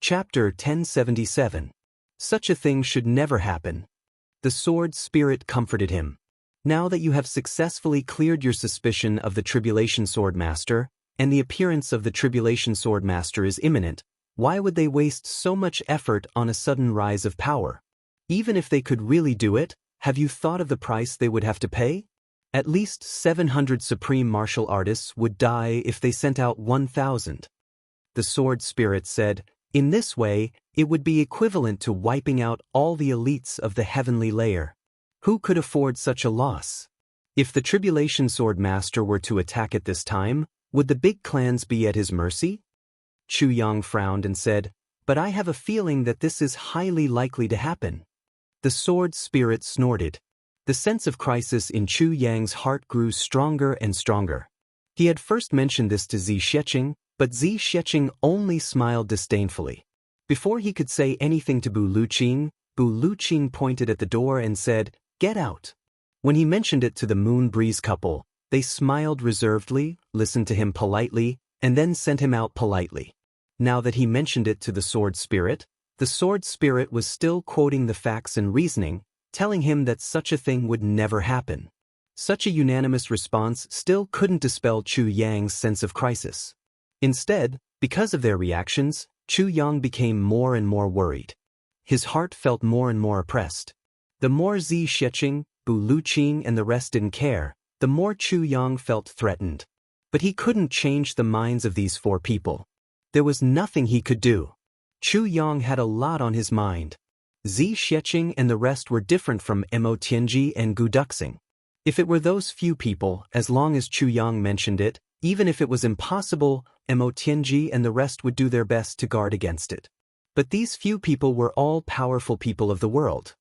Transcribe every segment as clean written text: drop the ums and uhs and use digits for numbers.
Chapter 1077. Such a thing should never happen. The sword spirit comforted him. Now that you have successfully cleared your suspicion of the Tribulation Sword Master, and the appearance of the Tribulation Sword Master is imminent, why would they waste so much effort on a sudden rise of power? Even if they could really do it, have you thought of the price they would have to pay? At least 700 supreme martial artists would die if they sent out 1,000. The sword spirit said, in this way, it would be equivalent to wiping out all the elites of the heavenly layer. Who could afford such a loss? If the Tribulation Sword Master were to attack at this time, would the big clans be at his mercy? Chu Yang frowned and said, but I have a feeling that this is highly likely to happen. The sword spirit snorted. The sense of crisis in Chu Yang's heart grew stronger and stronger. He had first mentioned this to Zi Sheqing, but Zi Sheqing only smiled disdainfully. Before he could say anything to Bu Luqing pointed at the door and said, get out. When he mentioned it to the Moon Breeze couple, they smiled reservedly, listened to him politely, and then sent him out politely. Now that he mentioned it to the sword spirit was still quoting the facts and reasoning, telling him that such a thing would never happen. Such a unanimous response still couldn't dispel Chu Yang's sense of crisis. Instead, because of their reactions, Chu Yang became more and more worried. His heart felt more and more oppressed. The more Zi Sheqing, Bu Luqing and the rest didn't care, the more Chu Yang felt threatened. But he couldn't change the minds of these four people. There was nothing he could do. Chu Yang had a lot on his mind. Zi Sheqing and the rest were different from Mo Tianji and Gu Duxing. If it were those few people, as long as Chu Yang mentioned it, even if it was impossible, Mo Tianji and the rest would do their best to guard against it. But these few people were all powerful people of the world.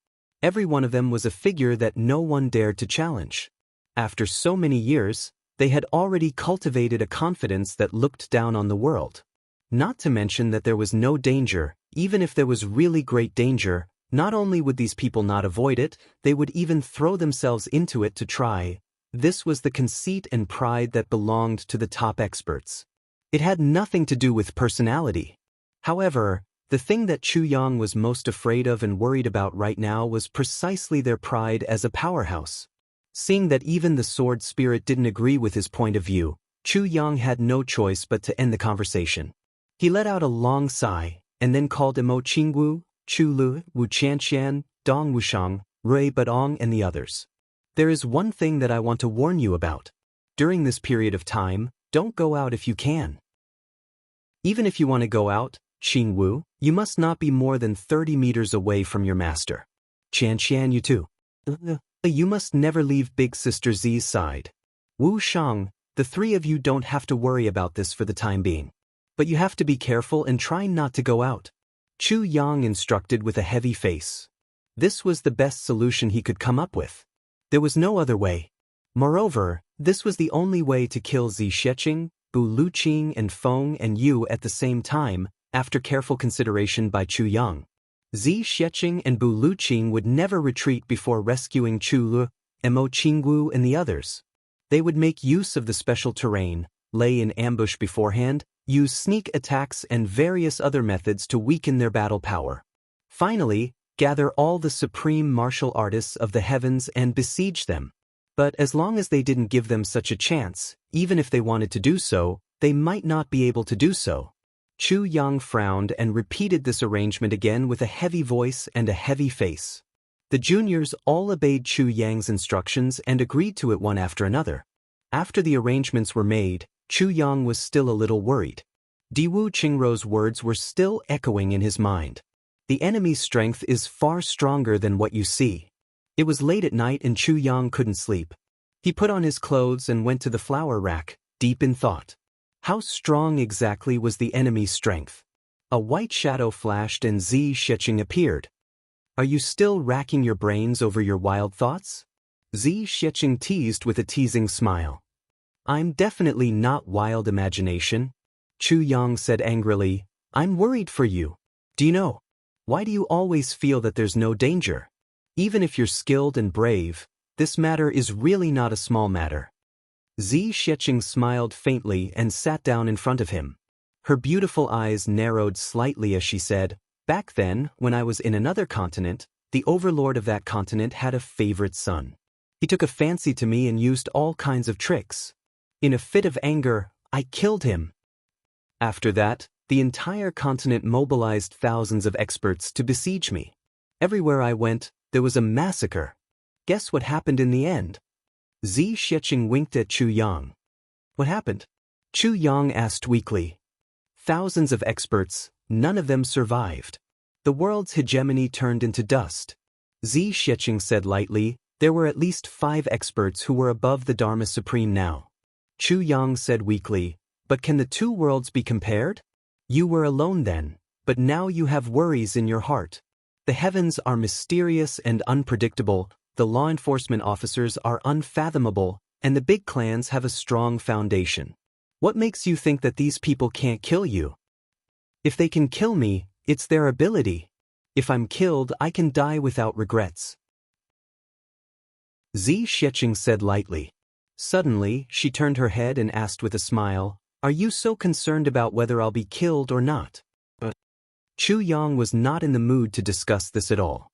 Every one of them was a figure that no one dared to challenge. After so many years, they had already cultivated a confidence that looked down on the world. Not to mention that there was no danger, even if there was really great danger. Not only would these people not avoid it, they would even throw themselves into it to try. This was the conceit and pride that belonged to the top experts. It had nothing to do with personality. However, the thing that Chu Yang was most afraid of and worried about right now was precisely their pride as a powerhouse. Seeing that even the sword spirit didn't agree with his point of view, Chu Yang had no choice but to end the conversation. He let out a long sigh, and then called Mo Qingwu, Chu Lu, Wu Qianqian, Dong Wushang, Rui Badong and the others. There is one thing that I want to warn you about. During this period of time, don't go out if you can. Even if you want to go out, Qingwu, you must not be more than 30 meters away from your master. Qianqian, you too. You must never leave Big Sister Zi's side. Wu Shang, the three of you don't have to worry about this for the time being. But you have to be careful and try not to go out. Chu Yang instructed with a heavy face. This was the best solution he could come up with. There was no other way. Moreover, this was the only way to kill Zi Sheqing, Bu Luqing and Feng and Yu at the same time, after careful consideration by Chu Yang. Zi Sheqing and Bu Luqing would never retreat before rescuing Chu Lu, Mo Qingwu and the others. They would make use of the special terrain, lay in ambush beforehand, use sneak attacks and various other methods to weaken their battle power. Finally, gather all the supreme martial artists of the heavens and besiege them. But as long as they didn't give them such a chance, even if they wanted to do so, they might not be able to do so. Chu Yang frowned and repeated this arrangement again with a heavy voice and a heavy face. The juniors all obeyed Chu Yang's instructions and agreed to it one after another. After the arrangements were made, Chu Yang was still a little worried. Diwu Qingrou's words were still echoing in his mind. The enemy's strength is far stronger than what you see. It was late at night and Chu Yang couldn't sleep. He put on his clothes and went to the flower rack, deep in thought. How strong exactly was the enemy's strength? A white shadow flashed and Zi Sheqing appeared. Are you still racking your brains over your wild thoughts? Zi Sheqing teased with a teasing smile. I'm definitely not wild imagination. Chu Yang said angrily, I'm worried for you. Do you know? Why do you always feel that there's no danger? Even if you're skilled and brave, this matter is really not a small matter. Zi Sheqing smiled faintly and sat down in front of him. Her beautiful eyes narrowed slightly as she said, "Back then, when I was in another continent, the overlord of that continent had a favorite son. He took a fancy to me and used all kinds of tricks. In a fit of anger, I killed him. After that, the entire continent mobilized thousands of experts to besiege me. Everywhere I went, there was a massacre. Guess what happened in the end?" Zi Xiecheng winked at Chu Yang. "What happened?" Chu Yang asked weakly. "Thousands of experts, none of them survived. The world's hegemony turned into dust." Zi Xiecheng said lightly, "There were at least 5 experts who were above the Dharma Supreme now." Chu Yang said weakly, "But can the 2 worlds be compared? You were alone then, but now you have worries in your heart. The heavens are mysterious and unpredictable, the law enforcement officers are unfathomable, and the big clans have a strong foundation. What makes you think that these people can't kill you? If they can kill me, it's their ability. If I'm killed, I can die without regrets." Zi Xiecheng said lightly. Suddenly, she turned her head and asked with a smile, "Are you so concerned about whether I'll be killed or not?" Chu Yang was not in the mood to discuss this at all.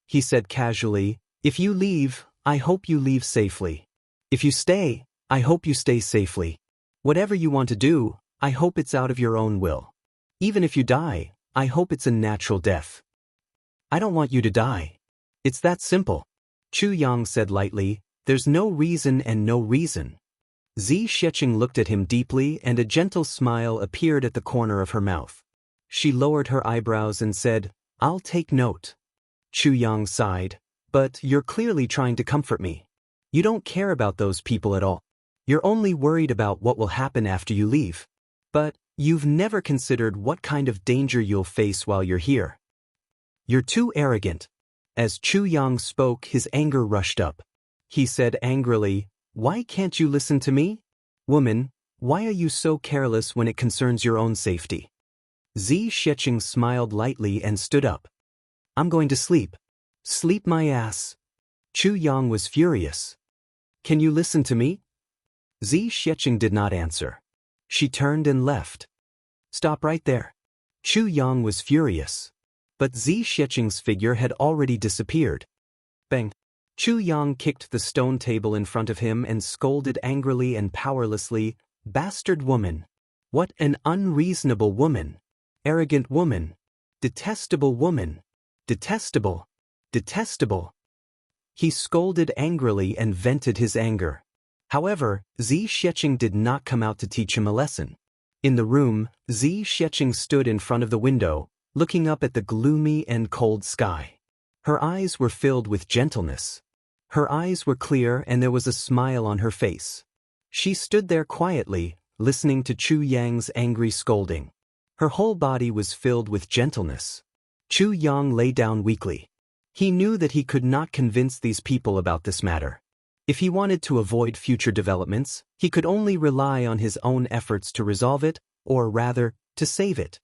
He said casually, "If you leave, I hope you leave safely. If you stay, I hope you stay safely. Whatever you want to do, I hope it's out of your own will. Even if you die, I hope it's a natural death. I don't want you to die. It's that simple." Chu Yang said lightly, "There's no reason and no reason." Zi Xiecheng looked at him deeply and a gentle smile appeared at the corner of her mouth. She lowered her eyebrows and said, "I'll take note." Chu Yang sighed, "But you're clearly trying to comfort me. You don't care about those people at all. You're only worried about what will happen after you leave. But you've never considered what kind of danger you'll face while you're here. You're too arrogant." As Chu Yang spoke, his anger rushed up. He said angrily, "Why can't you listen to me? Woman, why are you so careless when it concerns your own safety?" Zi Xiecheng smiled lightly and stood up. "I'm going to sleep." "Sleep my ass." Chu Yang was furious. "Can you listen to me?" Zi Xiecheng did not answer. She turned and left. "Stop right there." Chu Yang was furious. But Zi Xiecheng's figure had already disappeared. Bang! Chu Yang kicked the stone table in front of him and scolded angrily and powerlessly, "Bastard woman! What an unreasonable woman! Arrogant woman! Detestable woman! Detestable! Detestable!" He scolded angrily and vented his anger. However, Zi Xiecheng did not come out to teach him a lesson. In the room, Zi Xiecheng stood in front of the window, looking up at the gloomy and cold sky. Her eyes were filled with gentleness. Her eyes were clear and there was a smile on her face. She stood there quietly, listening to Chu Yang's angry scolding. Her whole body was filled with gentleness. Chu Yang lay down weakly. He knew that he could not convince these people about this matter. If he wanted to avoid future developments, he could only rely on his own efforts to resolve it, or rather, to save it.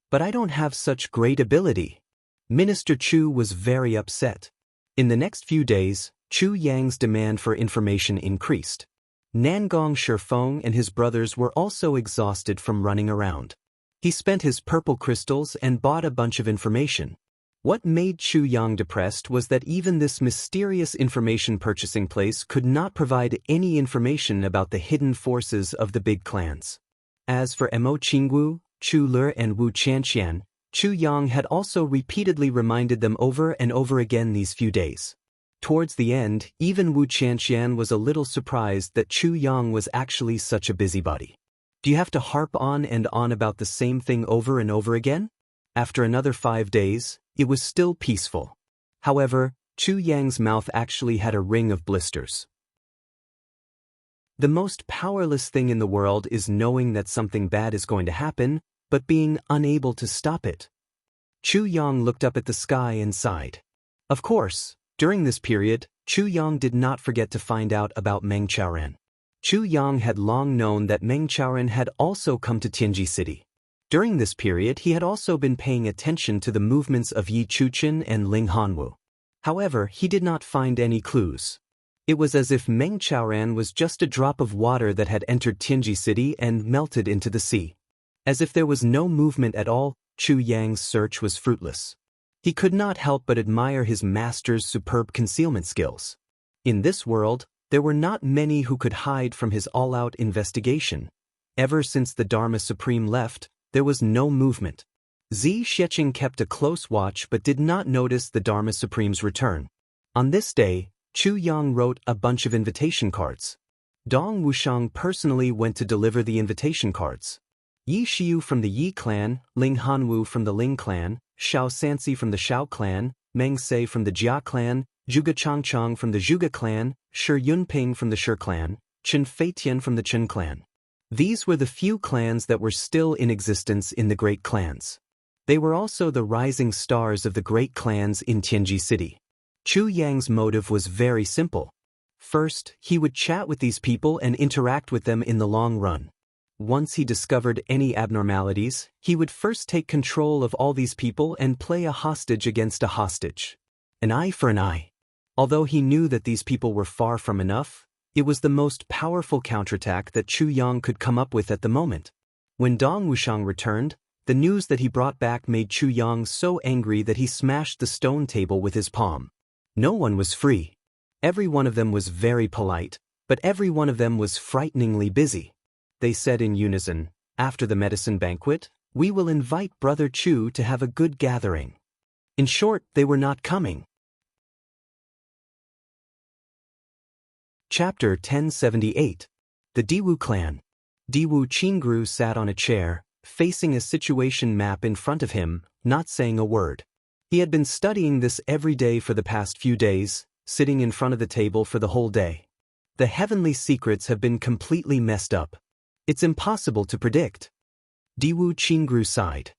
"But I don't have such great ability." Minister Chu was very upset. In the next few days, Chu Yang's demand for information increased. Nangong Shifeng and his brothers were also exhausted from running around. He spent his purple crystals and bought a bunch of information. What made Chu Yang depressed was that even this mysterious information purchasing place could not provide any information about the hidden forces of the big clans. As for Mo Qingwu, Chu Le and Wu Qianqian, Chu Yang had also repeatedly reminded them over and over again these few days. Towards the end, even Wu Qianqian was a little surprised that Chu Yang was actually such a busybody. Do you have to harp on and on about the same thing over and over again? After another 5 days, it was still peaceful. However, Chu Yang's mouth actually had a ring of blisters. The most powerless thing in the world is knowing that something bad is going to happen, but being unable to stop it. Chu Yang looked up at the sky and sighed. Of course, during this period, Chu Yang did not forget to find out about Meng Qiaoren. Chu Yang had long known that Meng Qiaoren had also come to Tianji City. During this period, he had also been paying attention to the movements of Yi Chuchen and Ling Hanwu. However, he did not find any clues. It was as if Meng Qiaoren was just a drop of water that had entered Tianji City and melted into the sea. As if there was no movement at all, Chu Yang's search was fruitless. He could not help but admire his master's superb concealment skills. In this world, there were not many who could hide from his all-out investigation. Ever since the Dharma Supreme left, there was no movement. Zi Xiecheng kept a close watch but did not notice the Dharma Supreme's return. On this day, Chu Yang wrote a bunch of invitation cards. Dong Wushang personally went to deliver the invitation cards. Yi Xiu from the Yi clan, Ling Hanwu from the Ling clan, Xiao Sansi from the Xiao clan, Meng Se from the Jia clan, Zhuge Changchang from the Zhuge clan, Shi Yunping from the Shi clan, Chen Feitian from the Chen clan. These were the few clans that were still in existence in the great clans. They were also the rising stars of the great clans in Tianji City. Chu Yang's motive was very simple. First, he would chat with these people and interact with them in the long run. Once he discovered any abnormalities, he would first take control of all these people and play a hostage against a hostage. An eye for an eye. Although he knew that these people were far from enough, it was the most powerful counterattack that Chu Yang could come up with at the moment. When Dong Wushang returned, the news that he brought back made Chu Yang so angry that he smashed the stone table with his palm. No one was free. Every one of them was very polite, but every one of them was frighteningly busy. They said in unison, "After the medicine banquet, we will invite Brother Chu to have a good gathering." In short, they were not coming. Chapter 1078. The Diwu Clan. Diwu Qingru sat on a chair, facing a situation map in front of him, not saying a word. He had been studying this every day for the past few days, sitting in front of the table for the whole day. The heavenly secrets have been completely messed up. It's impossible to predict. Diwu Qingru sighed.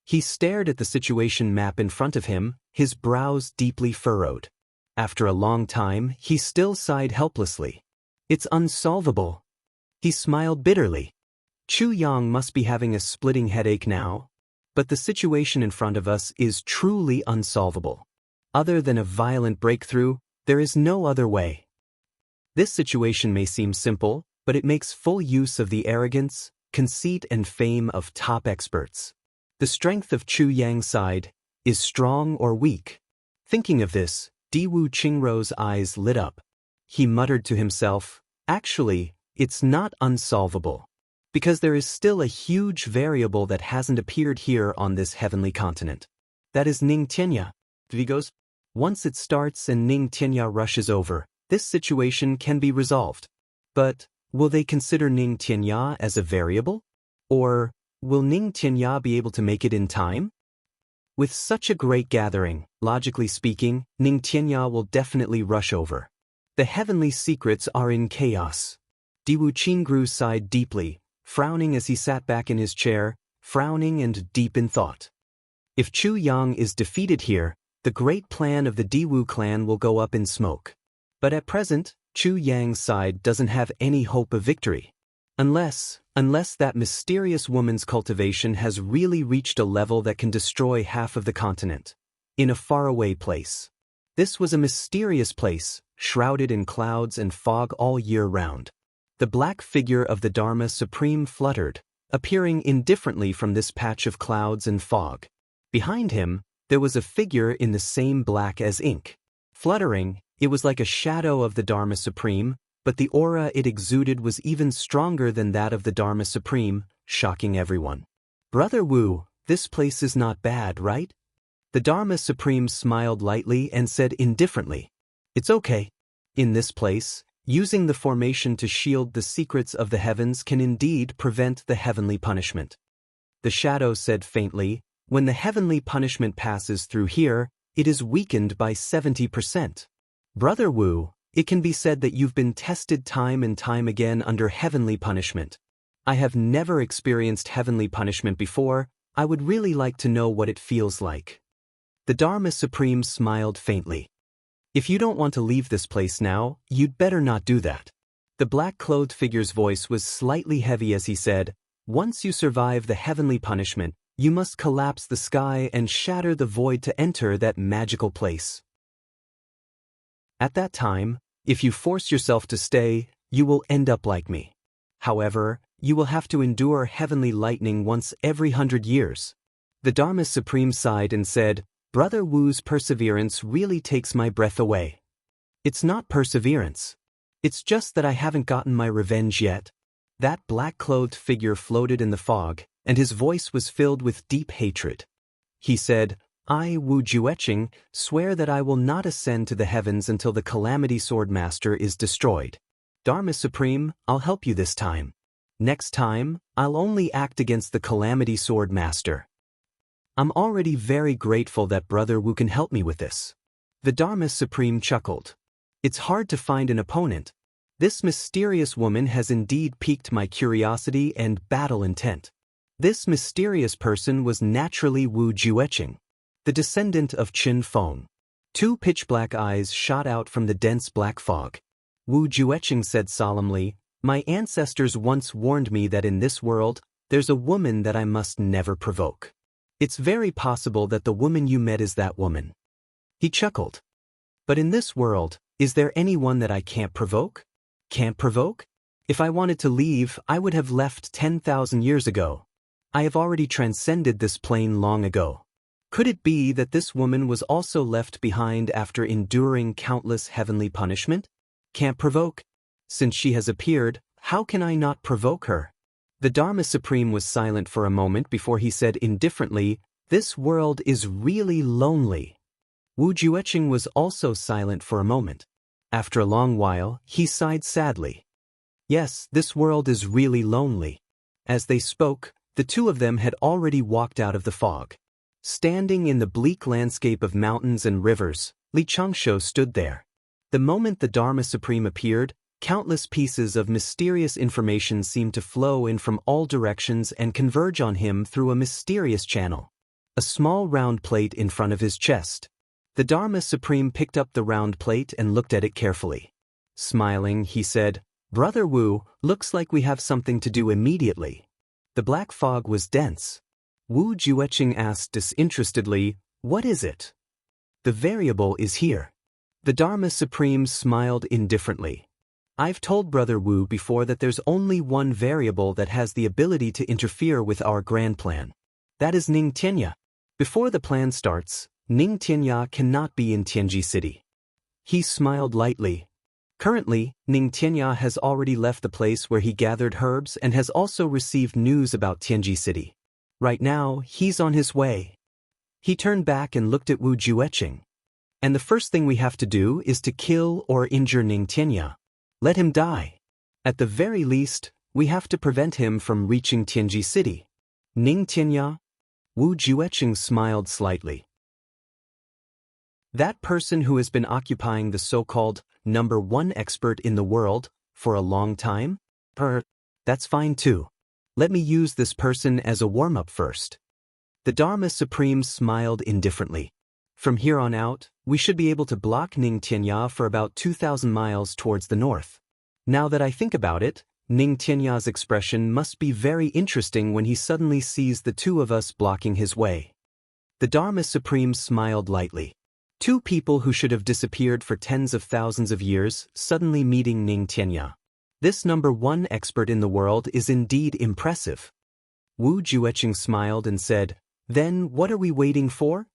He stared at the situation map in front of him, his brows deeply furrowed. After a long time, he still sighed helplessly. It's unsolvable. He smiled bitterly. Chu Yang must be having a splitting headache now. But the situation in front of us is truly unsolvable. Other than a violent breakthrough, there is no other way. This situation may seem simple, but it makes full use of the arrogance, conceit and fame of top experts. The strength of Chu Yang's side is strong or weak. Thinking of this, Diwu Qingru's eyes lit up. He muttered to himself, "Actually, it's not unsolvable. Because there is still a huge variable that hasn't appeared here on this heavenly continent. That is Ning Tianya." Vigos. Once it starts and Ning Tianya rushes over, this situation can be resolved. But will they consider Ning Tianya as a variable? Or will Ning Tianya be able to make it in time? With such a great gathering, logically speaking, Ning Tianya will definitely rush over. The heavenly secrets are in chaos. Diwu Qingru sighed deeply, frowning as he sat back in his chair, frowning and deep in thought. If Chu Yang is defeated here, the great plan of the Diwu clan will go up in smoke. But at present, Chu Yang's side doesn't have any hope of victory. Unless that mysterious woman's cultivation has really reached a level that can destroy half of the continent. In a faraway place. This was a mysterious place, shrouded in clouds and fog all year round. The black figure of the Dharma Supreme fluttered, appearing indifferently from this patch of clouds and fog. Behind him, there was a figure in the same black as ink. Fluttering, it was like a shadow of the Dharma Supreme, but the aura it exuded was even stronger than that of the Dharma Supreme, shocking everyone. "Brother Wu, this place is not bad, right?" The Dharma Supreme smiled lightly and said indifferently, "It's okay. In this place, using the formation to shield the secrets of the heavens can indeed prevent the heavenly punishment." The shadow said faintly, "When the heavenly punishment passes through here, it is weakened by 70%. Brother Wu, it can be said that you've been tested time and time again under heavenly punishment. I have never experienced heavenly punishment before. I would really like to know what it feels like." The Dharma Supreme smiled faintly. "If you don't want to leave this place now, you'd better not do that." The black-clothed figure's voice was slightly heavy as he said, "Once you survive the heavenly punishment, you must collapse the sky and shatter the void to enter that magical place. At that time, if you force yourself to stay, you will end up like me. However, you will have to endure heavenly lightning once every 100 years. The Dharma Supreme sighed and said, Brother Wu's perseverance really takes my breath away. It's not perseverance. It's just that I haven't gotten my revenge yet. That black-clothed figure floated in the fog, and his voice was filled with deep hatred. He said, I, Wu Jueqing, swear that I will not ascend to the heavens until the Calamity Sword Master is destroyed. Dharma Supreme, I'll help you this time. Next time, I'll only act against the Calamity Sword Master. I'm already very grateful that Brother Wu can help me with this. The Dharma Supreme chuckled. It's hard to find an opponent. This mysterious woman has indeed piqued my curiosity and battle intent. This mysterious person was naturally Wu Jueqing, the descendant of Qin Feng. Two pitch-black eyes shot out from the dense black fog. Wu Jueqing said solemnly, My ancestors once warned me that in this world, there's a woman that I must never provoke. It's very possible that the woman you met is that woman. He chuckled. But in this world, is there anyone that I can't provoke? Can't provoke? If I wanted to leave, I would have left 10,000 years ago. I have already transcended this plane long ago. Could it be that this woman was also left behind after enduring countless heavenly punishment? Can't provoke? Since she has appeared, how can I not provoke her? The Dharma Supreme was silent for a moment before he said indifferently, This world is really lonely. Wu Jueqing was also silent for a moment. After a long while, he sighed sadly. Yes, this world is really lonely. As they spoke, the two of them had already walked out of the fog. Standing in the bleak landscape of mountains and rivers, Li Changshu stood there. The moment the Dharma Supreme appeared, countless pieces of mysterious information seemed to flow in from all directions and converge on him through a mysterious channel. A small round plate in front of his chest. The Dharma Supreme picked up the round plate and looked at it carefully. Smiling, he said, Brother Wu, looks like we have something to do immediately. The black fog was dense. Wu Jueqing asked disinterestedly, What is it? The variable is here. The Dharma Supreme smiled indifferently. I've told Brother Wu before that there's only one variable that has the ability to interfere with our grand plan. That is Ning Tianya. Before the plan starts, Ning Tianya cannot be in Tianji City. He smiled lightly. Currently, Ning Tianya has already left the place where he gathered herbs and has also received news about Tianji City. Right now, he's on his way. He turned back and looked at Wu Jueqing. And the first thing we have to do is to kill or injure Ning Tianya. Let him die. At the very least, we have to prevent him from reaching Tianji City. Ning Tianya? Wu Jueqing smiled slightly. That person who has been occupying the so-called #1 expert in the world for a long time? That's fine too. Let me use this person as a warm-up first. The Dharma Supreme smiled indifferently. From here on out, we should be able to block Ning Tianya for about 2,000 miles towards the north. Now that I think about it, Ning Tianya's expression must be very interesting when he suddenly sees the two of us blocking his way. The Dharma Supreme smiled lightly. Two people who should have disappeared for tens of thousands of years suddenly meeting Ning Tianya. This #1 expert in the world is indeed impressive. Wu Jueqing smiled and said, Then what are we waiting for?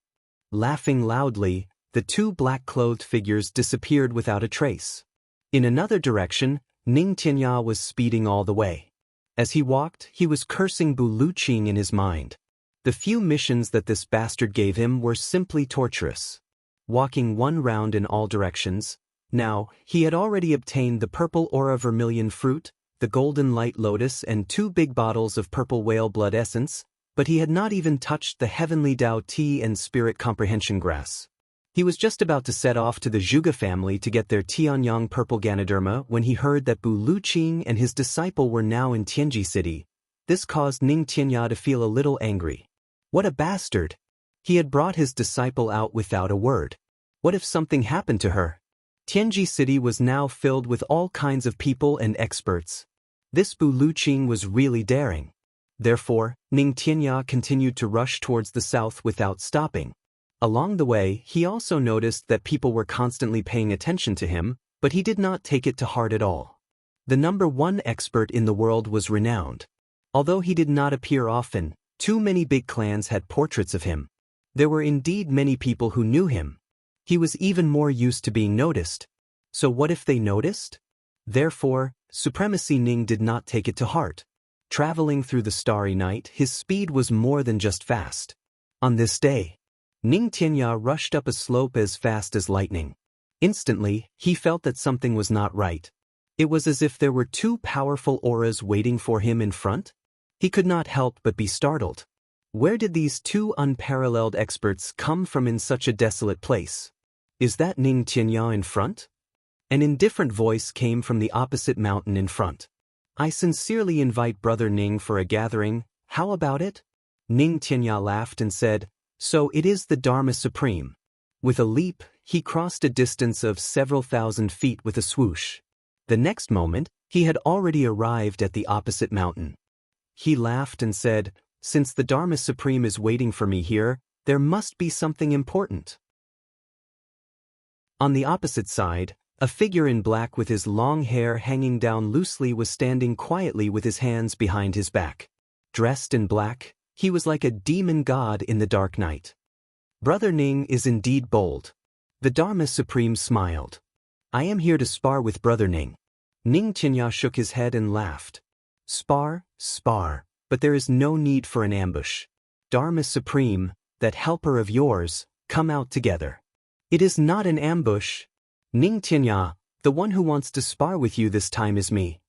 Laughing loudly, the two black-clothed figures disappeared without a trace. In another direction, Ning Tianya was speeding all the way. As he walked, he was cursing Bu Luqing in his mind. The few missions that this bastard gave him were simply torturous. Walking one round in all directions. Now, he had already obtained the purple aura vermilion fruit, the golden light lotus and 2 big bottles of purple whale blood essence, but he had not even touched the heavenly Tao tea and spirit comprehension grass. He was just about to set off to the Zhuge family to get their Tianyang purple Ganoderma when he heard that Bu Luqing and his disciple were now in Tianji City. This caused Ning Tianya to feel a little angry. What a bastard! He had brought his disciple out without a word. What if something happened to her? Tianji City was now filled with all kinds of people and experts. This Bu Luqing was really daring. Therefore, Ning Tianya continued to rush towards the south without stopping. Along the way, he also noticed that people were constantly paying attention to him, but he did not take it to heart at all. The #1 expert in the world was renowned. Although he did not appear often, too many big clans had portraits of him. There were indeed many people who knew him. He was even more used to being noticed. So what if they noticed? Therefore, Supremacy Ning did not take it to heart. Traveling through the starry night, his speed was more than just fast. On this day, Ning Tianya rushed up a slope as fast as lightning. Instantly, he felt that something was not right. It was as if there were two powerful auras waiting for him in front. He could not help but be startled. Where did these two unparalleled experts come from in such a desolate place? Is that Ning Tianya in front? An indifferent voice came from the opposite mountain in front. I sincerely invite Brother Ning for a gathering, how about it? Ning Tianya laughed and said, so it is the Dharma Supreme. With a leap, he crossed a distance of several thousand feet with a swoosh. The next moment, he had already arrived at the opposite mountain. He laughed and said, since the Dharma Supreme is waiting for me here, there must be something important. On the opposite side, a figure in black with his long hair hanging down loosely was standing quietly with his hands behind his back. Dressed in black, he was like a demon god in the dark night. Brother Ning is indeed bold. The Dharma Supreme smiled. I am here to spar with Brother Ning. Ning Tianya shook his head and laughed. Spar, but there is no need for an ambush. Dharma Supreme, that helper of yours, come out together. It is not an ambush. Ning Tianya, the one who wants to spar with you this time is me.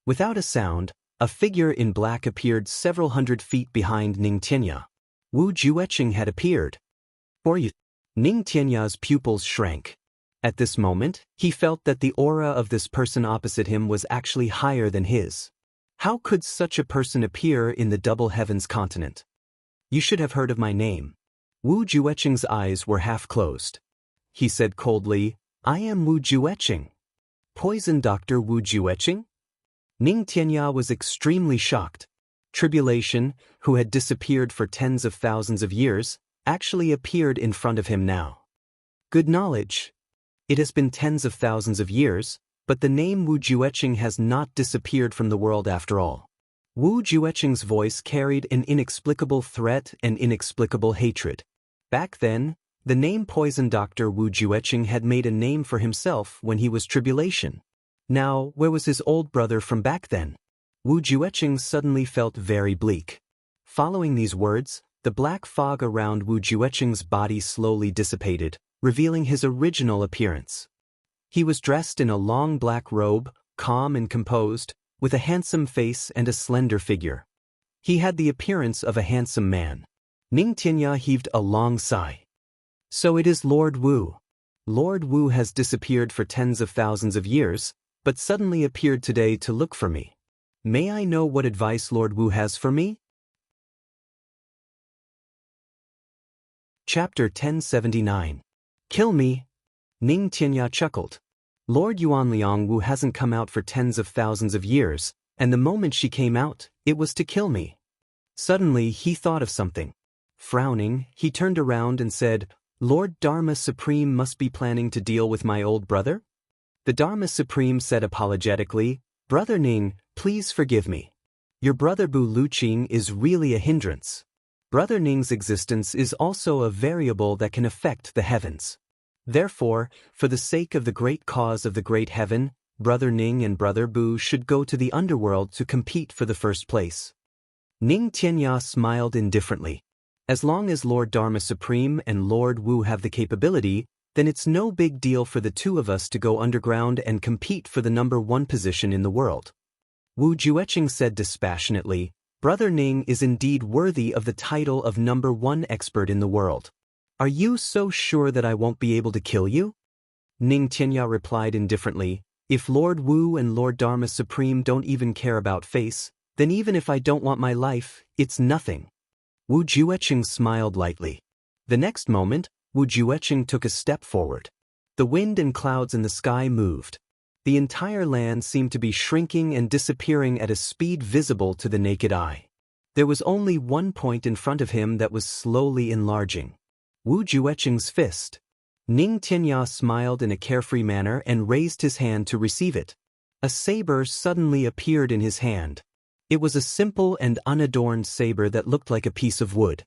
Without a sound, a figure in black appeared several hundred feet behind Ning Tianya. Wu Jueqing had appeared. For you. Ning Tianya's pupils shrank. At this moment, he felt that the aura of this person opposite him was actually higher than his. How could such a person appear in the double heavens continent? You should have heard of my name. Wu Jueqing's eyes were half closed. He said coldly, I am Wu Jueqing. Poison Doctor Wu Jueqing? Ning Tianya was extremely shocked. Tribulation, who had disappeared for tens of thousands of years, actually appeared in front of him now. Good knowledge. It has been tens of thousands of years, but the name Wu Jueqing has not disappeared from the world after all. Wu Jueqing's voice carried an inexplicable threat and inexplicable hatred. Back then, the name Poison Doctor Wu Jueqing had made a name for himself when he was Tribulation. Now, where was his old brother from back then? Wu Jueqing suddenly felt very bleak. Following these words, the black fog around Wu Jueqing's body slowly dissipated, revealing his original appearance. He was dressed in a long black robe, calm and composed, with a handsome face and a slender figure. He had the appearance of a handsome man. Ning Tianya heaved a long sigh. So it is Lord Wu. Lord Wu has disappeared for tens of thousands of years, but suddenly appeared today to look for me. May I know what advice Lord Wu has for me? Chapter 1079. Kill me. Ning Tianya chuckled. Lord Yuanliang Wu hasn't come out for tens of thousands of years, and the moment she came out, it was to kill me. Suddenly he thought of something. Frowning, he turned around and said, Lord Dharma Supreme must be planning to deal with my old brother? The Dharma Supreme said apologetically, Brother Ning, please forgive me. Your brother Bu Luqing is really a hindrance. Brother Ning's existence is also a variable that can affect the heavens. Therefore, for the sake of the great cause of the great heaven, Brother Ning and Brother Bu should go to the underworld to compete for the first place. Ning Tianya smiled indifferently. As long as Lord Dharma Supreme and Lord Wu have the capability, then it's no big deal for the two of us to go underground and compete for the #1 position in the world. Wu Jueqing said dispassionately, Brother Ning is indeed worthy of the title of #1 expert in the world. Are you so sure that I won't be able to kill you? Ning Tianya replied indifferently, if Lord Wu and Lord Dharma Supreme don't even care about face, then even if I don't want my life, it's nothing. Wu Jueqing smiled lightly. The next moment, Wu Jueqing took a step forward. The wind and clouds in the sky moved. The entire land seemed to be shrinking and disappearing at a speed visible to the naked eye. There was only one point in front of him that was slowly enlarging. Wu Jueqing's fist. Ning Tianya smiled in a carefree manner and raised his hand to receive it. A saber suddenly appeared in his hand. It was a simple and unadorned saber that looked like a piece of wood.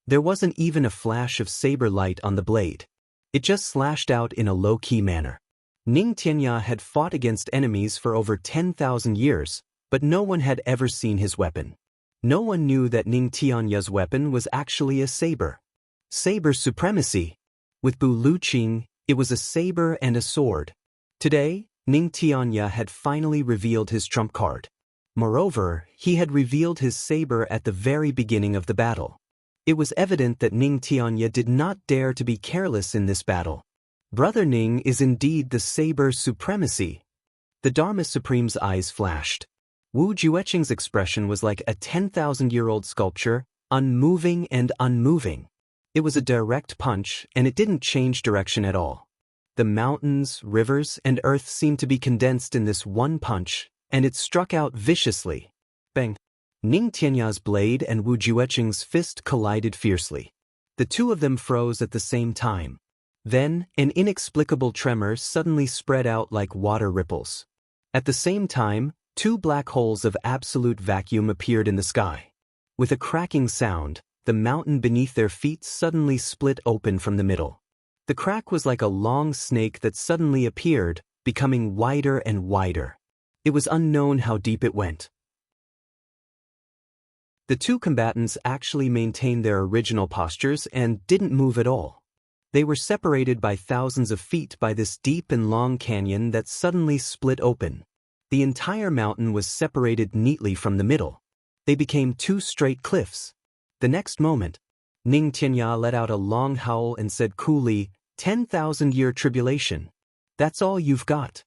There wasn't even a flash of saber light on the blade. It just slashed out in a low-key manner. Ning Tianya had fought against enemies for over 10,000 years, but no one had ever seen his weapon. No one knew that Ning Tianya's weapon was actually a saber. Saber supremacy. With Bu Luqing, it was a saber and a sword. Today, Ning Tianya had finally revealed his trump card. Moreover, he had revealed his saber at the very beginning of the battle. It was evident that Ning Tianya did not dare to be careless in this battle. Brother Ning is indeed the saber supremacy. The Dharma Supreme's eyes flashed. Wu Jueqing's expression was like a 10,000-year-old sculpture, unmoving and unmoving. It was a direct punch, and it didn't change direction at all. The mountains, rivers, and earth seemed to be condensed in this one punch, and it struck out viciously. Bang! Ning Tianya's blade and Wu Jueqing's fist collided fiercely. The two of them froze at the same time. Then, an inexplicable tremor suddenly spread out like water ripples. At the same time, two black holes of absolute vacuum appeared in the sky. With a cracking sound, the mountain beneath their feet suddenly split open from the middle. The crack was like a long snake that suddenly appeared, becoming wider and wider. It was unknown how deep it went. The two combatants actually maintained their original postures and didn't move at all. They were separated by thousands of feet by this deep and long canyon that suddenly split open. The entire mountain was separated neatly from the middle. They became two straight cliffs. The next moment, Ning Tianya let out a long howl and said coolly, 10,000-year tribulation. That's all you've got.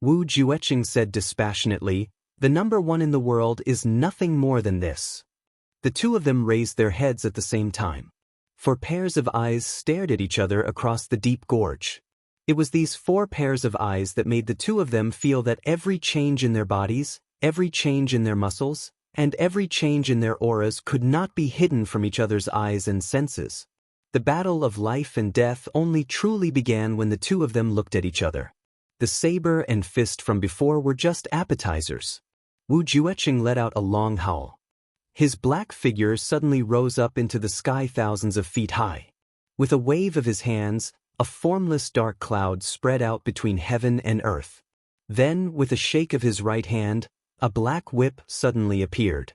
Wu Jueqing said dispassionately, the number one in the world is nothing more than this. The two of them raised their heads at the same time. 4 pairs of eyes stared at each other across the deep gorge. It was these 4 pairs of eyes that made the two of them feel that every change in their bodies, every change in their muscles, and every change in their auras could not be hidden from each other's eyes and senses. The battle of life and death only truly began when the two of them looked at each other. The saber and fist from before were just appetizers. Wu Jueqing let out a long howl. His black figure suddenly rose up into the sky thousands of feet high. With a wave of his hands, a formless dark cloud spread out between heaven and earth. Then, with a shake of his right hand, a black whip suddenly appeared.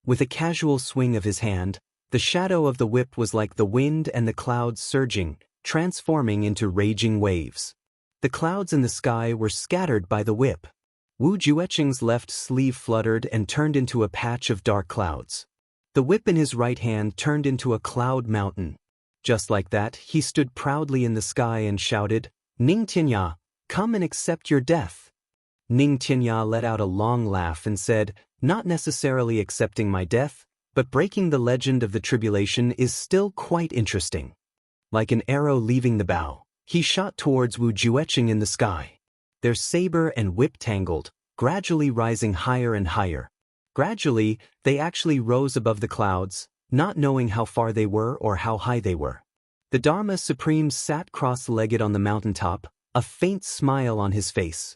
With a casual swing of his hand, the shadow of the whip was like the wind and the clouds surging, transforming into raging waves. The clouds in the sky were scattered by the whip. Wu Jueqing's left sleeve fluttered and turned into a patch of dark clouds. The whip in his right hand turned into a cloud mountain. Just like that, he stood proudly in the sky and shouted, Ning Tianya, come and accept your death. Ning Tianya let out a long laugh and said, not necessarily accepting my death, but breaking the legend of the tribulation is still quite interesting. Like an arrow leaving the bow, he shot towards Wu Jueqing in the sky. Their saber and whip tangled, gradually rising higher and higher. Gradually, they actually rose above the clouds, not knowing how far they were or how high they were. The Dharma Supreme sat cross-legged on the mountaintop, a faint smile on his face.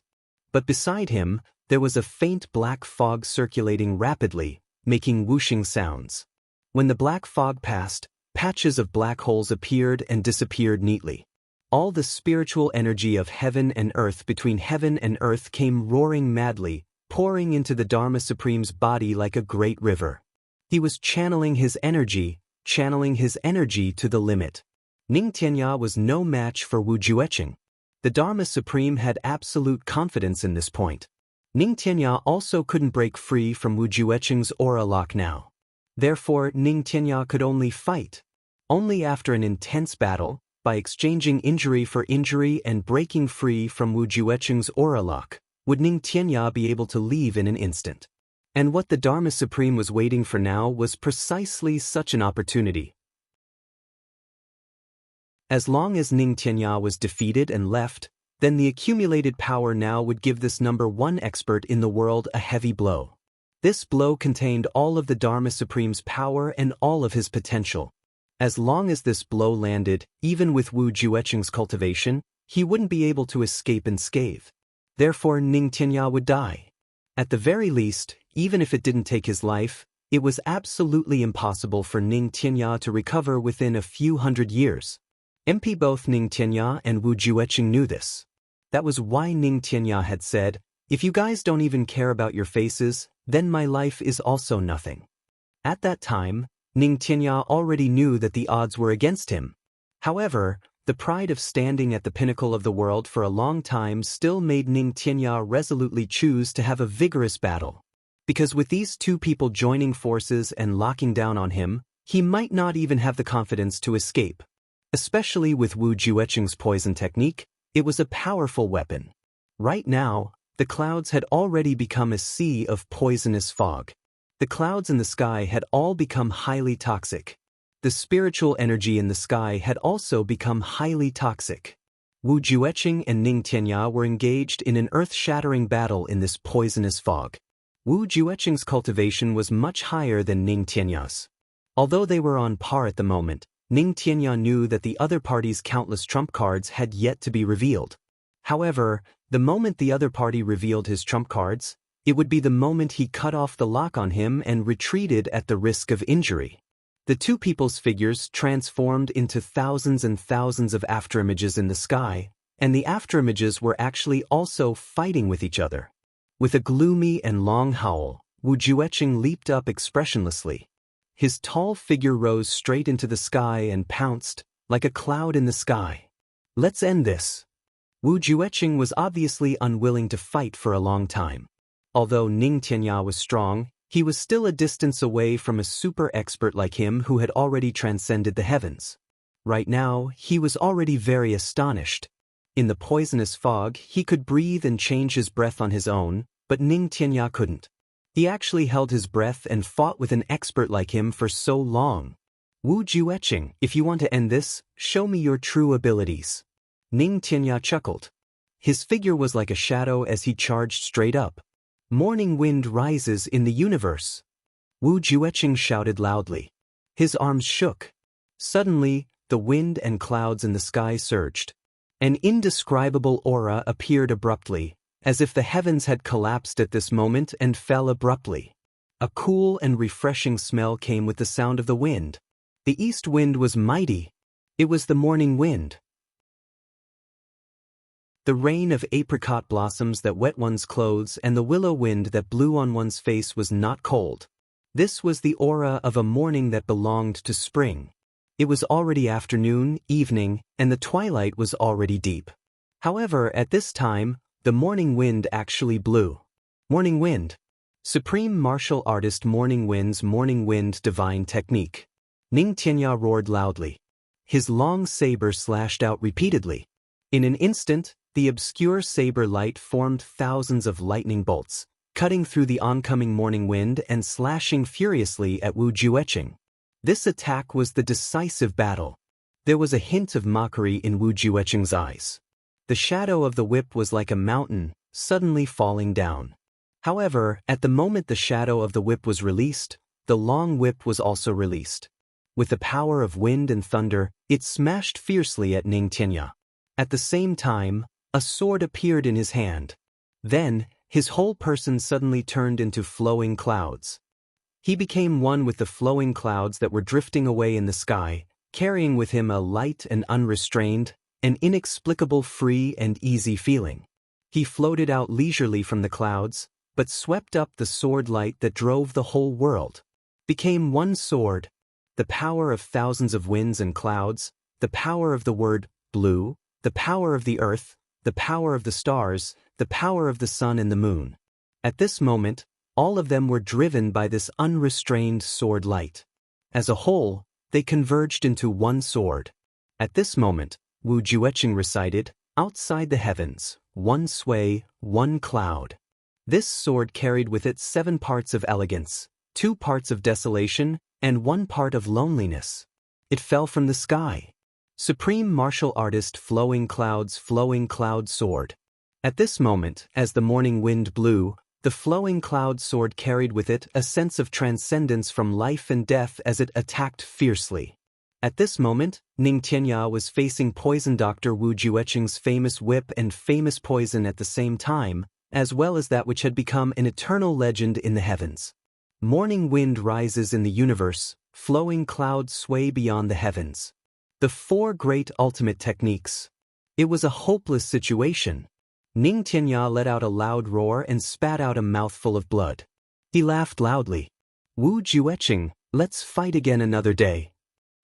But beside him, there was a faint black fog circulating rapidly, making whooshing sounds. When the black fog passed, patches of black holes appeared and disappeared neatly. All the spiritual energy of heaven and earth between heaven and earth came roaring madly, pouring into the Dharma Supreme's body like a great river. He was channeling his energy to the limit. Ning Tianya was no match for Wu Jueqing. The Dharma Supreme had absolute confidence in this point. Ning Tianya also couldn't break free from Wu Jueqing's aura lock now. Therefore, Ning Tianya could only fight. Only after an intense battle, by exchanging injury for injury and breaking free from Wu Jueqing's aura lock, would Ning Tianya be able to leave in an instant. And what the Dharma Supreme was waiting for now was precisely such an opportunity. As long as Ning Tianya was defeated and left, then the accumulated power now would give this number 1 expert in the world a heavy blow. This blow contained all of the Dharma Supreme's power and all of his potential. As long as this blow landed, even with Wu Jueqing's cultivation, he wouldn't be able to escape unscathed. Therefore Ning Tianya would die. At the very least, even if it didn't take his life, it was absolutely impossible for Ning Tianya to recover within a few hundred years. Both Ning Tianya and Wu Jueqing knew this. That was why Ning Tianya had said, "If you guys don't even care about your faces, then my life is also nothing." At that time, Ning Tianya already knew that the odds were against him. However, the pride of standing at the pinnacle of the world for a long time still made Ning Tianya resolutely choose to have a vigorous battle. Because with these two people joining forces and locking down on him, he might not even have the confidence to escape. Especially with Wu Jueqing's poison technique, it was a powerful weapon. Right now, the clouds had already become a sea of poisonous fog. The clouds in the sky had all become highly toxic. The spiritual energy in the sky had also become highly toxic. Wu Jueqing and Ning Tianya were engaged in an earth-shattering battle in this poisonous fog. Wu Jueqing's cultivation was much higher than Ning Tianya's. Although they were on par at the moment, Ning Tianya knew that the other party's countless trump cards had yet to be revealed. However, the moment the other party revealed his trump cards, it would be the moment he cut off the lock on him and retreated at the risk of injury. The two people's figures transformed into thousands and thousands of afterimages in the sky, and the afterimages were actually also fighting with each other. With a gloomy and long howl, Wu Jueqing leaped up expressionlessly. His tall figure rose straight into the sky and pounced, like a cloud in the sky. "Let's end this." Wu Jueqing was obviously unwilling to fight for a long time. Although Ning Tianya was strong, he was still a distance away from a super expert like him who had already transcended the heavens. Right now, he was already very astonished. In the poisonous fog, he could breathe and change his breath on his own, but Ning Tianya couldn't. He actually held his breath and fought with an expert like him for so long. "Wu Jueqing, if you want to end this, show me your true abilities." Ning Tianya chuckled. His figure was like a shadow as he charged straight up. "Morning wind rises in the universe." Wu Jueqing shouted loudly. His arms shook. Suddenly, the wind and clouds in the sky surged. An indescribable aura appeared abruptly, as if the heavens had collapsed at this moment and fell abruptly. A cool and refreshing smell came with the sound of the wind. The east wind was mighty. It was the morning wind. The rain of apricot blossoms that wet one's clothes and the willow wind that blew on one's face was not cold. This was the aura of a morning that belonged to spring. It was already afternoon, evening, and the twilight was already deep. However, at this time, the morning wind actually blew. Morning wind. Supreme martial artist Morning Wind's morning wind divine technique. Ning Tianya roared loudly. His long saber slashed out repeatedly. In an instant, the obscure saber light formed thousands of lightning bolts, cutting through the oncoming morning wind and slashing furiously at Wu Jueqing. This attack was the decisive battle. There was a hint of mockery in Wu Jueqing's eyes. The shadow of the whip was like a mountain, suddenly falling down. However, at the moment the shadow of the whip was released, the long whip was also released. With the power of wind and thunder, it smashed fiercely at Ning Tianya. At the same time, a sword appeared in his hand. Then, his whole person suddenly turned into flowing clouds. He became one with the flowing clouds that were drifting away in the sky, carrying with him a light and unrestrained, an inexplicable free and easy feeling. He floated out leisurely from the clouds, but swept up the sword light that drove the whole world. Became one sword. The power of thousands of winds and clouds, the power of the word blue, the power of the earth, the power of the stars, the power of the sun and the moon. At this moment, all of them were driven by this unrestrained sword light. As a whole, they converged into one sword. At this moment, Wu Jueqing recited, "Outside the heavens, one sway, one cloud." This sword carried with it 7 parts of elegance, 2 parts of desolation, and 1 part of loneliness. It fell from the sky. Supreme martial artist flowing cloud sword. At this moment, as the morning wind blew, the flowing cloud sword carried with it a sense of transcendence from life and death as it attacked fiercely. At this moment, Ning Tianya was facing Poison Dr. Wu Jueqing's famous whip and famous poison at the same time, as well as that which had become an eternal legend in the heavens. Morning wind rises in the universe, flowing clouds sway beyond the heavens. The four great ultimate techniques. It was a hopeless situation. Ning Tianya let out a loud roar and spat out a mouthful of blood. He laughed loudly. Wu Jueqing, let's fight again another day.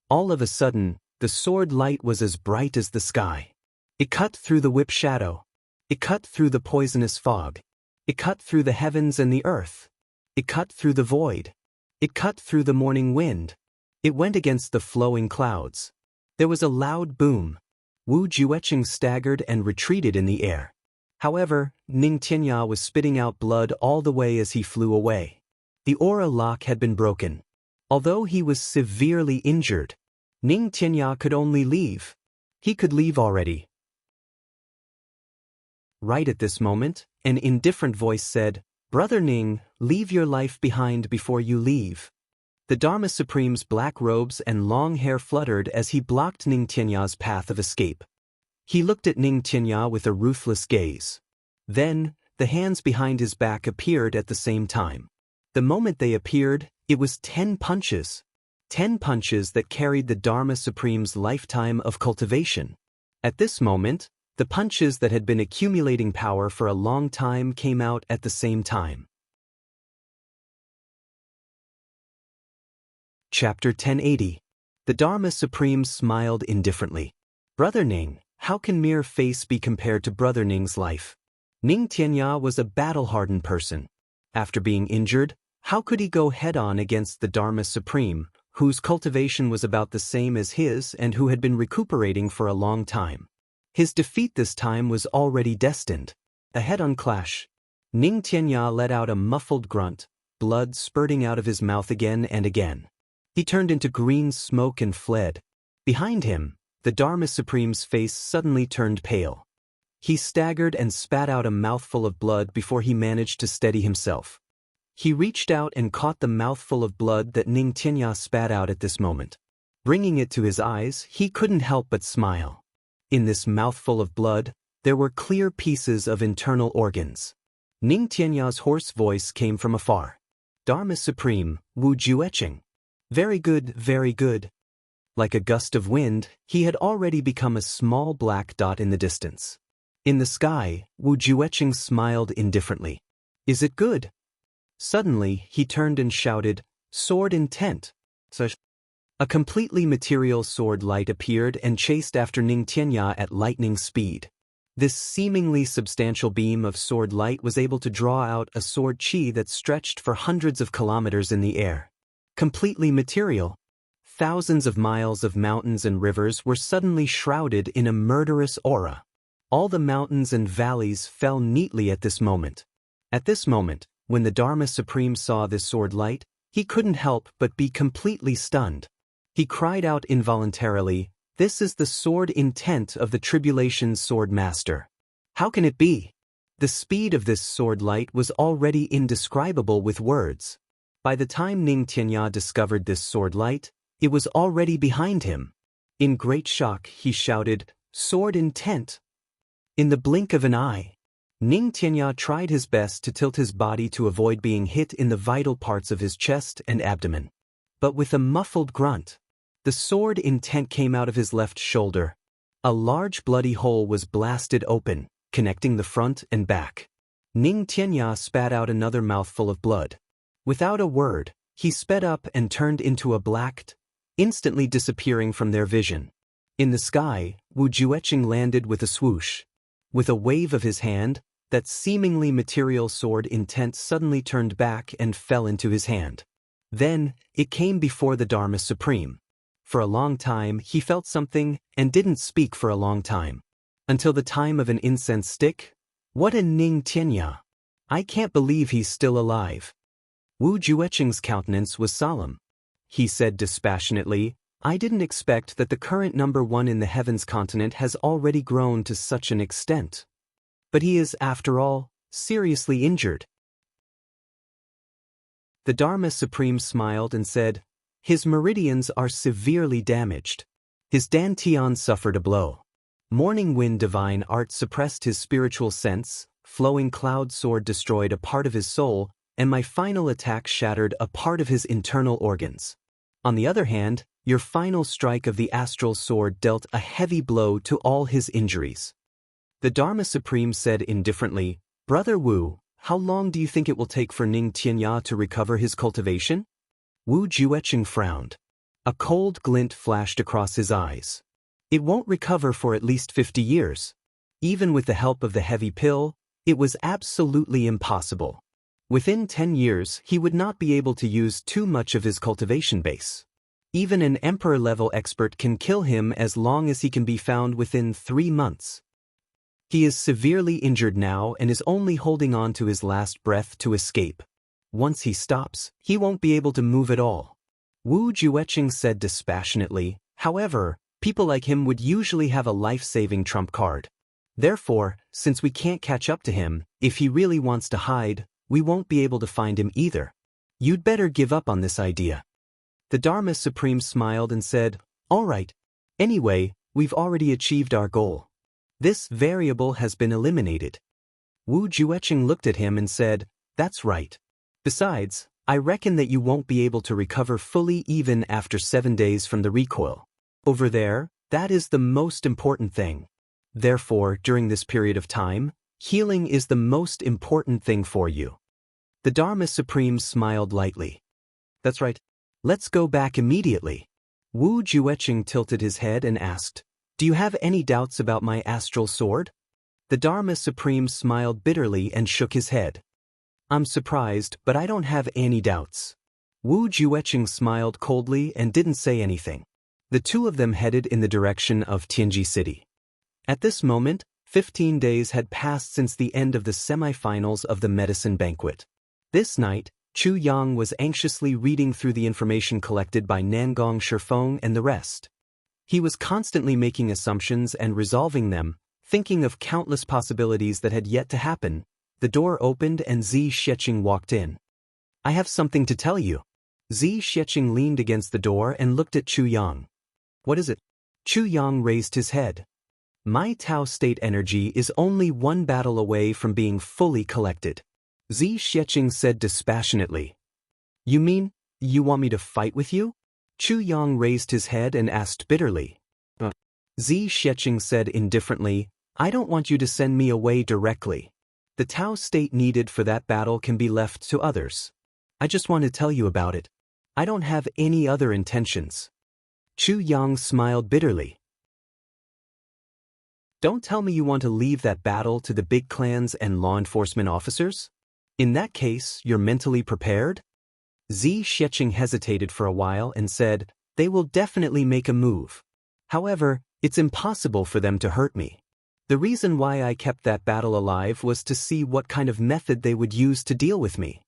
All of a sudden, the sword light was as bright as the sky. It cut through the whip shadow. It cut through the poisonous fog. It cut through the heavens and the earth. It cut through the void. It cut through the morning wind. It went against the flowing clouds. There was a loud boom. Wu Jueqing staggered and retreated in the air. However, Ning Tianya was spitting out blood all the way as he flew away. The aura lock had been broken. Although he was severely injured, Ning Tianya could only leave. He could leave already. Right at this moment, an indifferent voice said, "Brother Ning, leave your life behind before you leave." The Dharma Supreme's black robes and long hair fluttered as he blocked Ning Tianya's path of escape. He looked at Ning Tianya with a ruthless gaze. Then, the hands behind his back appeared at the same time. The moment they appeared, it was 10 punches. 10 punches that carried the Dharma Supreme's lifetime of cultivation. At this moment, the punches that had been accumulating power for a long time came out at the same time. Chapter 1080. The Dharma Supreme smiled indifferently. Brother Ning, how can mere face be compared to Brother Ning's life? Ning Tianya was a battle-hardened person. After being injured, how could he go head-on against the Dharma Supreme, whose cultivation was about the same as his and who had been recuperating for a long time? His defeat this time was already destined. A head-on clash. Ning Tianya let out a muffled grunt, blood spurting out of his mouth again and again. He turned into green smoke and fled. Behind him, the Dharma Supreme's face suddenly turned pale. He staggered and spat out a mouthful of blood before he managed to steady himself. He reached out and caught the mouthful of blood that Ning Tianya spat out at this moment. Bringing it to his eyes, he couldn't help but smile. In this mouthful of blood, there were clear pieces of internal organs. Ning Tianya's hoarse voice came from afar. Dharma Supreme, Wu Jueqing. Very good, very good. Like a gust of wind, he had already become a small black dot in the distance. In the sky, Wu Jueqing smiled indifferently. Is it good? Suddenly, he turned and shouted, "Sword intent!" A completely material sword light appeared and chased after Ning Tianya at lightning speed. This seemingly substantial beam of sword light was able to draw out a sword chi that stretched for hundreds of kilometers in the air. Completely material. Thousands of miles of mountains and rivers were suddenly shrouded in a murderous aura. All the mountains and valleys fell neatly at this moment. At this moment, when the Dharma Supreme saw this sword light, he couldn't help but be completely stunned. He cried out involuntarily, "This is the sword intent of the Tribulation Sword Master. How can it be?" The speed of this sword light was already indescribable with words. By the time Ning Tianya discovered this sword light, it was already behind him. In great shock, he shouted, "Sword intent!" In the blink of an eye, Ning Tianya tried his best to tilt his body to avoid being hit in the vital parts of his chest and abdomen. But with a muffled grunt, the sword intent came out of his left shoulder. A large bloody hole was blasted open, connecting the front and back. Ning Tianya spat out another mouthful of blood. Without a word, he sped up and turned into a black, instantly disappearing from their vision. In the sky, Wu Jueqing landed with a swoosh. With a wave of his hand, that seemingly material sword intent suddenly turned back and fell into his hand. Then, it came before the Dharma Supreme. For a long time, he felt something and didn't speak for a long time. Until the time of an incense stick? What a Ning Tianya! I can't believe he's still alive. Wu Jueqing's countenance was solemn. He said dispassionately, "I didn't expect that the current #1 in the heavens continent has already grown to such an extent. But he is, after all, seriously injured." The Dharma Supreme smiled and said, His meridians are severely damaged. His dantian suffered a blow. Morning Wind Divine Art suppressed his spiritual sense, Flowing Cloud Sword destroyed a part of his soul, and my final attack shattered a part of his internal organs. On the other hand, your final strike of the Astral Sword dealt a heavy blow to all his injuries. The Dharma Supreme said indifferently, Brother Wu, how long do you think it will take for Ning Tianya to recover his cultivation? Wu Jueqing frowned. A cold glint flashed across his eyes. It won't recover for at least 50 years. Even with the help of the heavy pill, it was absolutely impossible. Within 10 years, he would not be able to use too much of his cultivation base. Even an emperor-level expert can kill him as long as he can be found within 3 months. He is severely injured now and is only holding on to his last breath to escape. Once he stops, he won't be able to move at all. Wu Jueqing said dispassionately, however, people like him would usually have a life-saving trump card. Therefore, since we can't catch up to him, if he really wants to hide, we won't be able to find him either. You'd better give up on this idea. The Dharma Supreme smiled and said, All right. Anyway, we've already achieved our goal. This variable has been eliminated. Wu Jueqing looked at him and said, That's right. Besides, I reckon that you won't be able to recover fully even after 7 days from the recoil. Over there, that is the most important thing. Therefore, during this period of time, healing is the most important thing for you. The Dharma Supreme smiled lightly. That's right. Let's go back immediately. Wu Jueqing tilted his head and asked, Do you have any doubts about my astral sword? The Dharma Supreme smiled bitterly and shook his head. I'm surprised, but I don't have any doubts. Wu Jueqing smiled coldly and didn't say anything. The two of them headed in the direction of Tianji City. At this moment, 15 days had passed since the end of the semi-finals of the medicine banquet. This night, Chu Yang was anxiously reading through the information collected by Nangong Shifeng and the rest. He was constantly making assumptions and resolving them, thinking of countless possibilities that had yet to happen. The door opened and Zi Xueqing walked in. I have something to tell you. Zi Xueqing leaned against the door and looked at Chu Yang. What is it? Chu Yang raised his head. My Tao state energy is only one battle away from being fully collected. Zi Xueqing said dispassionately. You mean, you want me to fight with you? Chu Yang raised his head and asked bitterly. Zi Xueqing said indifferently, I don't want you to send me away directly. The Tao state needed for that battle can be left to others. I just want to tell you about it. I don't have any other intentions. Chu Yang smiled bitterly. Don't tell me you want to leave that battle to the big clans and law enforcement officers? In that case, you're mentally prepared? Zi Xueqing hesitated for a while and said, They will definitely make a move. However, it's impossible for them to hurt me. The reason why I kept that battle alive was to see what kind of method they would use to deal with me.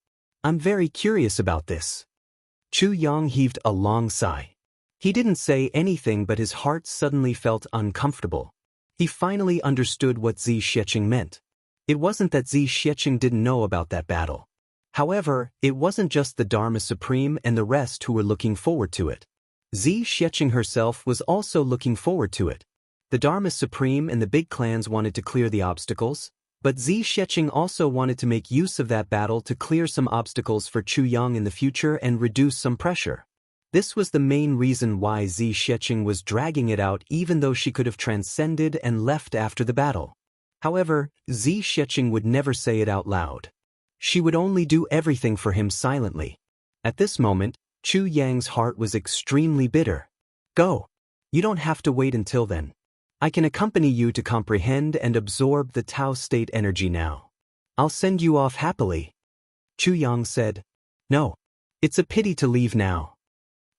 I'm very curious about this. Chu Yang heaved a long sigh. He didn't say anything, but his heart suddenly felt uncomfortable. He finally understood what Zi Xueqing meant. It wasn't that Zi Xueqing didn't know about that battle. However, it wasn't just the Dharma Supreme and the rest who were looking forward to it. Zi Xueqing herself was also looking forward to it. The Dharma Supreme and the big clans wanted to clear the obstacles, but Zi Xueqing also wanted to make use of that battle to clear some obstacles for Chu Yang in the future and reduce some pressure. This was the main reason why Zi Xueqing was dragging it out, even though she could have transcended and left after the battle. However, Zi Xueqing would never say it out loud. She would only do everything for him silently. At this moment, Chu Yang's heart was extremely bitter. Go. You don't have to wait until then. I can accompany you to comprehend and absorb the Tao state energy now. I'll send you off happily. Chu Yang said. No. It's a pity to leave now.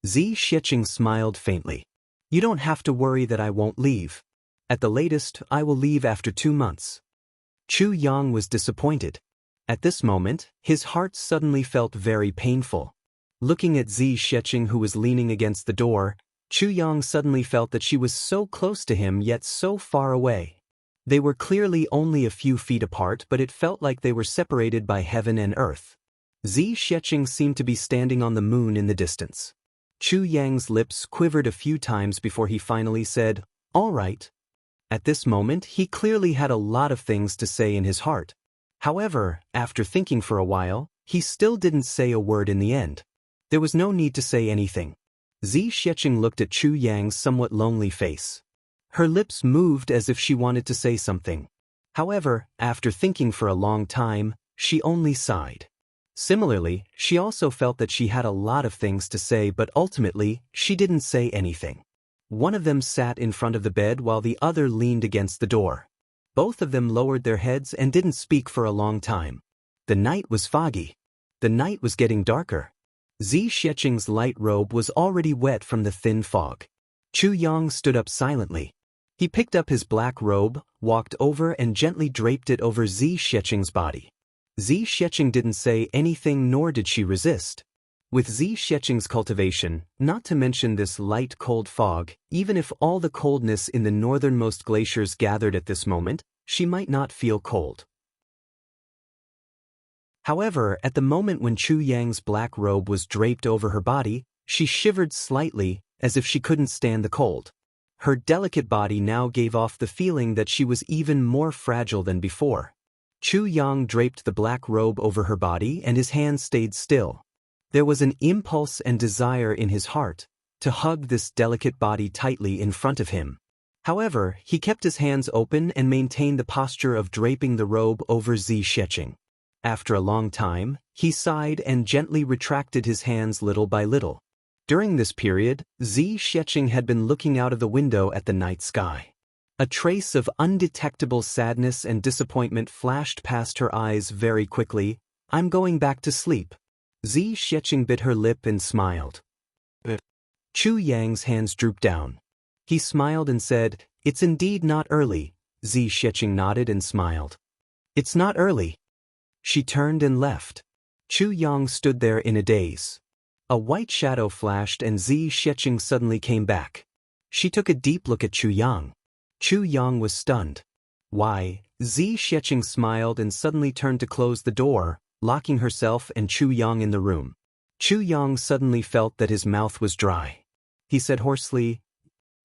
Zi Xueqing smiled faintly. You don't have to worry that I won't leave. At the latest, I will leave after 2 months. Chu Yang was disappointed. At this moment, his heart suddenly felt very painful. Looking at Zi Xueqing, who was leaning against the door, Chu Yang suddenly felt that she was so close to him yet so far away. They were clearly only a few feet apart, but it felt like they were separated by heaven and earth. Zi Xueqing seemed to be standing on the moon in the distance. Chu Yang's lips quivered a few times before he finally said, "All right." At this moment he clearly had a lot of things to say in his heart. However, after thinking for a while, he still didn't say a word in the end. There was no need to say anything. Zi Xiecheng looked at Chu Yang's somewhat lonely face. Her lips moved as if she wanted to say something. However, after thinking for a long time, she only sighed. Similarly, she also felt that she had a lot of things to say, but ultimately, she didn't say anything. One of them sat in front of the bed while the other leaned against the door. Both of them lowered their heads and didn't speak for a long time. The night was foggy. The night was getting darker. Zi Xiecheng's light robe was already wet from the thin fog. Chu Yang stood up silently. He picked up his black robe, walked over and gently draped it over Zi Xiecheng's body. Zi Xiecheng didn't say anything, nor did she resist. With Zi Xiecheng's cultivation, not to mention this light cold fog, even if all the coldness in the northernmost glaciers gathered at this moment, she might not feel cold. However, at the moment when Chu Yang's black robe was draped over her body, she shivered slightly, as if she couldn't stand the cold. Her delicate body now gave off the feeling that she was even more fragile than before. Chu Yang draped the black robe over her body and his hands stayed still. There was an impulse and desire in his heart to hug this delicate body tightly in front of him. However, he kept his hands open and maintained the posture of draping the robe over Zi Xiecheng. After a long time, he sighed and gently retracted his hands little by little. During this period, Zi Xiecheng had been looking out of the window at the night sky. A trace of undetectable sadness and disappointment flashed past her eyes very quickly. "I'm going back to sleep." Zi Xiecheng bit her lip and smiled. Chu Yang's hands drooped down. He smiled and said, "It's indeed not early." Zi Xiecheng nodded and smiled. "It's not early." She turned and left. Chu Yang stood there in a daze. A white shadow flashed and Zi Xiecheng suddenly came back. She took a deep look at Chu Yang. Chu Yang was stunned. "Why?" Zi Xiecheng smiled and suddenly turned to close the door, locking herself and Chu Yang in the room. Chu Yang suddenly felt that his mouth was dry. He said hoarsely,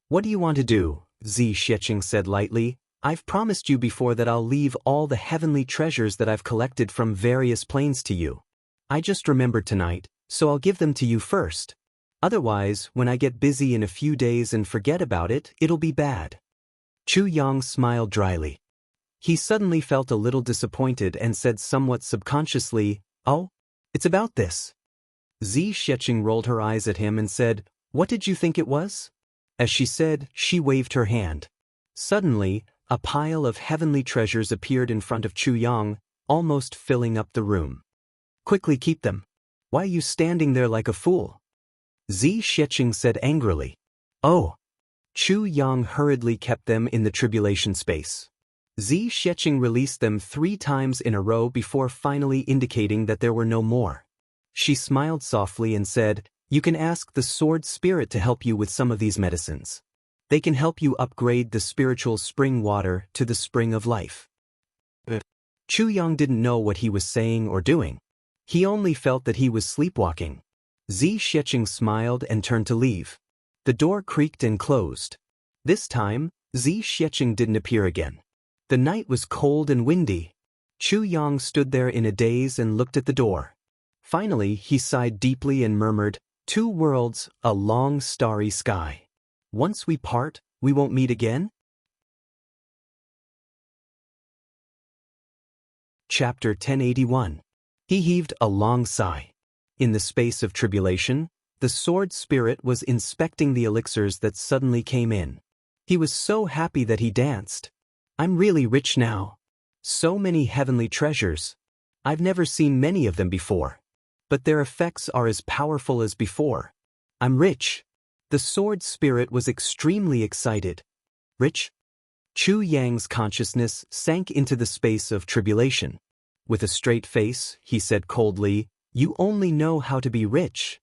"What do you want to do?" Zi Xiecheng said lightly, "I've promised you before that I'll leave all the heavenly treasures that I've collected from various planes to you. I just remembered tonight, so I'll give them to you first. Otherwise, when I get busy in a few days and forget about it, it'll be bad." Chu Yang smiled dryly. He suddenly felt a little disappointed and said somewhat subconsciously, "Oh, it's about this." Zi Xiecheng rolled her eyes at him and said, "What did you think it was?" As she said, she waved her hand. Suddenly, a pile of heavenly treasures appeared in front of Chu Yang, almost filling up the room. "Quickly keep them. Why are you standing there like a fool?" Zi Xiecheng said angrily. "Oh." Chu Yang hurriedly kept them in the tribulation space. Zi Xiecheng released them 3 times in a row before finally indicating that there were no more. She smiled softly and said, "You can ask the sword spirit to help you with some of these medicines. They can help you upgrade the spiritual spring water to the spring of life." Chu Yang didn't know what he was saying or doing. He only felt that he was sleepwalking. Zi Xiecheng smiled and turned to leave. The door creaked and closed. This time, Zi Xiecheng didn't appear again. The night was cold and windy. Chu Yang stood there in a daze and looked at the door. Finally, he sighed deeply and murmured, "Two worlds, a long starry sky. Once we part, we won't meet again?" Chapter 1081. He heaved a long sigh. In the space of tribulation, the sword spirit was inspecting the elixirs that suddenly came in. He was so happy that he danced. "I'm really rich now. So many heavenly treasures. I've never seen many of them before. But their effects are as powerful as before. I'm rich." The sword spirit was extremely excited. "Rich?" Chu Yang's consciousness sank into the space of tribulation. With a straight face, he said coldly, "You only know how to be rich."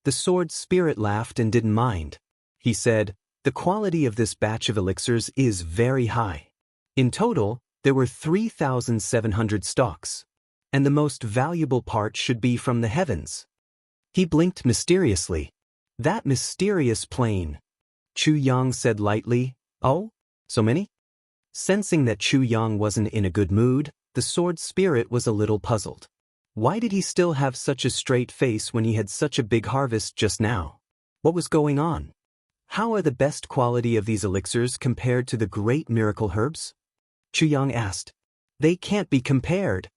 The sword spirit laughed and didn't mind. He said, "The quality of this batch of elixirs is very high. In total, there were 3,700 stalks. And the most valuable part should be from the heavens." He blinked mysteriously. That mysterious plane. Chu Yang said lightly. Oh? So many? Sensing that Chu Yang wasn't in a good mood, the sword spirit was a little puzzled. Why did he still have such a straight face when he had such a big harvest just now? What was going on? How are the best quality of these elixirs compared to the great miracle herbs? Chu Yang asked. They can't be compared.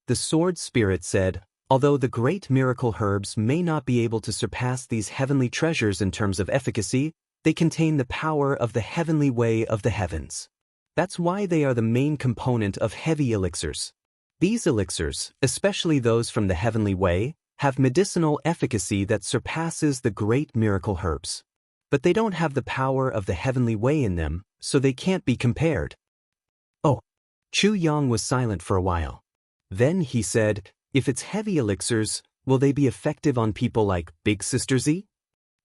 The sword spirit said, although the great miracle herbs may not be able to surpass these heavenly treasures in terms of efficacy, they contain the power of the heavenly way of the heavens. That's why they are the main component of heavy elixirs. These elixirs, especially those from the heavenly way, have medicinal efficacy that surpasses the great miracle herbs. But they don't have the power of the heavenly way in them, so they can't be compared. Oh. Chu Yang was silent for a while. Then he said, if it's heavy elixirs, will they be effective on people like Big Sister Z?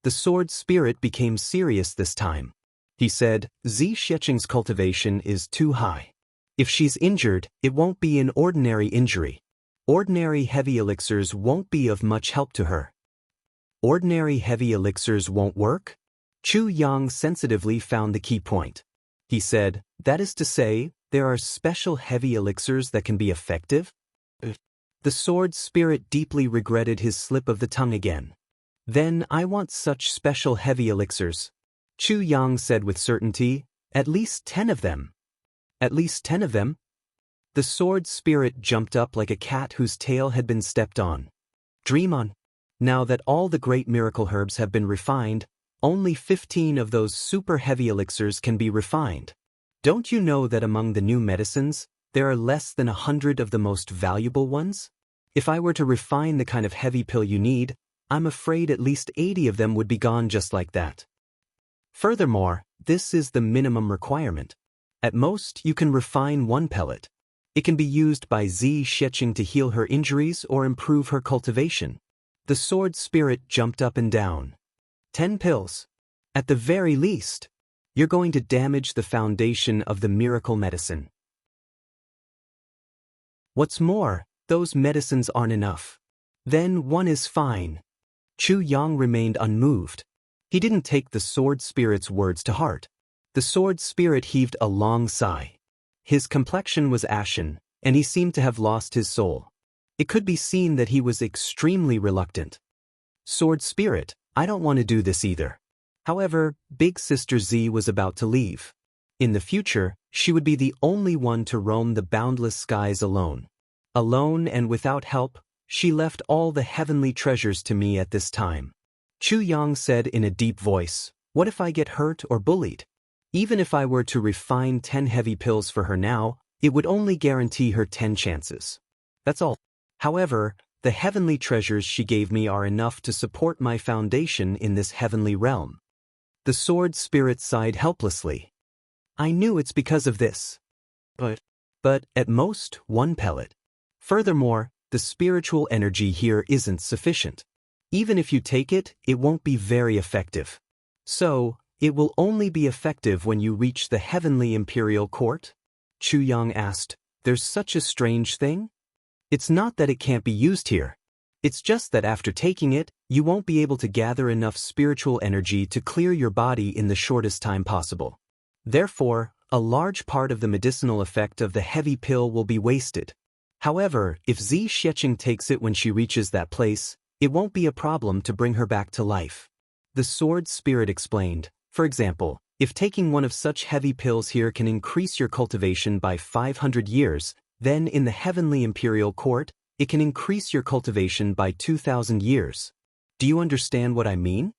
The sword spirit became serious this time. He said, Z Xiecheng's cultivation is too high. If she's injured, it won't be an ordinary injury. Ordinary heavy elixirs won't be of much help to her. Ordinary heavy elixirs won't work? Chu Yang sensitively found the key point. He said, that is to say, there are special heavy elixirs that can be effective? The sword spirit deeply regretted his slip of the tongue again. Then I want such special heavy elixirs. Chu Yang said with certainty, at least 10 of them. At least 10 of them? The sword spirit jumped up like a cat whose tail had been stepped on. Dream on. Now that all the great miracle herbs have been refined, only 15 of those super heavy elixirs can be refined. Don't you know that among the new medicines, there are less than 100 of the most valuable ones? If I were to refine the kind of heavy pill you need, I'm afraid at least 80 of them would be gone just like that. Furthermore, this is the minimum requirement. At most, you can refine one pellet. It can be used by Z Xiecheng to heal her injuries or improve her cultivation. The sword spirit jumped up and down. 10 pills. At the very least. You're going to damage the foundation of the miracle medicine. What's more, those medicines aren't enough. Then one is fine. Chu Yang remained unmoved. He didn't take the sword spirit's words to heart. The sword spirit heaved a long sigh. His complexion was ashen, and he seemed to have lost his soul. It could be seen that he was extremely reluctant. Sword spirit, I don't want to do this either. However, Big Sister Z was about to leave. In the future, she would be the only one to roam the boundless skies alone. Alone and without help, she left all the heavenly treasures to me at this time. Chu Yang said in a deep voice, what if I get hurt or bullied? Even if I were to refine 10 heavy pills for her now, it would only guarantee her 10 chances. That's all. However, the heavenly treasures she gave me are enough to support my foundation in this heavenly realm. The sword spirit sighed helplessly. I knew it's because of this. But at most, one pellet. Furthermore, the spiritual energy here isn't sufficient. Even if you take it, it won't be very effective. So, it will only be effective when you reach the heavenly imperial court? Chu Yang asked, there's such a strange thing? It's not that it can't be used here. It's just that after taking it, you won't be able to gather enough spiritual energy to clear your body in the shortest time possible. Therefore, a large part of the medicinal effect of the heavy pill will be wasted. However, if Z Xiecheng takes it when she reaches that place, it won't be a problem to bring her back to life. The sword spirit explained, for example, if taking one of such heavy pills here can increase your cultivation by 500 years, then in the heavenly imperial court, it can increase your cultivation by 2,000 years. Do you understand what I mean?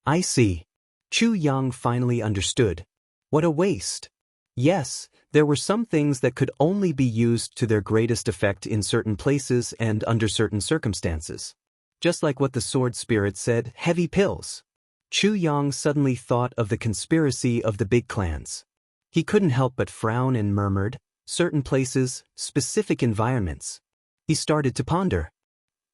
I see. Chu Yang finally understood. What a waste. Yes, there were some things that could only be used to their greatest effect in certain places and under certain circumstances. Just like what the sword spirit said, heavy pills. Chu Yang suddenly thought of the conspiracy of the big clans. He couldn't help but frown and murmured, certain places, specific environments. He started to ponder.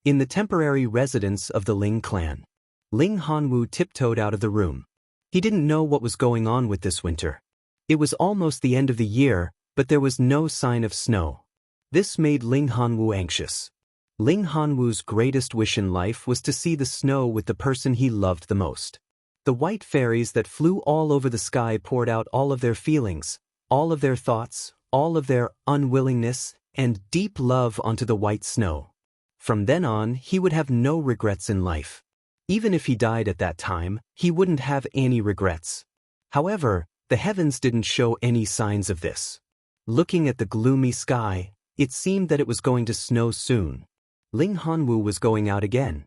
In the temporary residence of the Ling clan, Ling Hanwu tiptoed out of the room. He didn't know what was going on with this winter. It was almost the end of the year, but there was no sign of snow. This made Ling Hanwu anxious. Ling Hanwu's greatest wish in life was to see the snow with the person he loved the most. The white fairies that flew all over the sky poured out all of their feelings, all of their thoughts, all of their unwillingness, and deep love onto the white snow. From then on, he would have no regrets in life. Even if he died at that time, he wouldn't have any regrets. However, the heavens didn't show any signs of this. Looking at the gloomy sky, it seemed that it was going to snow soon. Ling Hanwu was going out again.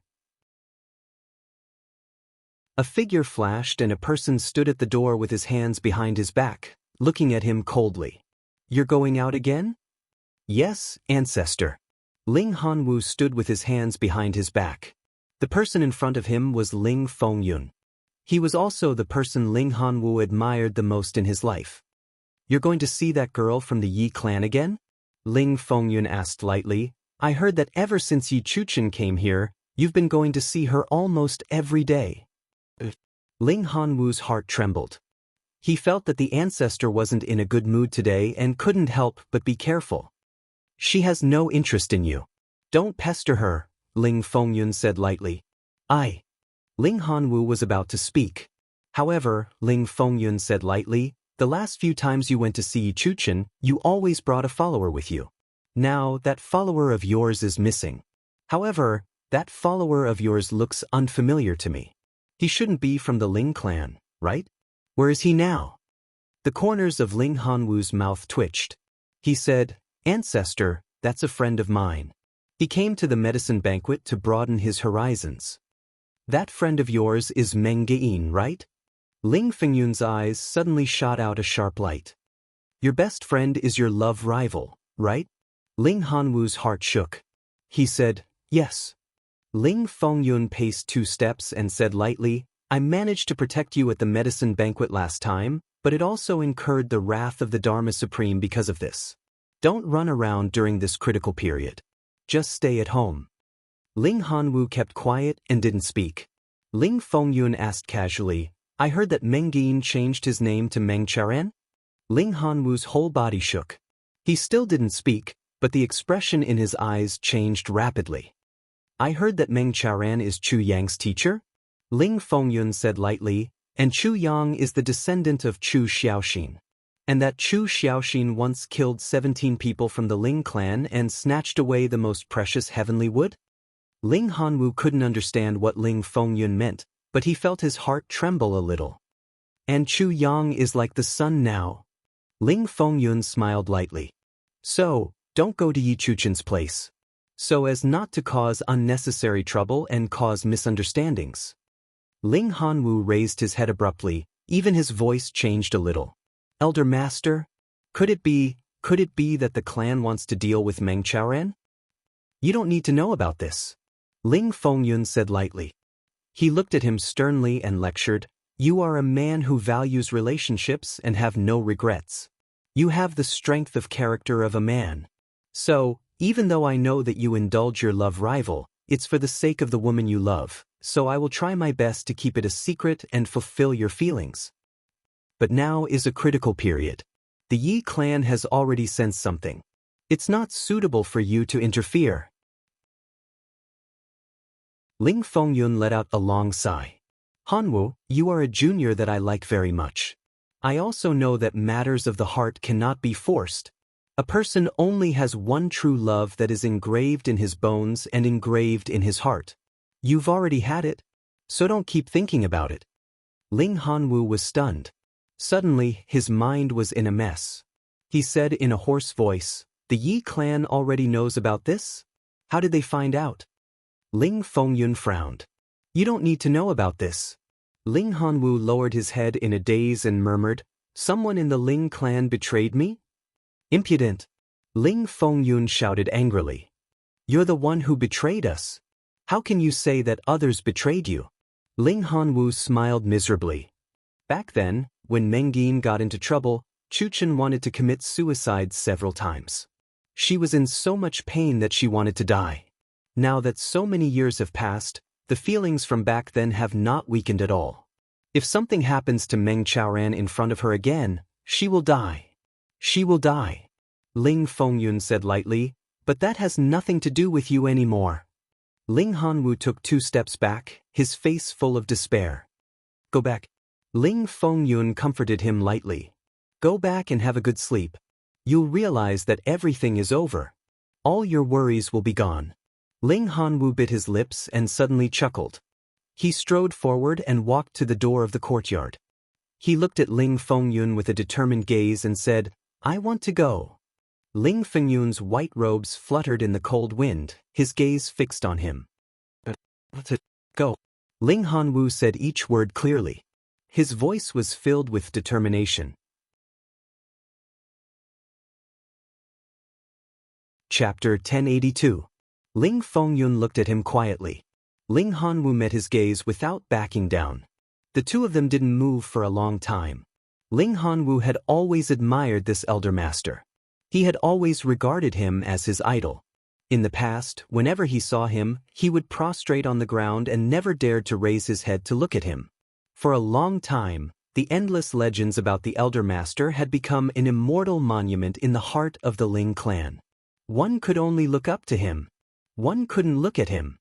A figure flashed and a person stood at the door with his hands behind his back, looking at him coldly. "You're going out again?" "Yes, ancestor." Ling Hanwu stood with his hands behind his back. The person in front of him was Ling Fengyun. He was also the person Ling Hanwu admired the most in his life. "You're going to see that girl from the Yi clan again?" Ling Fengyun asked lightly. "I heard that ever since Yi Chuchen came here, you've been going to see her almost every day." Ling Hanwu's heart trembled. He felt that the ancestor wasn't in a good mood today and couldn't help but be careful. "She has no interest in you. Don't pester her," Ling Fengyun said lightly. Ling Hanwu was about to speak. "However," Ling Fengyun said lightly, "the last few times you went to see Yi Chuchen, you always brought a follower with you. Now, that follower of yours is missing. However, that follower of yours looks unfamiliar to me. He shouldn't be from the Ling clan, right? Where is he now?" The corners of Ling Hanwu's mouth twitched. He said, "Ancestor, that's a friend of mine. He came to the medicine banquet to broaden his horizons." "That friend of yours is Meng Gein, right?" Ling Fengyun's eyes suddenly shot out a sharp light. "Your best friend is your love rival, right?" Ling Hanwu's heart shook. He said, "Yes." Ling Fengyun paced 2 steps and said lightly, "I managed to protect you at the medicine banquet last time, but it also incurred the wrath of the Dharma Supreme because of this. Don't run around during this critical period. Just stay at home." Ling Hanwu kept quiet and didn't speak. Ling Fengyun asked casually, "I heard that Meng Gein changed his name to Meng Charan?" Ling Hanwu's whole body shook. He still didn't speak, but the expression in his eyes changed rapidly. "I heard that Meng Charan is Chu Yang's teacher?" Ling Fengyun said lightly, "And Chu Yang is the descendant of Chu Xiaoxin. And that Chu Xiaoxin once killed 17 people from the Ling clan and snatched away the most precious heavenly wood?" Ling Hanwu couldn't understand what Ling Fengyun meant, but he felt his heart tremble a little. "And Chu Yang is like the sun now?" Ling Fengyun smiled lightly. "So, don't go to Yi Chuchen's place. So as not to cause unnecessary trouble and cause misunderstandings." Ling Hanwu raised his head abruptly, even his voice changed a little. "Elder Master, could it be that the clan wants to deal with Meng Chaoran?" "You don't need to know about this," Ling Fengyun said lightly. He looked at him sternly and lectured, "You are a man who values relationships and have no regrets. You have the strength of character of a man. So, even though I know that you indulge your love rival, it's for the sake of the woman you love, so I will try my best to keep it a secret and fulfill your feelings. But now is a critical period. The Yi clan has already sensed something. It's not suitable for you to interfere." Ling Fengyun let out a long sigh. "Hanwu, you are a junior that I like very much. I also know that matters of the heart cannot be forced. A person only has one true love that is engraved in his bones and engraved in his heart. You've already had it, so don't keep thinking about it." Ling Hanwu was stunned. Suddenly, his mind was in a mess. He said in a hoarse voice, "The Yi clan already knows about this? How did they find out?" Ling Fengyun frowned. "You don't need to know about this." Ling Hanwu lowered his head in a daze and murmured, "Someone in the Ling clan betrayed me?" "Impudent!" Ling Fengyun shouted angrily. "You're the one who betrayed us. How can you say that others betrayed you?" Ling Hanwu smiled miserably. Back then, when Meng Gein got into trouble, Chuchen wanted to commit suicide several times. She was in so much pain that she wanted to die. Now that so many years have passed, the feelings from back then have not weakened at all. If something happens to Meng Chaoran in front of her again, she will die. She will die. Ling Fengyun said lightly, But that has nothing to do with you anymore. Ling Hanwu took 2 steps back, his face full of despair. Go back. Ling Fengyun comforted him lightly. Go back and have a good sleep. You'll realize that everything is over. All your worries will be gone. Ling Hanwu bit his lips and suddenly chuckled. He strode forward and walked to the door of the courtyard. He looked at Ling Fengyun with a determined gaze and said, I want to go. Ling Fengyun's white robes fluttered in the cold wind, his gaze fixed on him. But let's go. Ling Hanwu said each word clearly. His voice was filled with determination. Chapter 1082. Ling Fengyun looked at him quietly. Ling Hanwu met his gaze without backing down. The two of them didn't move for a long time. Ling Hanwu had always admired this elder master. He had always regarded him as his idol. In the past, whenever he saw him, he would prostrate on the ground and never dared to raise his head to look at him. For a long time, the endless legends about the elder master had become an immortal monument in the heart of the Ling clan. One could only look up to him. One couldn't look at him.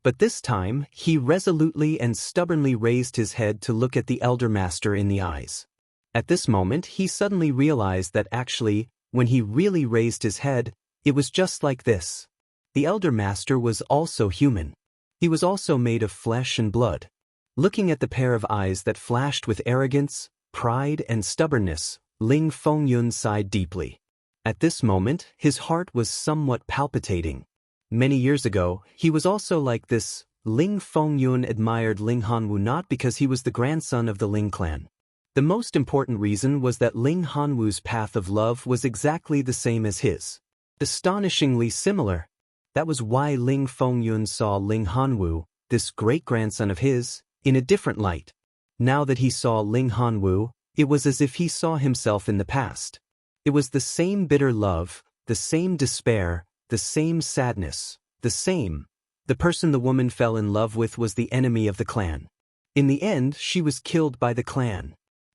But this time, he resolutely and stubbornly raised his head to look at the elder master in the eyes. At this moment, he suddenly realized that actually, when he really raised his head, it was just like this. The elder master was also human. He was also made of flesh and blood. Looking at the pair of eyes that flashed with arrogance, pride, and stubbornness, Ling Fengyun sighed deeply. At this moment, his heart was somewhat palpitating. Many years ago, he was also like this. Ling Fengyun admired Ling Hanwu not because he was the grandson of the Ling clan. The most important reason was that Ling Hanwu's path of love was exactly the same as his. Astonishingly similar. That was why Ling Fengyun saw Ling Hanwu, this great-grandson of his, in a different light. Now that he saw Ling Hanwu, it was as if he saw himself in the past. It was the same bitter love, the same despair, the same sadness, the same. The person the woman fell in love with was the enemy of the clan. In the end, she was killed by the clan.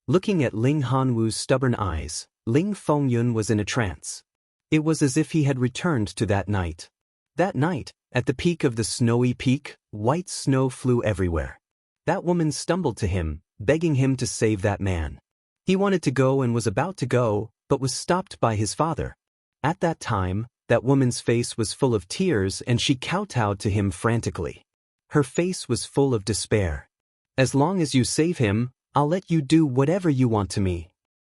Looking at Ling Hanwu's stubborn eyes, Ling Fengyun was in a trance. It was as if he had returned to that night. That night, at the peak of the snowy peak, white snow flew everywhere. That woman stumbled to him, begging him to save that man. He wanted to go and was about to go, but was stopped by his father. At that time, that woman's face was full of tears and she kowtowed to him frantically. Her face was full of despair. As long as you save him, I'll let you do whatever you want to me.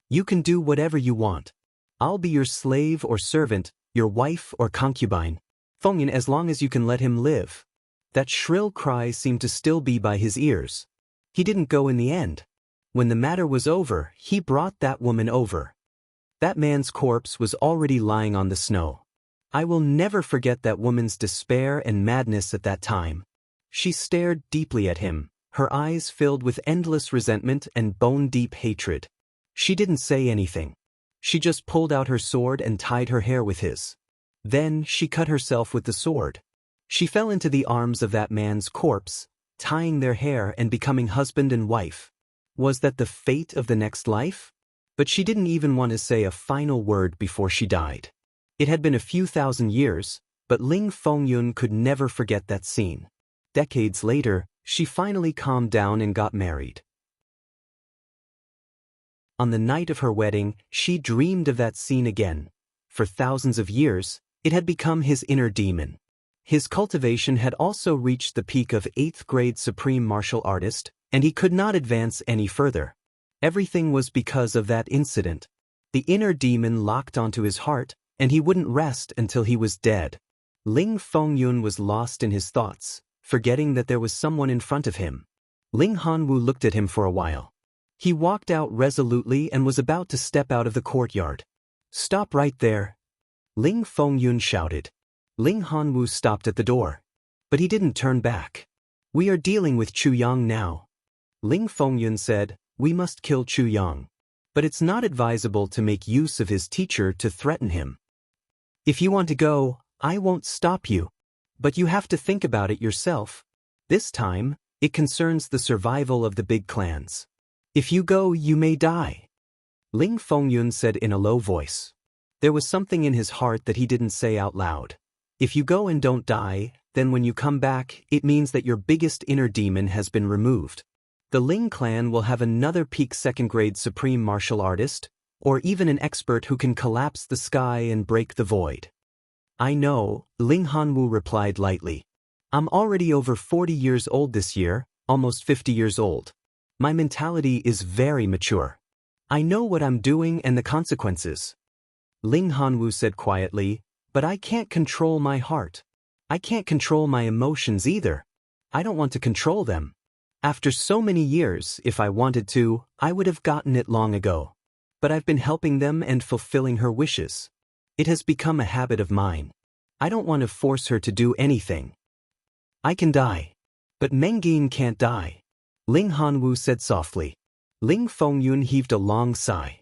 You can do whatever you want. I'll be your slave or servant, your wife or concubine. Fengyun, as long as you can let him live. That shrill cry seemed to still be by his ears. He didn't go in the end. When the matter was over, he brought that woman over. That man's corpse was already lying on the snow. I will never forget that woman's despair and madness at that time. She stared deeply at him, her eyes filled with endless resentment and bone-deep hatred. She didn't say anything. She just pulled out her sword and tied her hair with his. Then she cut herself with the sword. She fell into the arms of that man's corpse, tying their hair and becoming husband and wife. Was that the fate of the next life? But she didn't even want to say a final word before she died. It had been a few thousand years, but Ling Fengyun could never forget that scene. Decades later, she finally calmed down and got married. On the night of her wedding, she dreamed of that scene again. For thousands of years, it had become his inner demon. His cultivation had also reached the peak of 8th grade supreme martial artist, and he could not advance any further. Everything was because of that incident. The inner demon locked onto his heart, and he wouldn't rest until he was dead. Ling Fengyun was lost in his thoughts, forgetting that there was someone in front of him. Ling Hanwu looked at him for a while. He walked out resolutely and was about to step out of the courtyard. "Stop right there!" Ling Fengyun shouted. Ling Hanwu stopped at the door. But he didn't turn back. "We are dealing with Chu Yang now." Ling Fengyun said, "We must kill Chu Yang. But it's not advisable to make use of his teacher to threaten him. If you want to go, I won't stop you. But you have to think about it yourself. This time, it concerns the survival of the big clans. If you go, you may die." Ling Fengyun said in a low voice. There was something in his heart that he didn't say out loud. If you go and don't die, then when you come back, it means that your biggest inner demon has been removed. The Ling clan will have another peak second-grade supreme martial artist, or even an expert who can collapse the sky and break the void. I know, Ling Hanwu replied lightly. I'm already over 40 years old this year, almost 50 years old. My mentality is very mature. I know what I'm doing and the consequences. Ling Hanwu said quietly, but I can't control my heart. I can't control my emotions either. I don't want to control them. After so many years, if I wanted to, I would have gotten it long ago. But I've been helping them and fulfilling her wishes. It has become a habit of mine. I don't want to force her to do anything. I can die. But Mengjin can't die. Ling Hanwu said softly. Ling Fengyun heaved a long sigh.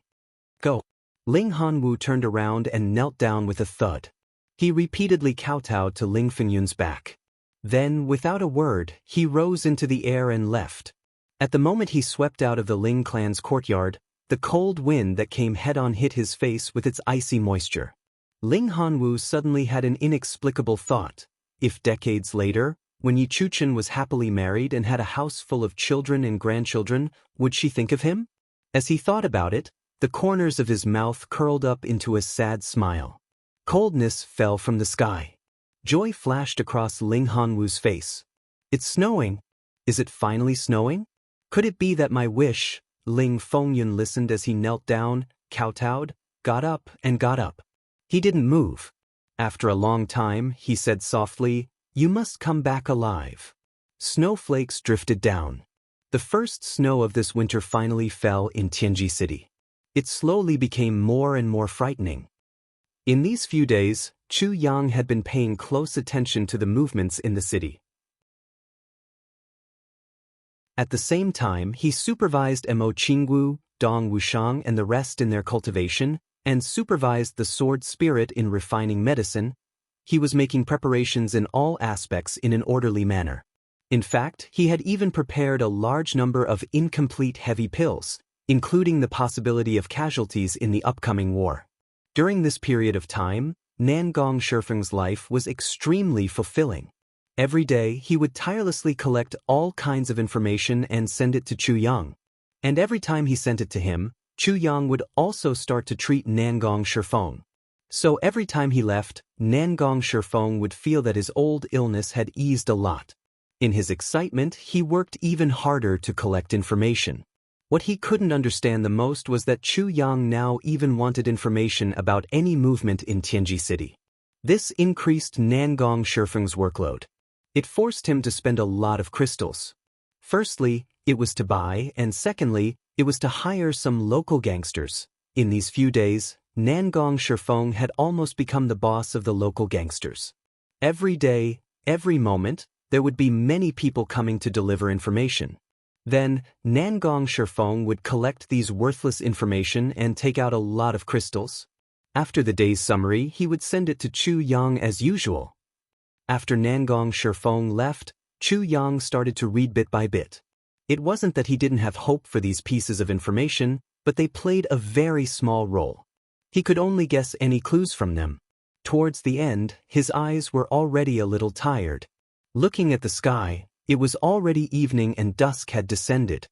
Go. Ling Hanwu turned around and knelt down with a thud. He repeatedly kowtowed to Ling Fengyun's back. Then, without a word, he rose into the air and left. At the moment he swept out of the Ling clan's courtyard, the cold wind that came head-on hit his face with its icy moisture. Ling Hanwu suddenly had an inexplicable thought. If decades later, when Yi Chuchen was happily married and had a house full of children and grandchildren, would she think of him? As he thought about it, the corners of his mouth curled up into a sad smile. Coldness fell from the sky. Joy flashed across Ling Hanwu's face. It's snowing. Is it finally snowing? Could it be that my wish? Ling Fengyun listened as he knelt down, kowtowed, got up and got up. He didn't move. After a long time, he said softly, You must come back alive. Snowflakes drifted down. The first snow of this winter finally fell in Tianji City. It slowly became more and more frightening. In these few days, Chu Yang had been paying close attention to the movements in the city. At the same time, he supervised Mo Qingwu, Dong Wushang and the rest in their cultivation, and supervised the sword spirit in refining medicine. He was making preparations in all aspects in an orderly manner. In fact, he had even prepared a large number of incomplete heavy pills, including the possibility of casualties in the upcoming war. During this period of time, Nangong Shifeng's life was extremely fulfilling. Every day, he would tirelessly collect all kinds of information and send it to Chu Yang. And every time he sent it to him, Chu Yang would also start to treat Nangong Shifeng. So every time he left, Nangong Shifeng would feel that his old illness had eased a lot. In his excitement, he worked even harder to collect information. What he couldn't understand the most was that Chu Yang now even wanted information about any movement in Tianji City. This increased Nangong Shifeng's workload. It forced him to spend a lot of crystals. Firstly, it was to buy, and secondly, it was to hire some local gangsters. In these few days, Nangong Shifeng had almost become the boss of the local gangsters. Every day, every moment, there would be many people coming to deliver information. Then, Nangong Shifeng would collect these worthless information and take out a lot of crystals. After the day's summary, he would send it to Chu Yang as usual. After Nangong Shifeng left, Chu Yang started to read bit by bit. It wasn't that he didn't have hope for these pieces of information, but they played a very small role. He could only guess any clues from them. Towards the end, his eyes were already a little tired. Looking at the sky, it was already evening and dusk had descended.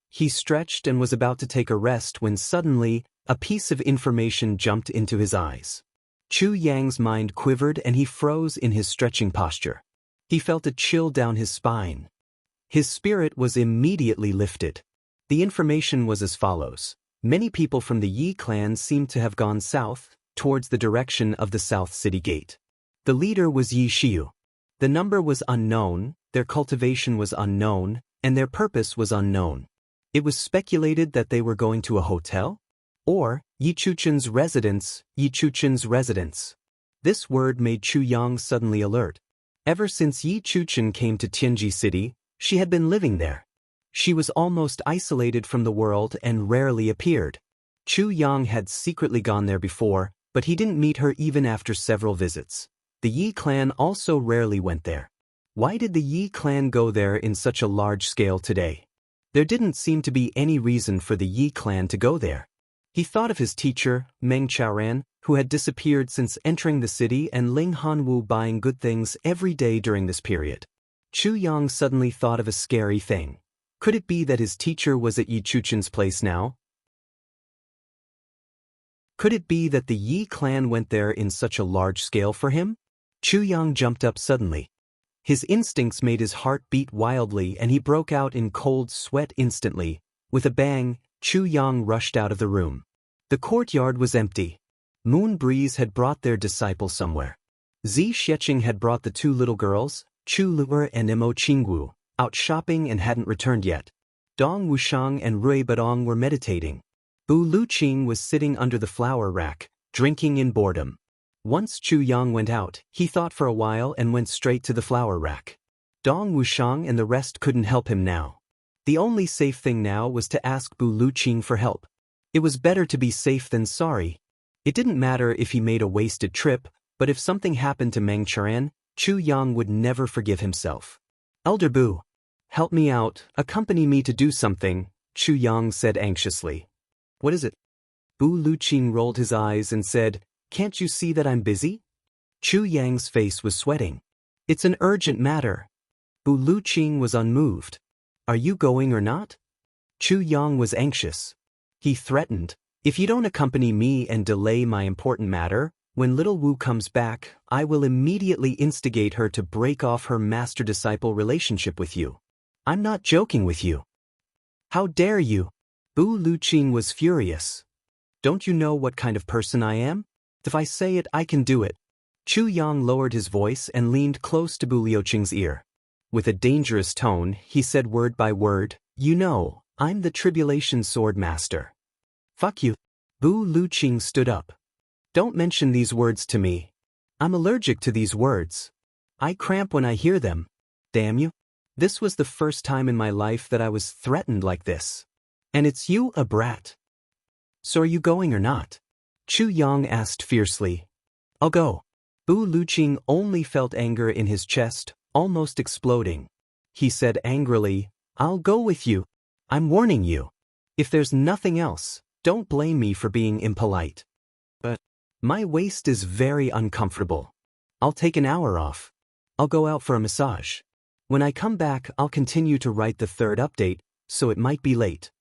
He stretched and was about to take a rest when suddenly, a piece of information jumped into his eyes. Chu Yang's mind quivered and he froze in his stretching posture. He felt a chill down his spine. His spirit was immediately lifted. The information was as follows. Many people from the Yi clan seemed to have gone south, towards the direction of the South City Gate. The leader was Yi Xiu. The number was unknown, their cultivation was unknown, and their purpose was unknown. It was speculated that they were going to a hotel? Or, Yi Chuchen's residence, Yi Chuchen's residence. This word made Chu Yang suddenly alert. Ever since Yi Chuchen came to Tianji City, she had been living there. She was almost isolated from the world and rarely appeared. Chu Yang had secretly gone there before, but he didn't meet her even after several visits. The Yi clan also rarely went there. Why did the Yi clan go there in such a large scale today? There didn't seem to be any reason for the Yi clan to go there. He thought of his teacher, Meng Chaoran, who had disappeared since entering the city, and Ling Hanwu buying good things every day during this period. Chu Yang suddenly thought of a scary thing. Could it be that his teacher was at Yi Chuchen's place now? Could it be that the Yi clan went there in such a large scale for him? Chu Yang jumped up suddenly. His instincts made his heart beat wildly, and he broke out in cold sweat instantly. With a bang, Chu Yang rushed out of the room. The courtyard was empty. Moon Breeze had brought their disciple somewhere. Zi Xiecheng had brought the two little girls, Chu Luer and Mo Qingwu, out shopping and hadn't returned yet. Dong Wushang and Rui Badong were meditating. Bu Luqing was sitting under the flower rack, drinking in boredom. Once Chu Yang went out, he thought for a while and went straight to the flower rack. Dong Wushang and the rest couldn't help him now. The only safe thing now was to ask Bu Luqing for help. It was better to be safe than sorry. It didn't matter if he made a wasted trip, but if something happened to Meng Chaoran, Chu Yang would never forgive himself. Elder Bu, help me out, accompany me to do something, Chu Yang said anxiously. What is it? Bu Luqing rolled his eyes and said, can't you see that I'm busy? Chu Yang's face was sweating. It's an urgent matter. Bu Luqing was unmoved. Are you going or not? Chu Yang was anxious. He threatened, if you don't accompany me and delay my important matter, when little Wu comes back, I will immediately instigate her to break off her master-disciple relationship with you. I'm not joking with you. How dare you? Bu Luqing was furious. Don't you know what kind of person I am? If I say it, I can do it. Chu Yang lowered his voice and leaned close to Bu Luqing's ear. With a dangerous tone, he said word by word, you know, I'm the Tribulation Sword Master. Fuck you. Bu Luqing stood up. Don't mention these words to me. I'm allergic to these words. I cramp when I hear them. Damn you. This was the first time in my life that I was threatened like this. And it's you, a brat. So are you going or not? Chu Yang asked fiercely. I'll go. Bu Luqing only felt anger in his chest, almost exploding. He said angrily, I'll go with you. I'm warning you. If there's nothing else, don't blame me for being impolite. But my waist is very uncomfortable. I'll take an hour off. I'll go out for a massage. When I come back, I'll continue to write the third update, so it might be late.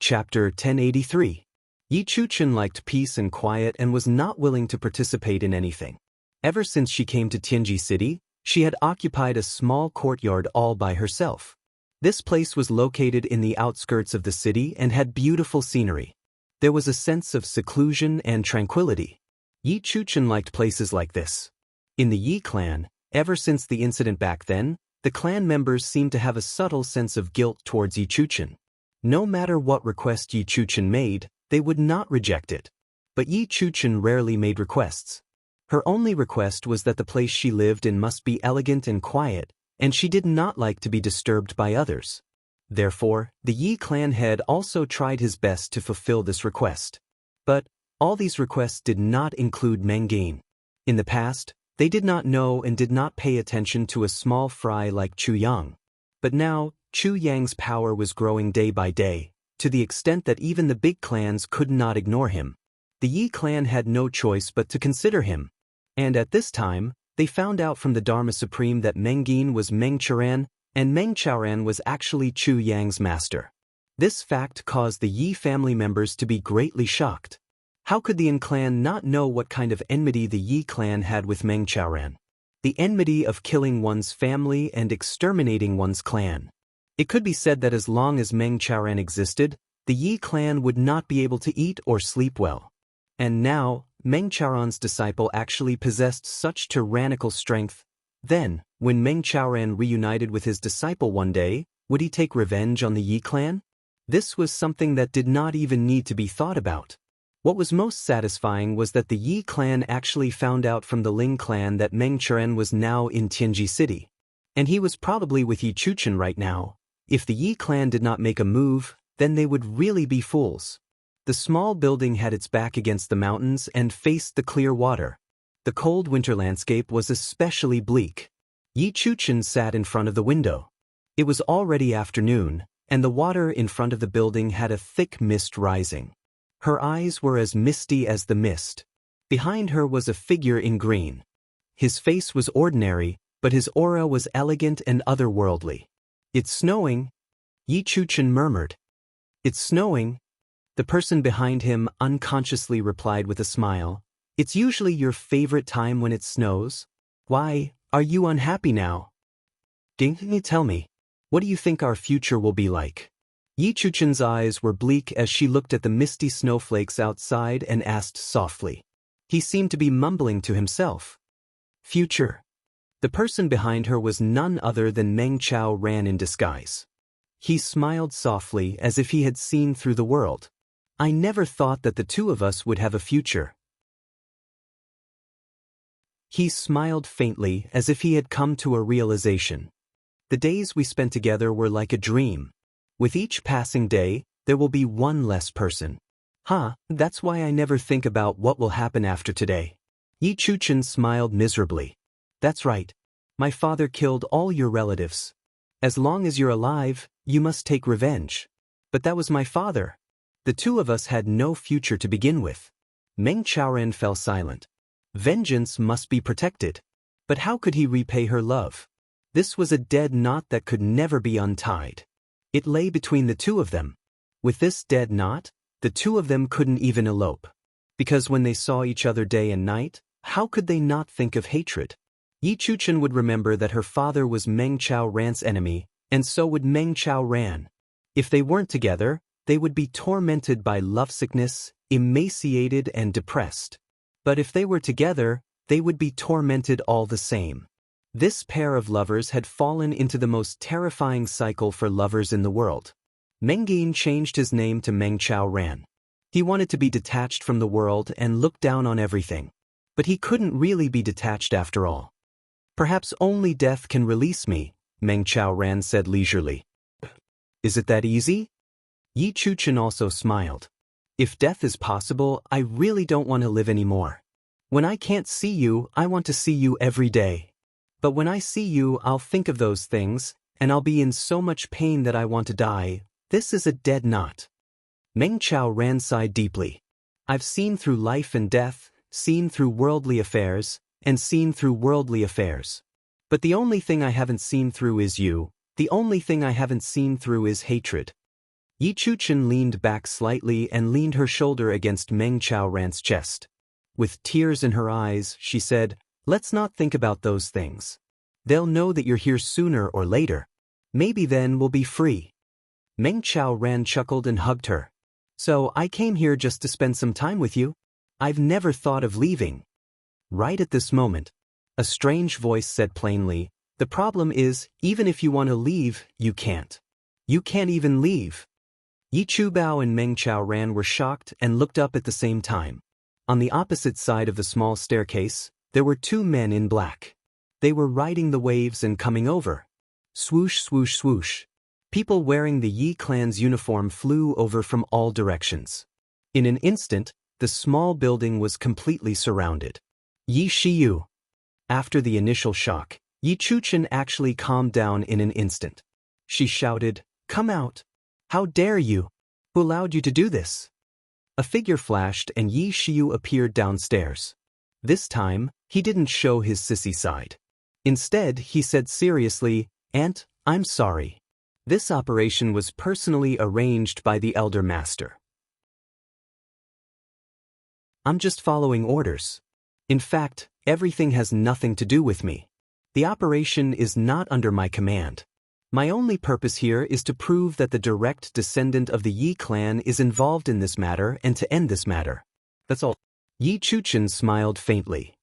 Chapter 1083. Yi Chuchen liked peace and quiet and was not willing to participate in anything. Ever since she came to Tianji City, she had occupied a small courtyard all by herself. This place was located in the outskirts of the city and had beautiful scenery. There was a sense of seclusion and tranquility. Yi Chuchen liked places like this. In the Yi clan, ever since the incident back then, the clan members seemed to have a subtle sense of guilt towards Yi Chuchen. No matter what request Yi Chuchen made, they would not reject it. But Yi Chuchen rarely made requests. Her only request was that the place she lived in must be elegant and quiet, and she did not like to be disturbed by others. Therefore, the Yi clan head also tried his best to fulfill this request. But all these requests did not include Meng Gain. In the past, they did not know and did not pay attention to a small fry like Chu Yang. But now, Chu Yang's power was growing day by day, to the extent that even the big clans could not ignore him. The Yi clan had no choice but to consider him. And at this time, they found out from the Dharma Supreme that Meng Gain was Meng Chaoran, and Meng Chaoran was actually Chu Yang's master. This fact caused the Yi family members to be greatly shocked. How could the Yin clan not know what kind of enmity the Yi clan had with Meng Chaoran? The enmity of killing one's family and exterminating one's clan. It could be said that as long as Meng Chaoran existed, the Yi clan would not be able to eat or sleep well. And now, Meng Chaoran's disciple actually possessed such tyrannical strength. Then, when Meng Chaoran reunited with his disciple one day, would he take revenge on the Yi clan? This was something that did not even need to be thought about. What was most satisfying was that the Yi clan actually found out from the Ling clan that Meng Chaoran was now in Tianji City. And he was probably with Yi Chuchen right now. If the Yi clan did not make a move, then they would really be fools. The small building had its back against the mountains and faced the clear water. The cold winter landscape was especially bleak. Yi Chuchen sat in front of the window. It was already afternoon, and the water in front of the building had a thick mist rising. Her eyes were as misty as the mist. Behind her was a figure in green. His face was ordinary, but his aura was elegant and otherworldly. "It's snowing," Yi Chuchen murmured. "It's snowing." The person behind him unconsciously replied with a smile. "It's usually your favorite time when it snows. Why, are you unhappy now? Can you tell me, what do you think our future will be like?" Yi Chuchen's eyes were bleak as she looked at the misty snowflakes outside and asked softly. He seemed to be mumbling to himself. "Future." The person behind her was none other than Meng Chao Ran in disguise. He smiled softly as if he had seen through the world. "I never thought that the two of us would have a future." He smiled faintly as if he had come to a realization. "The days we spent together were like a dream. With each passing day, there will be one less person. That's why I never think about what will happen after today." Yi Chuchen smiled miserably. "That's right. My father killed all your relatives. As long as you're alive, you must take revenge. But that was my father. The two of us had no future to begin with." Meng Chaoren fell silent. Vengeance must be protected. But how could he repay her love? This was a dead knot that could never be untied. It lay between the two of them. With this dead knot, the two of them couldn't even elope. Because when they saw each other day and night, how could they not think of hatred? Yi Chuchen would remember that her father was Meng Chao Ran's enemy, and so would Meng Chao Ran. If they weren't together, they would be tormented by lovesickness, emaciated and depressed. But if they were together, they would be tormented all the same. This pair of lovers had fallen into the most terrifying cycle for lovers in the world. Meng Yin changed his name to Meng Chao Ran. He wanted to be detached from the world and look down on everything. But he couldn't really be detached after all. "Perhaps only death can release me," Meng Chao Ran said leisurely. "Is it that easy?" Yi Chuchen also smiled. "If death is possible, I really don't want to live anymore. When I can't see you, I want to see you every day. But when I see you, I'll think of those things, and I'll be in so much pain that I want to die. This is a dead knot." Meng Chao Ran sighed deeply. "I've seen through life and death, seen through worldly affairs, and seen through worldly affairs. But the only thing I haven't seen through is you. The only thing I haven't seen through is hatred." Yi Chuchen leaned back slightly and leaned her shoulder against Meng Chao Ran's chest. With tears in her eyes, she said, "Let's not think about those things. They'll know that you're here sooner or later. Maybe then we'll be free." Meng Chao Ran chuckled and hugged her. "So I came here just to spend some time with you. I've never thought of leaving." Right at this moment, a strange voice said plainly, "The problem is, even if you want to leave, you can't. You can't even leave." Yi Chubao and Meng Chao Ran were shocked and looked up at the same time. On the opposite side of the small staircase, there were two men in black. They were riding the waves and coming over. Swoosh, swoosh, swoosh. People wearing the Yi clan's uniform flew over from all directions. In an instant, the small building was completely surrounded. Yi Shiyu. After the initial shock, Yi Chuchen actually calmed down in an instant. She shouted, "Come out! How dare you? Who allowed you to do this?" A figure flashed and Yi Shiyu appeared downstairs. This time, he didn't show his sissy side. Instead, he said seriously, "Aunt, I'm sorry. This operation was personally arranged by the Elder Master. I'm just following orders. In fact, everything has nothing to do with me. The operation is not under my command. My only purpose here is to prove that the direct descendant of the Yi clan is involved in this matter and to end this matter. That's all." Yi Chuchen smiled faintly.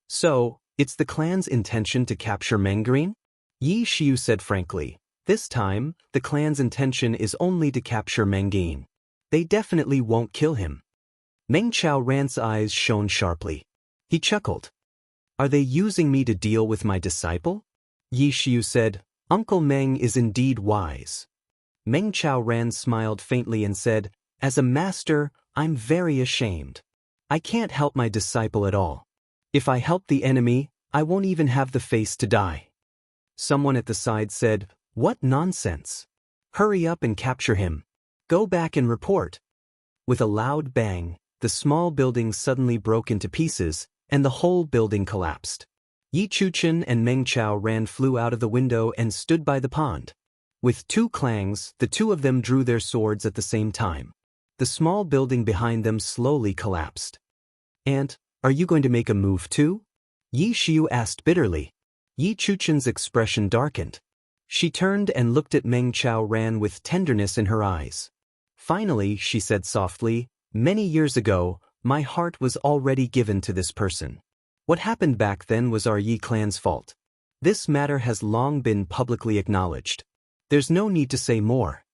"So, it's the clan's intention to capture Mengreen?" Yi Shiu said frankly. "This time, the clan's intention is only to capture Mengreen. They definitely won't kill him." Meng Chao Ran's eyes shone sharply. He chuckled. "Are they using me to deal with my disciple?" Yi Shiu said, "Uncle Meng is indeed wise." Meng Chao Ran smiled faintly and said, "As a master, I'm very ashamed. I can't help my disciple at all. If I help the enemy, I won't even have the face to die." Someone at the side said, What nonsense! Hurry up and capture him. Go back and report. With a loud bang, the small building suddenly broke into pieces, and the whole building collapsed. Yi Chuchen and Meng Chao flew out of the window and stood by the pond. With two clangs, the two of them drew their swords at the same time. The small building behind them slowly collapsed. "Aunt, are you going to make a move too?" Yi Xiu asked bitterly. Yi Chuchen's expression darkened. She turned and looked at Meng Chao with tenderness in her eyes. Finally, she said softly, "Many years ago, my heart was already given to this person. What happened back then was our Yi clan's fault. This matter has long been publicly acknowledged. There's no need to say more.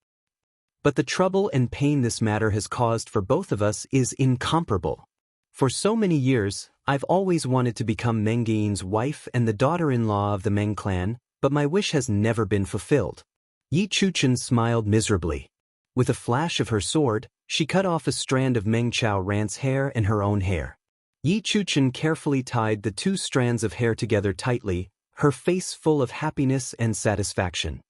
But the trouble and pain this matter has caused for both of us is incomparable. For so many years, I've always wanted to become Meng Gein's wife and the daughter-in-law of the Meng clan, but my wish has never been fulfilled." Yi Chuchen smiled miserably. With a flash of her sword, she cut off a strand of Meng Chao hair and her own hair. Yi Chuchen carefully tied the two strands of hair together tightly, her face full of happiness and satisfaction.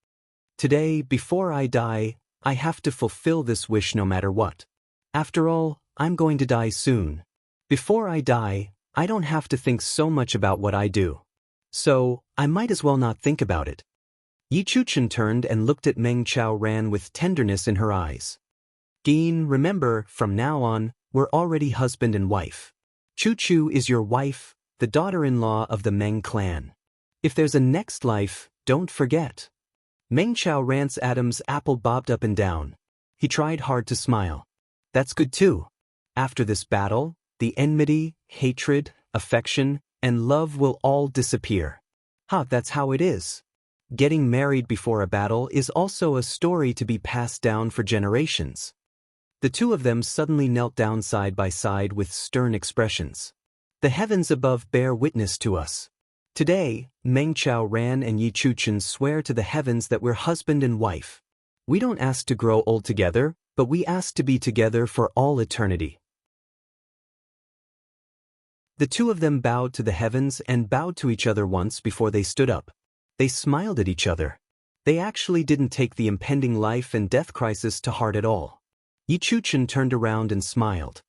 "Today, before I die, I have to fulfill this wish no matter what. After all, I'm going to die soon. Before I die, I don't have to think so much about what I do. So, I might as well not think about it." Yi Chuchen turned and looked at Meng Chao with tenderness in her eyes. "Gein, remember, from now on, we're already husband and wife. Chu is your wife, the daughter-in-law of the Meng clan. If there's a next life, don't forget." Meng Chao Adam's apple bobbed up and down. He tried hard to smile. "That's good too. After this battle, the enmity, hatred, affection, and love will all disappear. That's how it is. Getting married before a battle is also a story to be passed down for generations." The two of them suddenly knelt down side by side with stern expressions. "The heavens above bear witness to us. Today, Meng Chao and Yi Chuchen swear to the heavens that we're husband and wife. We don't ask to grow old together, but we ask to be together for all eternity." The two of them bowed to the heavens and bowed to each other once before they stood up. They smiled at each other. They actually didn't take the impending life and death crisis to heart at all. Yi Chuchen turned around and smiled.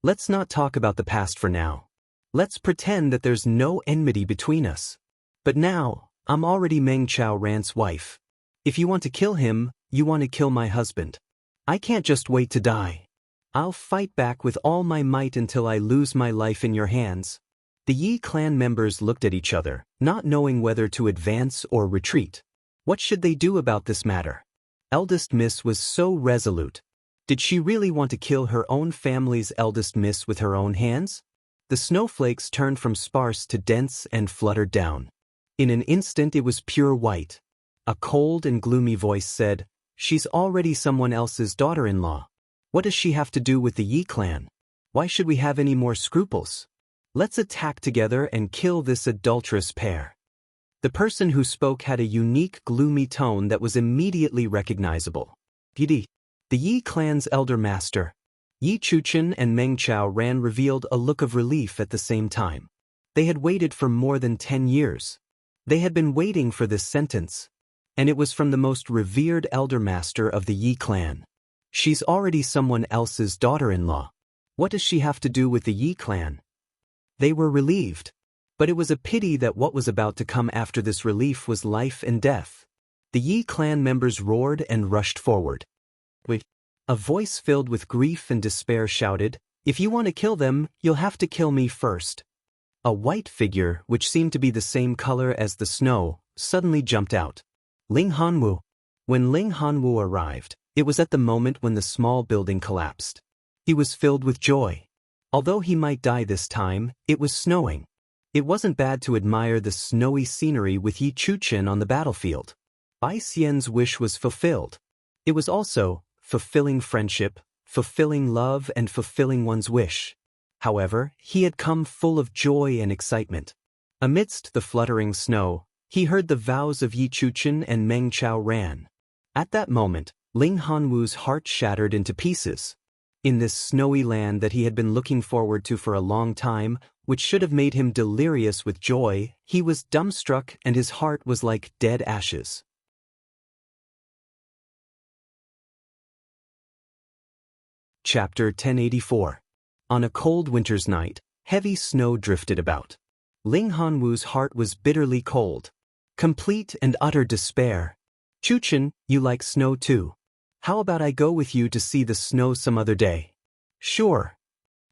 "Let's not talk about the past for now. Let's pretend that there's no enmity between us. But now, I'm already Meng Chao wife. If you want to kill him, you want to kill my husband. I can't just wait to die. I'll fight back with all my might until I lose my life in your hands." The Yi clan members looked at each other, not knowing whether to advance or retreat. What should they do about this matter? Eldest Miss was so resolute. Did she really want to kill her own family's eldest miss with her own hands? The snowflakes turned from sparse to dense and fluttered down. In an instant it was pure white. A cold and gloomy voice said, "She's already someone else's daughter-in-law. What does she have to do with the Yi clan? Why should we have any more scruples? Let's attack together and kill this adulterous pair." The person who spoke had a unique gloomy tone that was immediately recognizable. "Gidi." The Yi clan's elder master. Yi Chuchen and Meng Chao revealed a look of relief at the same time. They had waited for more than 10 years. They had been waiting for this sentence. And it was from the most revered elder master of the Yi clan. She's already someone else's daughter-in-law. What does she have to do with the Yi clan? They were relieved. But it was a pity that what was about to come after this relief was life and death. The Yi clan members roared and rushed forward. "Wait." A voice filled with grief and despair shouted, "If you want to kill them, you'll have to kill me first." A white figure, which seemed to be the same color as the snow, suddenly jumped out. Ling Hanwu. When Ling Hanwu arrived, it was at the moment when the small building collapsed. He was filled with joy. Although he might die this time, it was snowing. It wasn't bad to admire the snowy scenery with Yi Chuchen on the battlefield. Bai Xian's wish was fulfilled. It was also fulfilling friendship, fulfilling love, and fulfilling one's wish. However, he had come full of joy and excitement. Amidst the fluttering snow, he heard the vows of Yi Chuchen and Meng Chao. At that moment, Ling Hanwu's heart shattered into pieces. In this snowy land that he had been looking forward to for a long time, which should have made him delirious with joy, he was dumbstruck and his heart was like dead ashes. Chapter 1084. On a cold winter's night, heavy snow drifted about. Ling Hanwu's heart was bitterly cold. Complete and utter despair. Chuchen, you like snow too. How about I go with you to see the snow some other day? Sure.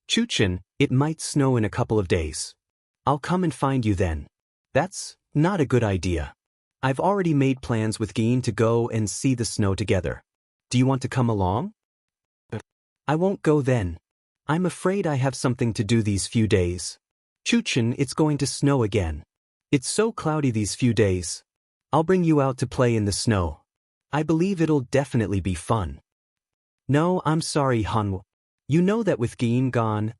Chuchen, it might snow in a couple of days. I'll come and find you then. That's not a good idea. I've already made plans with Gien to go and see the snow together. Do you want to come along? I won't go then. I'm afraid I have something to do these few days. Chuchen, it's going to snow again. It's so cloudy these few days. I'll bring you out to play in the snow. I believe it'll definitely be fun. No, I'm sorry, Hanwu. You know that with Gien gone,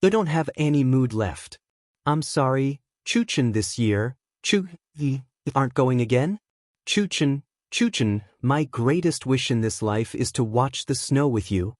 I don't have any mood left. I'm sorry, Chuchen this year. Aren't going again? Chuchen, my greatest wish in this life is to watch the snow with you.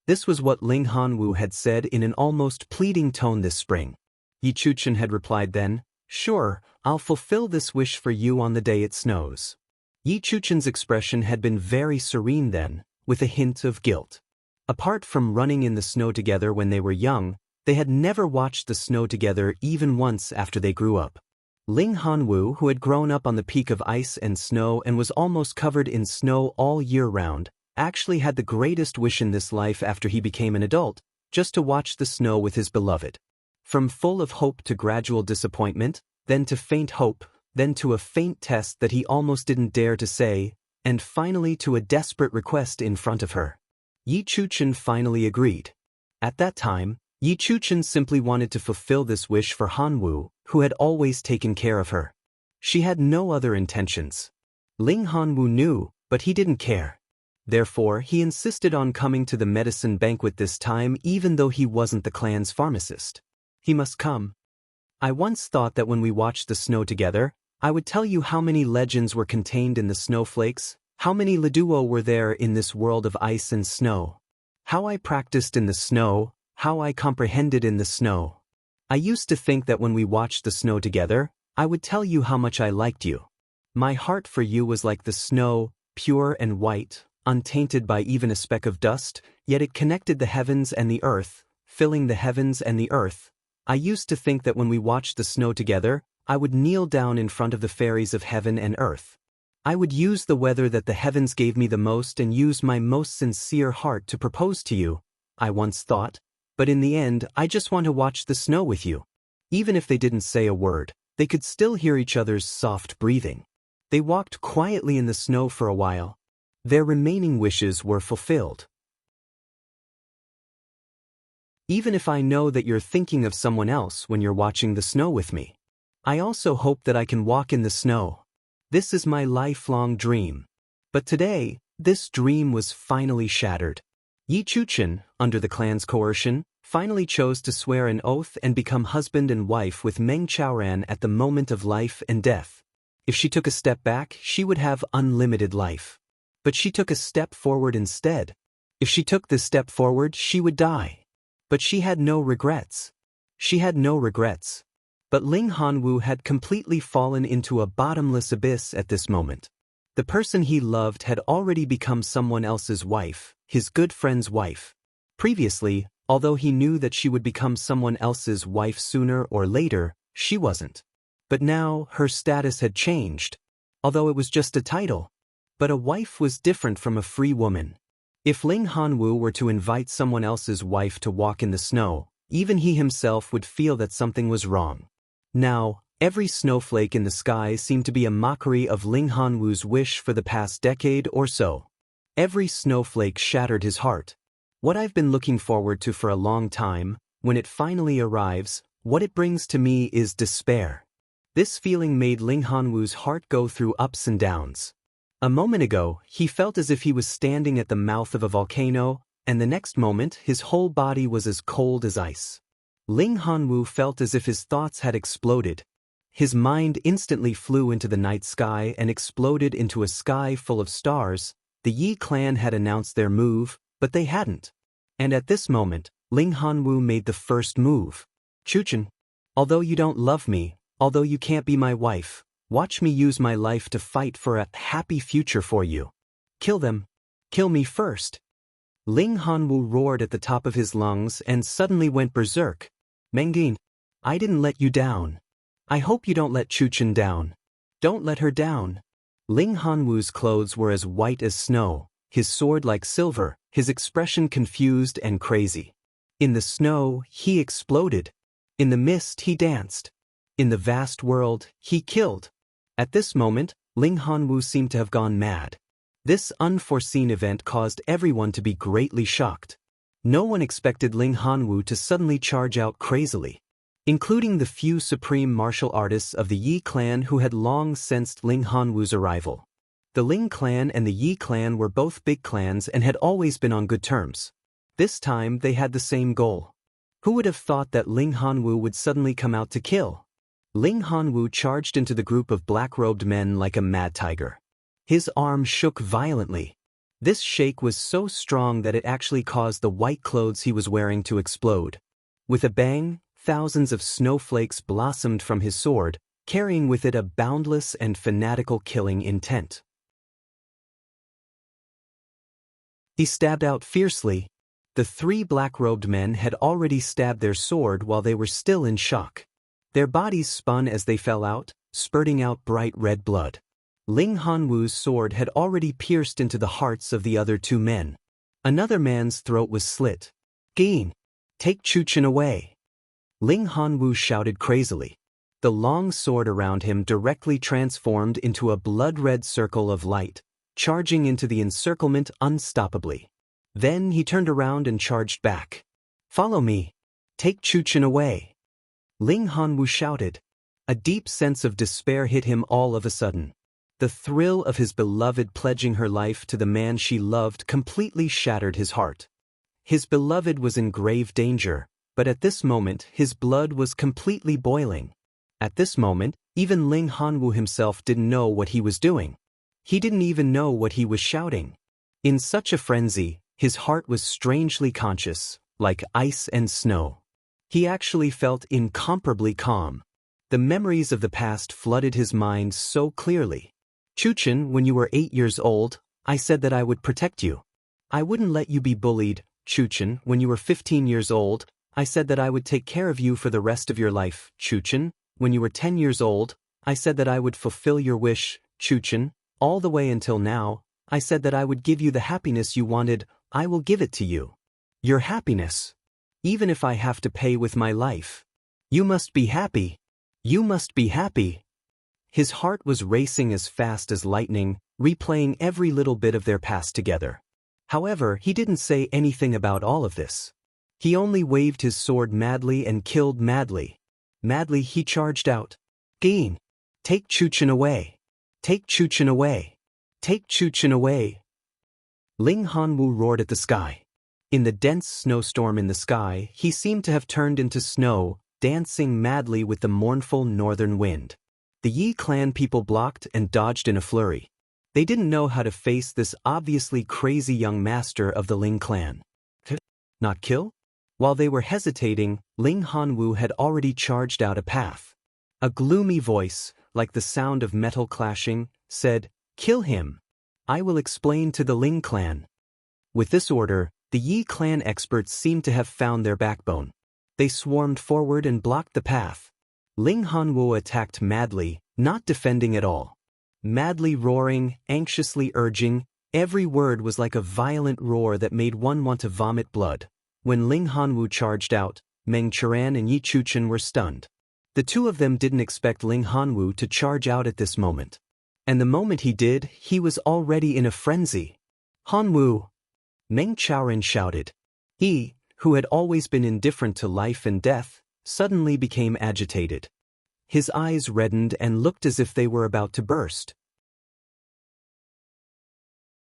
This was what Ling Hanwu had said in an almost pleading tone this spring. Yi Chuchen had replied then, sure, I'll fulfill this wish for you on the day it snows. Yi Chuchen's expression had been very serene then, with a hint of guilt. Apart from running in the snow together when they were young, they had never watched the snow together even once after they grew up. Ling Hanwu, who had grown up on the peak of ice and snow and was almost covered in snow all year round, actually had the greatest wish in this life after he became an adult, just to watch the snow with his beloved. From full of hope to gradual disappointment, then to faint hope, then to a faint test that he almost didn't dare to say, and finally to a desperate request in front of her. Yi Chuchen finally agreed. At that time, Yi Chuchen simply wanted to fulfill this wish for Hanwu, who had always taken care of her. She had no other intentions. Ling Hanwu knew, but he didn't care. Therefore, he insisted on coming to the medicine banquet this time even though he wasn't the clan's pharmacist. He must come. I once thought that when we watched the snow together, I would tell you how many legends were contained in the snowflakes, how many Leduo were there in this world of ice and snow. How I practiced in the snow, how I comprehended in the snow. I used to think that when we watched the snow together, I would tell you how much I liked you. My heart for you was like the snow, pure and white, untainted by even a speck of dust, yet it connected the heavens and the earth, filling the heavens and the earth. I used to think that when we watched the snow together, I would kneel down in front of the fairies of heaven and earth. I would use the weather that the heavens gave me the most and use my most sincere heart to propose to you, I once thought, but in the end I just want to watch the snow with you. Even if they didn't say a word, they could still hear each other's soft breathing. They walked quietly in the snow for a while. Their remaining wishes were fulfilled. Even if I know that you're thinking of someone else when you're watching the snow with me, I also hope that I can walk in the snow. This is my lifelong dream. But today, this dream was finally shattered. Yi Chuchen, under the clan's coercion, finally chose to swear an oath and become husband and wife with Meng Chaoran at the moment of life and death. If she took a step back, she would have unlimited life. But she took a step forward instead. If she took this step forward, she would die. But she had no regrets. She had no regrets. But Ling Hanwu had completely fallen into a bottomless abyss at this moment. The person he loved had already become someone else's wife, his good friend's wife. Previously, although he knew that she would become someone else's wife sooner or later, she wasn't. But now, her status had changed. Although it was just a title. But a wife was different from a free woman. If Ling Hanwu were to invite someone else's wife to walk in the snow, even he himself would feel that something was wrong. Now, every snowflake in the sky seemed to be a mockery of Ling Hanwu's wish for the past decade or so. Every snowflake shattered his heart. What I've been looking forward to for a long time, when it finally arrives, what it brings to me is despair. This feeling made Ling Hanwu's heart go through ups and downs. A moment ago, he felt as if he was standing at the mouth of a volcano, and the next moment, his whole body was as cold as ice. Ling Hanwu felt as if his thoughts had exploded. His mind instantly flew into the night sky and exploded into a sky full of stars. The Yi clan had announced their move, but they hadn't. And at this moment, Ling Hanwu made the first move. Chuchen, although you don't love me, although you can't be my wife, watch me use my life to fight for a happy future for you. Kill them. Kill me first. Ling Hanwu roared at the top of his lungs and suddenly went berserk. Mengjin, I didn't let you down. I hope you don't let Chuchen down. Don't let her down. Ling Hanwu's clothes were as white as snow, his sword like silver, his expression confused and crazy. In the snow, he exploded. In the mist, he danced. In the vast world, he killed. At this moment, Ling Hanwu seemed to have gone mad. This unforeseen event caused everyone to be greatly shocked. No one expected Ling Hanwu to suddenly charge out crazily, including the few supreme martial artists of the Yi clan who had long sensed Ling Hanwu's arrival. The Ling clan and the Yi clan were both big clans and had always been on good terms. This time they had the same goal. Who would have thought that Ling Hanwu would suddenly come out to kill? Ling Hanwu charged into the group of black-robed men like a mad tiger. His arm shook violently. This shake was so strong that it actually caused the white clothes he was wearing to explode. With a bang, thousands of snowflakes blossomed from his sword, carrying with it a boundless and fanatical killing intent. He stabbed out fiercely. The three black-robed men had already stabbed their sword while they were still in shock. Their bodies spun as they fell out, spurting out bright red blood. Ling Hanwu's sword had already pierced into the hearts of the other two men. Another man's throat was slit. Gain! Take Chuchen away! Ling Hanwu shouted crazily. The long sword around him directly transformed into a blood-red circle of light, charging into the encirclement unstoppably. Then he turned around and charged back. Follow me! Take Chuchen away! Ling Hanwu shouted. A deep sense of despair hit him all of a sudden. The thrill of his beloved pledging her life to the man she loved completely shattered his heart. His beloved was in grave danger, but at this moment his blood was completely boiling. At this moment, even Ling Hanwu himself didn't know what he was doing. He didn't even know what he was shouting. In such a frenzy, his heart was strangely conscious, like ice and snow. He actually felt incomparably calm. The memories of the past flooded his mind so clearly. Chuchen, when you were 8 years old, I said that I would protect you. I wouldn't let you be bullied. Chuchen, when you were 15 years old, I said that I would take care of you for the rest of your life. Chuchen, when you were 10 years old, I said that I would fulfill your wish. Chuchen, all the way until now, I said that I would give you the happiness you wanted. I will give it to you. Your happiness. Even if I have to pay with my life. You must be happy. You must be happy. His heart was racing as fast as lightning, replaying every little bit of their past together. However, he didn't say anything about all of this. He only waved his sword madly and killed madly. Madly he charged out. Gain! Take Chuchen away! Take Chuchen away! Take Chuchen away! Ling Hanwu roared at the sky. In the dense snowstorm in the sky, he seemed to have turned into snow, dancing madly with the mournful northern wind. The Yi clan people blocked and dodged in a flurry. They didn't know how to face this obviously crazy young master of the Ling clan. Not kill? While they were hesitating, Ling Hanwu had already charged out a path. A gloomy voice, like the sound of metal clashing, said, "Kill him. I will explain to the Ling clan." With this order, the Yi clan experts seemed to have found their backbone. They swarmed forward and blocked the path. Ling Hanwu attacked madly, not defending at all. Madly roaring, anxiously urging, every word was like a violent roar that made one want to vomit blood. When Ling Hanwu charged out, Meng Qiran and Yi Chuchen were stunned. The two of them didn't expect Ling Hanwu to charge out at this moment. And the moment he did, he was already in a frenzy. "Hanwu!" Meng Qiran shouted. He, who had always been indifferent to life and death, suddenly became agitated. His eyes reddened and looked as if they were about to burst.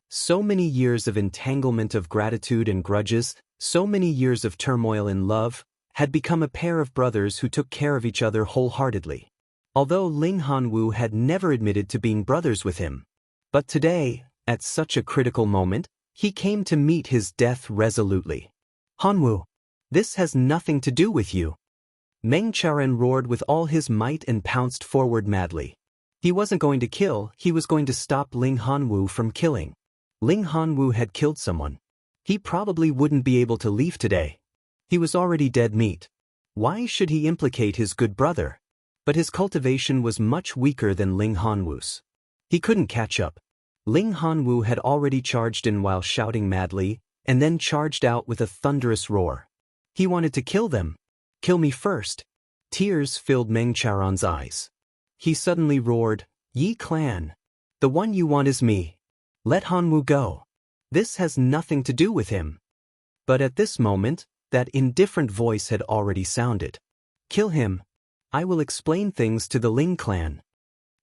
So many years of entanglement of gratitude and grudges, so many years of turmoil in love, had become a pair of brothers who took care of each other wholeheartedly. Although Ling Hanwu had never admitted to being brothers with him. But today, at such a critical moment, he came to meet his death resolutely. "Hanwu, this has nothing to do with you." Meng Qiran roared with all his might and pounced forward madly. He wasn't going to kill, he was going to stop Ling Hanwu from killing. Ling Hanwu had killed someone. He probably wouldn't be able to leave today. He was already dead meat. Why should he implicate his good brother? But his cultivation was much weaker than Ling Hanwu's. He couldn't catch up. Ling Hanwu had already charged in while shouting madly, and then charged out with a thunderous roar. He wanted to kill them. Kill me first. Tears filled Meng Charon's eyes. He suddenly roared, Yi clan. The one you want is me. Let Hanwu go. This has nothing to do with him. But at this moment, that indifferent voice had already sounded. Kill him. I will explain things to the Ling clan.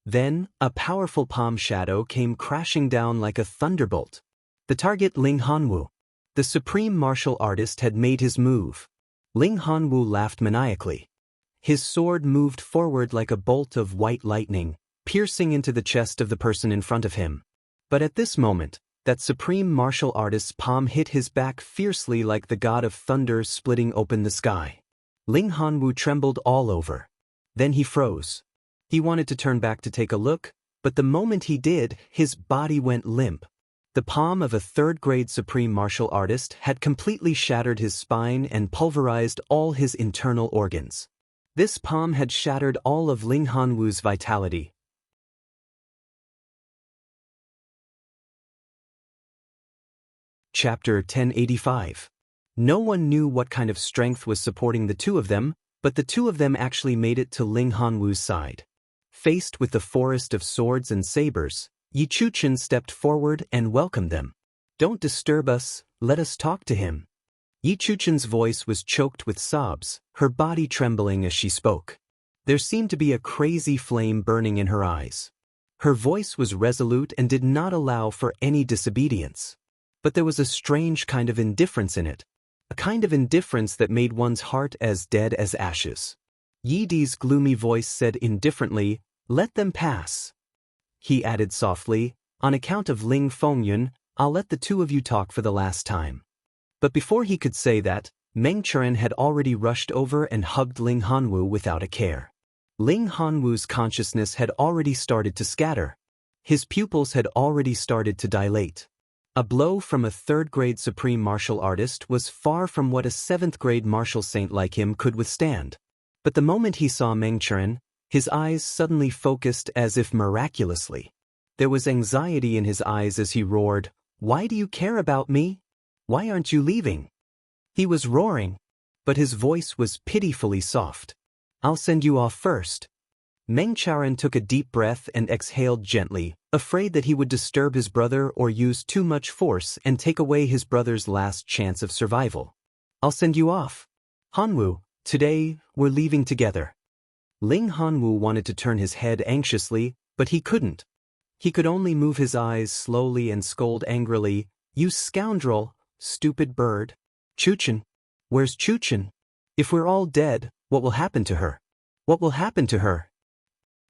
Then, a powerful palm shadow came crashing down like a thunderbolt. The target Ling Hanwu. The supreme martial artist had made his move. Ling Hanwu laughed maniacally. His sword moved forward like a bolt of white lightning, piercing into the chest of the person in front of him. But at this moment, that supreme martial artist's palm hit his back fiercely like the god of thunder splitting open the sky. Ling Hanwu trembled all over. Then he froze. He wanted to turn back to take a look, but the moment he did, his body went limp. The palm of a third-grade supreme martial artist had completely shattered his spine and pulverized all his internal organs. This palm had shattered all of Ling Hanwu's vitality. Chapter 1085. No one knew what kind of strength was supporting the two of them, but the two of them actually made it to Ling Hanwu's side. Faced with the forest of swords and sabers, Yi Chuchen stepped forward and welcomed them. Don't disturb us, let us talk to him. Yi Chuchen's voice was choked with sobs, her body trembling as she spoke. There seemed to be a crazy flame burning in her eyes. Her voice was resolute and did not allow for any disobedience. But there was a strange kind of indifference in it. A kind of indifference that made one's heart as dead as ashes. Yi Di's gloomy voice said indifferently, let them pass. He added softly, on account of Ling Fengyun, I'll let the two of you talk for the last time. But before he could say that, Meng Charon had already rushed over and hugged Ling Hanwu without a care. Ling Hanwu's consciousness had already started to scatter. His pupils had already started to dilate. A blow from a third-grade supreme martial artist was far from what a seventh-grade martial saint like him could withstand. But the moment he saw Meng Charon, his eyes suddenly focused as if miraculously. There was anxiety in his eyes as he roared, Why do you care about me? Why aren't you leaving? He was roaring, but his voice was pitifully soft. I'll send you off first. Meng Charon took a deep breath and exhaled gently, afraid that he would disturb his brother or use too much force and take away his brother's last chance of survival. I'll send you off. Hanwu, today, we're leaving together. Ling Hanwu wanted to turn his head anxiously, but he couldn't. He could only move his eyes slowly and scold angrily, You scoundrel, stupid bird. Chuchen. Where's Chuchen? If we're all dead, what will happen to her? What will happen to her?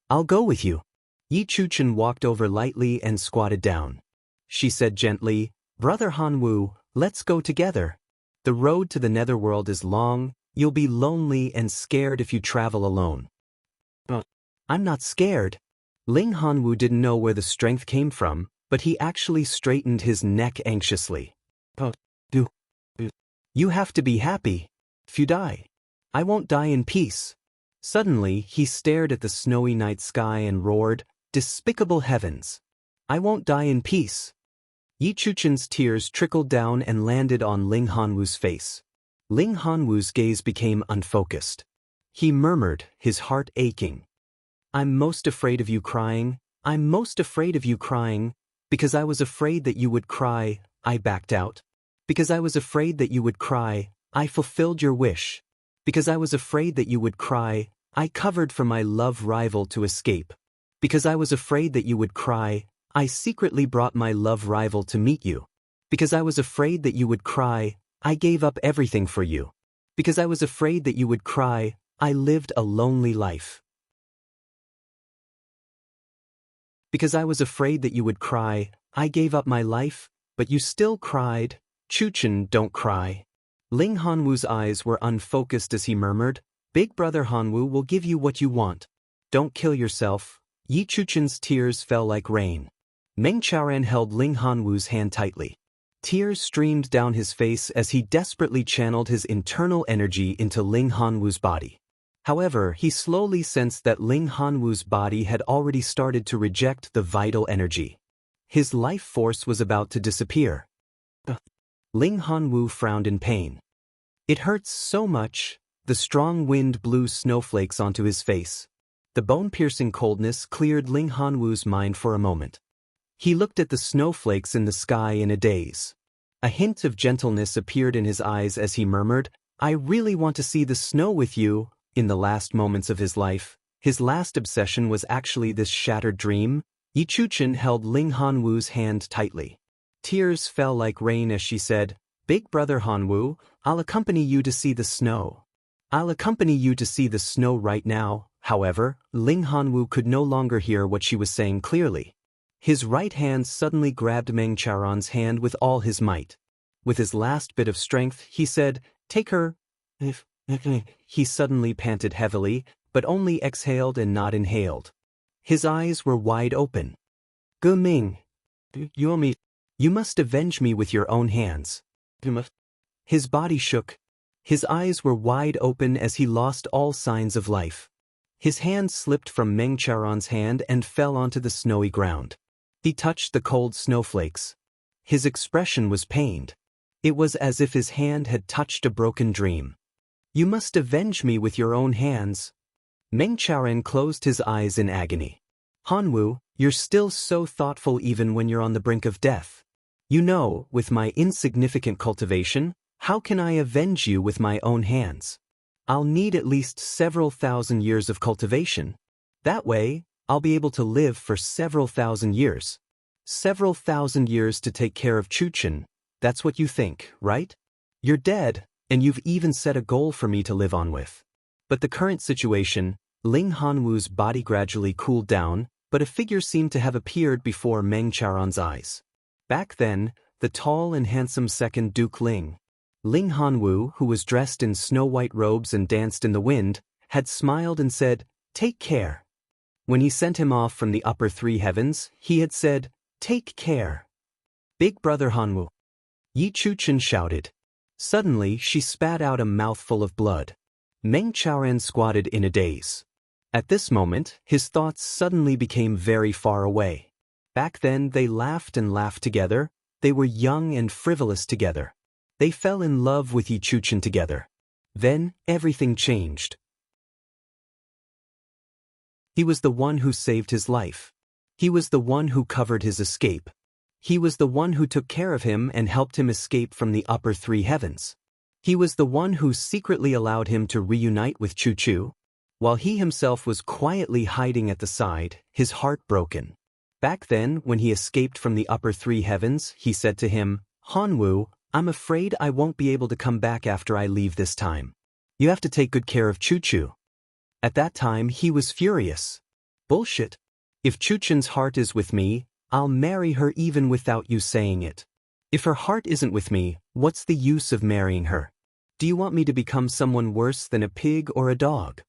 I'll go with you. Yi Chuchen walked over lightly and squatted down. She said gently, Brother Hanwu, let's go together. The road to the netherworld is long, you'll be lonely and scared if you travel alone. I'm not scared. Ling Hanwu didn't know where the strength came from, but he actually straightened his neck anxiously. You have to be happy. If you die, I won't die in peace. Suddenly, he stared at the snowy night sky and roared, Despicable heavens! I won't die in peace. Yi Chuchen's tears trickled down and landed on Ling Hanwu's face. Ling Hanwu's gaze became unfocused. He murmured, his heart aching. I'm most afraid of you crying, I'm most afraid of you crying, because I was afraid that you would cry, I backed out. Because I was afraid that you would cry, I fulfilled your wish. Because I was afraid that you would cry, I covered for my love rival to escape. Because I was afraid that you would cry, I secretly brought my love rival to meet you. Because I was afraid that you would cry, I gave up everything for you. Because I was afraid that you would cry, I lived a lonely life. Because I was afraid that you would cry, I gave up my life, but you still cried. Chuchen, don't cry. Ling Hanwu's eyes were unfocused as he murmured, Big brother Hanwu will give you what you want. Don't kill yourself. Yi Chuchen's tears fell like rain. Meng Chaoran held Ling Hanwu's hand tightly. Tears streamed down his face as he desperately channeled his internal energy into Ling Hanwu's body. However, he slowly sensed that Ling Hanwu's body had already started to reject the vital energy. His life force was about to disappear. Ling Hanwu frowned in pain. It hurts so much. The strong wind blew snowflakes onto his face. The bone-piercing coldness cleared Ling Hanwu's mind for a moment. He looked at the snowflakes in the sky in a daze. A hint of gentleness appeared in his eyes as he murmured, "I really want to see the snow with you." In the last moments of his life, his last obsession was actually this shattered dream. Yi Chuchen held Ling Hanwu's hand tightly. Tears fell like rain as she said, "Big brother Hanwu, I'll accompany you to see the snow. I'll accompany you to see the snow right now." However, Ling Hanwu could no longer hear what she was saying clearly. His right hand suddenly grabbed Meng Charon's hand with all his might. With his last bit of strength, he said, "Take her." He suddenly panted heavily, but only exhaled and not inhaled. His eyes were wide open. "Gu Ming, you must avenge me with your own hands." His body shook. His eyes were wide open as he lost all signs of life. His hand slipped from Meng Charon's hand and fell onto the snowy ground. He touched the cold snowflakes. His expression was pained. It was as if his hand had touched a broken dream. "You must avenge me with your own hands." Meng Charon closed his eyes in agony. "Hanwu, you're still so thoughtful even when you're on the brink of death. You know, with my insignificant cultivation, how can I avenge you with my own hands? I'll need at least several thousand years of cultivation. That way, I'll be able to live for several thousand years. Several thousand years to take care of Chuchen. That's what you think, right? You're dead, and you've even set a goal for me to live on with." But the current situation, Ling Hanwu's body gradually cooled down, but a figure seemed to have appeared before Meng Charon's eyes. Back then, the tall and handsome second Duke Ling Hanwu, who was dressed in snow-white robes and danced in the wind, had smiled and said, "Take care." When he sent him off from the upper three heavens, he had said, "Take care. Big brother Hanwu." Yi Chuchen shouted. Suddenly, she spat out a mouthful of blood. Meng Chaoran squatted in a daze. At this moment, his thoughts suddenly became very far away. Back then, they laughed and laughed together. They were young and frivolous together. They fell in love with Yi Chuchen together. Then, everything changed. He was the one who saved his life. He was the one who covered his escape. He was the one who took care of him and helped him escape from the upper three heavens. He was the one who secretly allowed him to reunite with Chu, while he himself was quietly hiding at the side, his heart broken. Back then, when he escaped from the upper three heavens, he said to him, "Hanwu, I'm afraid I won't be able to come back after I leave this time. You have to take good care of Chu." At that time, he was furious. "Bullshit. If Chuchen's heart is with me, I'll marry her even without you saying it. If her heart isn't with me, what's the use of marrying her? Do you want me to become someone worse than a pig or a dog?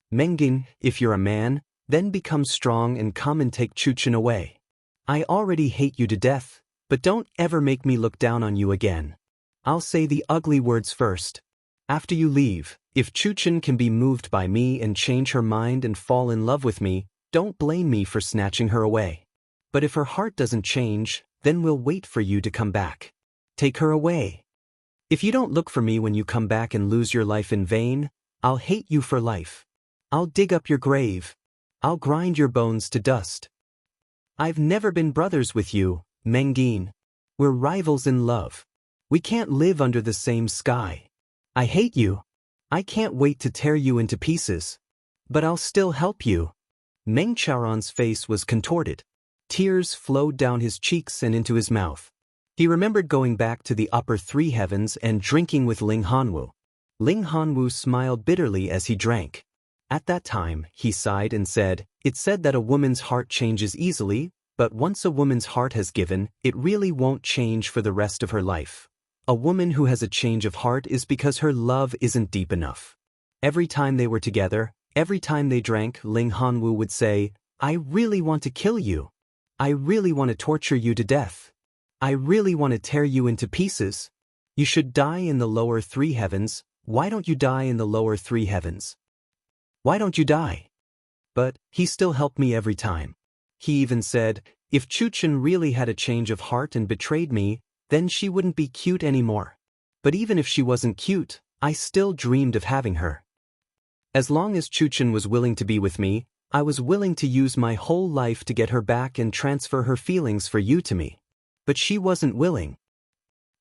Mengin, if you're a man, then become strong and come and take Chuchen away. I already hate you to death, but don't ever make me look down on you again. I'll say the ugly words first. After you leave, if Chuchen can be moved by me and change her mind and fall in love with me, don't blame me for snatching her away. But if her heart doesn't change, then we'll wait for you to come back. Take her away. If you don't look for me when you come back and lose your life in vain, I'll hate you for life. I'll dig up your grave. I'll grind your bones to dust. I've never been brothers with you, Mengin. We're rivals in love. We can't live under the same sky. I hate you. I can't wait to tear you into pieces. But I'll still help you." Meng Charon's face was contorted. Tears flowed down his cheeks and into his mouth. He remembered going back to the upper three heavens and drinking with Ling Hanwu. Ling Hanwu smiled bitterly as he drank. At that time, he sighed and said, "It's said that a woman's heart changes easily, but once a woman's heart has given, it really won't change for the rest of her life. A woman who has a change of heart is because her love isn't deep enough." Every time they were together, every time they drank, Ling Hanwu would say, "I really want to kill you. I really want to torture you to death. I really want to tear you into pieces. You should die in the lower three heavens. Why don't you die in the lower three heavens? Why don't you die? But he still helped me every time. He even said, if Chuchen really had a change of heart and betrayed me, then she wouldn't be cute anymore. But even if she wasn't cute, I still dreamed of having her. As long as Chuchen was willing to be with me, I was willing to use my whole life to get her back and transfer her feelings for you to me. But she wasn't willing.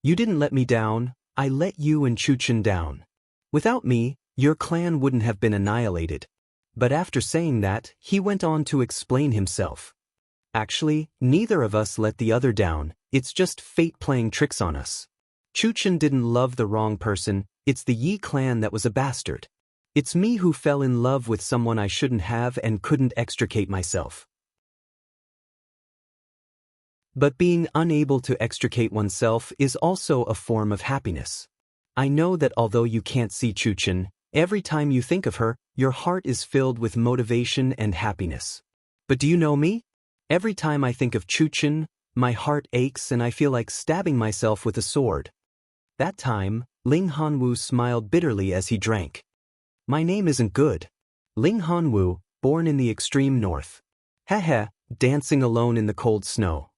You didn't let me down, I let you and Chuchen down. Without me, your clan wouldn't have been annihilated. But after saying that, he went on to explain himself. Actually, neither of us let the other down, it's just fate playing tricks on us. Chuchen didn't love the wrong person, it's the Yi clan that was a bastard. It's me who fell in love with someone I shouldn't have and couldn't extricate myself. But being unable to extricate oneself is also a form of happiness. I know that although you can't see Chuchen, every time you think of her, your heart is filled with motivation and happiness. But do you know me? Every time I think of Chuchen, my heart aches and I feel like stabbing myself with a sword. That time, Ling Hanwu smiled bitterly as he drank. My name isn't good. Ling Hanwu, born in the extreme north. Heh, dancing alone in the cold snow.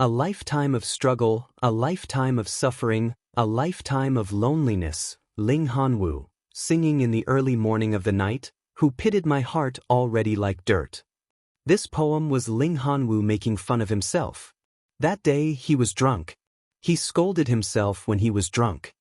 A lifetime of struggle, a lifetime of suffering, a lifetime of loneliness, Ling Hanwu, singing in the early morning of the night, who pitted my heart already like dirt. This poem was Ling Hanwu making fun of himself. That day he was drunk. He scolded himself when he was drunk.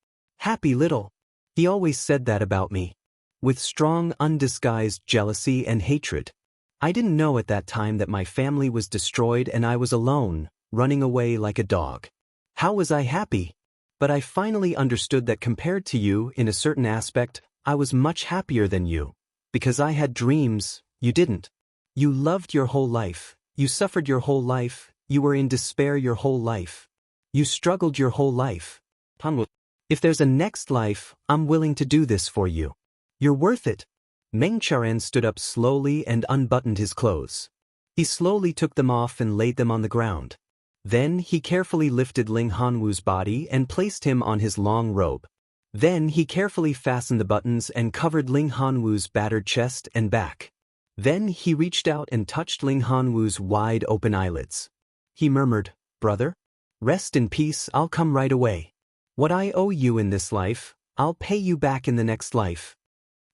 Happy little. He always said that about me. With strong undisguised jealousy and hatred. I didn't know at that time that my family was destroyed and I was alone, running away like a dog. How was I happy? But I finally understood that compared to you, in a certain aspect, I was much happier than you. Because I had dreams, you didn't. You loved your whole life, you suffered your whole life, you were in despair your whole life. You struggled your whole life. If there's a next life, I'm willing to do this for you. You're worth it. Meng Charan stood up slowly and unbuttoned his clothes. He slowly took them off and laid them on the ground. Then he carefully lifted Ling Hanwu's body and placed him on his long robe. Then he carefully fastened the buttons and covered Ling Hanwu's battered chest and back. Then he reached out and touched Ling Hanwu's wide-open eyelids. He murmured, "Brother, rest in peace, I'll come right away. What I owe you in this life, I'll pay you back in the next life."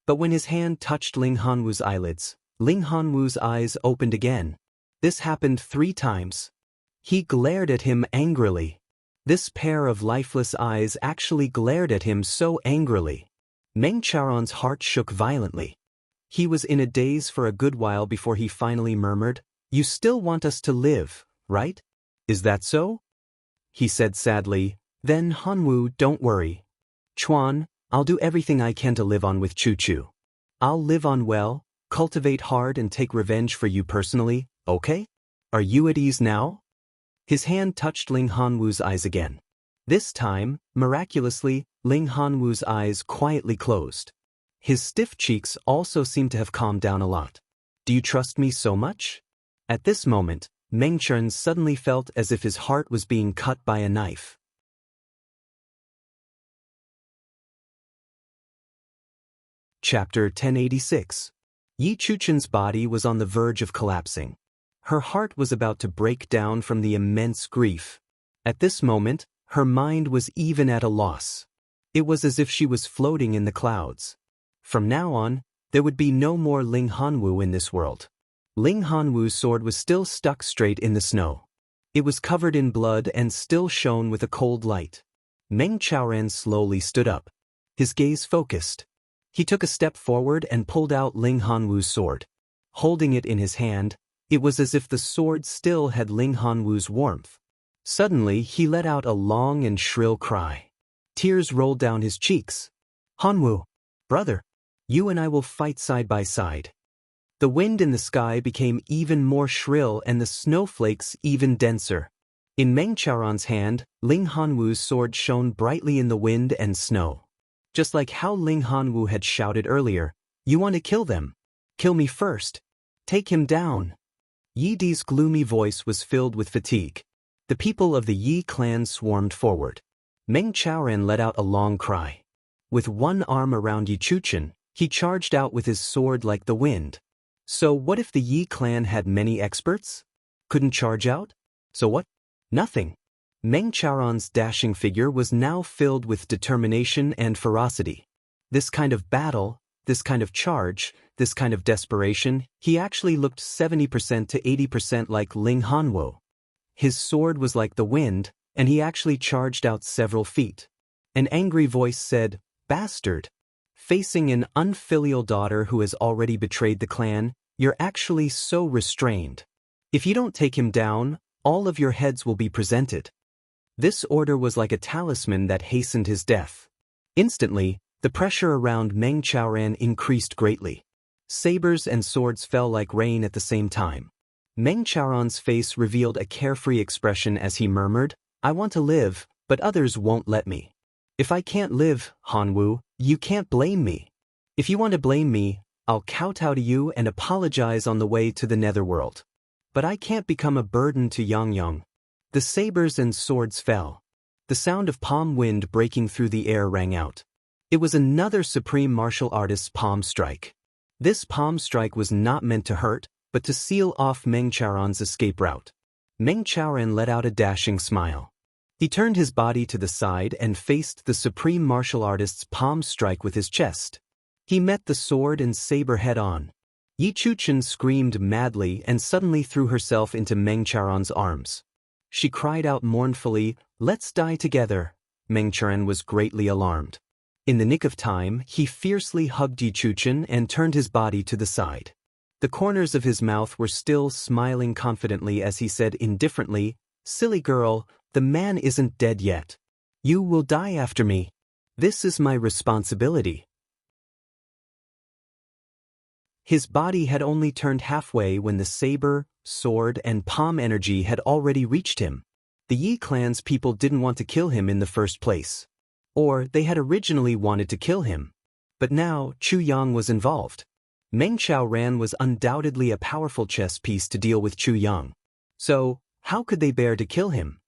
But when his hand touched Ling Hanwu's eyelids, Ling Hanwu's eyes opened again. This happened 3 times. He glared at him angrily. This pair of lifeless eyes actually glared at him so angrily. Meng Charon's heart shook violently. He was in a daze for a good while before he finally murmured, "You still want us to live, right? Is that so?" He said sadly, "Then Hanwu, don't worry. Chuan, I'll do everything I can to live on with Chu-Chu. I'll live on well, cultivate hard and take revenge for you personally, okay? Are you at ease now?" His hand touched Ling Hanwu's eyes again. This time, miraculously, Ling Hanwu's eyes quietly closed. His stiff cheeks also seemed to have calmed down a lot. "Do you trust me so much?" At this moment, Meng Chen suddenly felt as if his heart was being cut by a knife. Chapter 1086. Yi Chuchen's body was on the verge of collapsing. Her heart was about to break down from the immense grief. At this moment, her mind was even at a loss. It was as if she was floating in the clouds. From now on, there would be no more Ling Hanwu in this world. Ling Hanwu's sword was still stuck straight in the snow. It was covered in blood and still shone with a cold light. Meng Chaoran slowly stood up. His gaze focused. He took a step forward and pulled out Ling Hanwu's sword. Holding it in his hand, it was as if the sword still had Ling Hanwu's warmth. Suddenly, he let out a long and shrill cry. Tears rolled down his cheeks. "Hanwu, brother, you and I will fight side by side." The wind in the sky became even more shrill and the snowflakes even denser. In Meng Chaoran's hand, Ling Hanwu's sword shone brightly in the wind and snow. Just like how Ling Hanwu had shouted earlier, "You want to kill them? Kill me first. Take him down." Yi Di's gloomy voice was filled with fatigue. The people of the Yi clan swarmed forward. Meng Chaoran let out a long cry. With one arm around Yi Chuchen, he charged out with his sword like the wind. So what if the Yi clan had many experts? Couldn't charge out? So what? Nothing. Meng Chaoran's dashing figure was now filled with determination and ferocity. This kind of battle, this kind of charge, this kind of desperation, he actually looked 70% to 80% like Ling Hanwo. His sword was like the wind, and he actually charged out several feet. An angry voice said, "Bastard! Facing an unfilial daughter who has already betrayed the clan, you're actually so restrained. If you don't take him down, all of your heads will be presented." This order was like a talisman that hastened his death. Instantly, the pressure around Meng Chaoran increased greatly. Sabers and swords fell like rain at the same time. Meng Chaoran's face revealed a carefree expression as he murmured, "I want to live, but others won't let me. If I can't live, Hanwu, you can't blame me. If you want to blame me, I'll kowtow to you and apologize on the way to the netherworld. But I can't become a burden to Yangyang." The sabers and swords fell. The sound of palm wind breaking through the air rang out. It was another supreme martial artist's palm strike. This palm strike was not meant to hurt, but to seal off Meng Chaoran's escape route. Meng Chaoran let out a dashing smile. He turned his body to the side and faced the supreme martial artist's palm strike with his chest. He met the sword and saber head-on. Yi Chuchen screamed madly and suddenly threw herself into Meng Chaoran's arms. She cried out mournfully, "Let's die together." Meng Chaoran was greatly alarmed. In the nick of time, he fiercely hugged Yi Chuchen and turned his body to the side. The corners of his mouth were still smiling confidently as he said indifferently, "Silly girl, the man isn't dead yet. You will die after me. This is my responsibility." His body had only turned halfway when the saber, sword, and palm energy had already reached him. The Yi clan's people didn't want to kill him in the first place. Or they had originally wanted to kill him. But now Chu Yang was involved. Meng Chaoran was undoubtedly a powerful chess piece to deal with Chu Yang. So, how could they bear to kill him?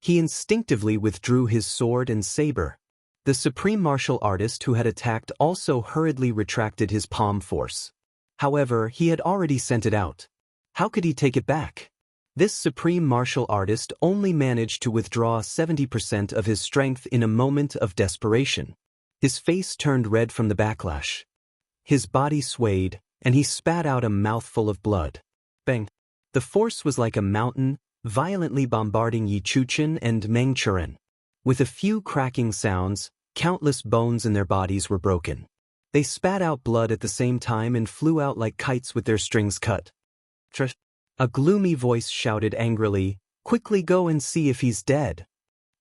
He instinctively withdrew his sword and saber. The supreme martial artist who had attacked also hurriedly retracted his palm force. However, he had already sent it out. How could he take it back? This supreme martial artist only managed to withdraw 70% of his strength in a moment of desperation. His face turned red from the backlash. His body swayed, and he spat out a mouthful of blood. Bang! The force was like a mountain, violently bombarding Yi Chuchen and Meng Chaoran. With a few cracking sounds, countless bones in their bodies were broken. They spat out blood at the same time and flew out like kites with their strings cut. A gloomy voice shouted angrily, "Quickly go and see if he's dead."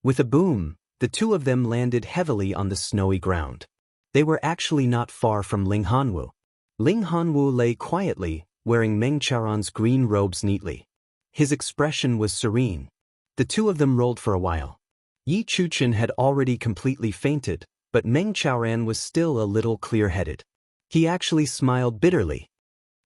With a boom, the two of them landed heavily on the snowy ground. They were actually not far from Ling Hanwu. Ling Hanwu lay quietly, wearing Meng Chaoran's green robes neatly. His expression was serene. The two of them rolled for a while. Yi Chuchen had already completely fainted, but Meng Chaoran was still a little clear-headed. He actually smiled bitterly.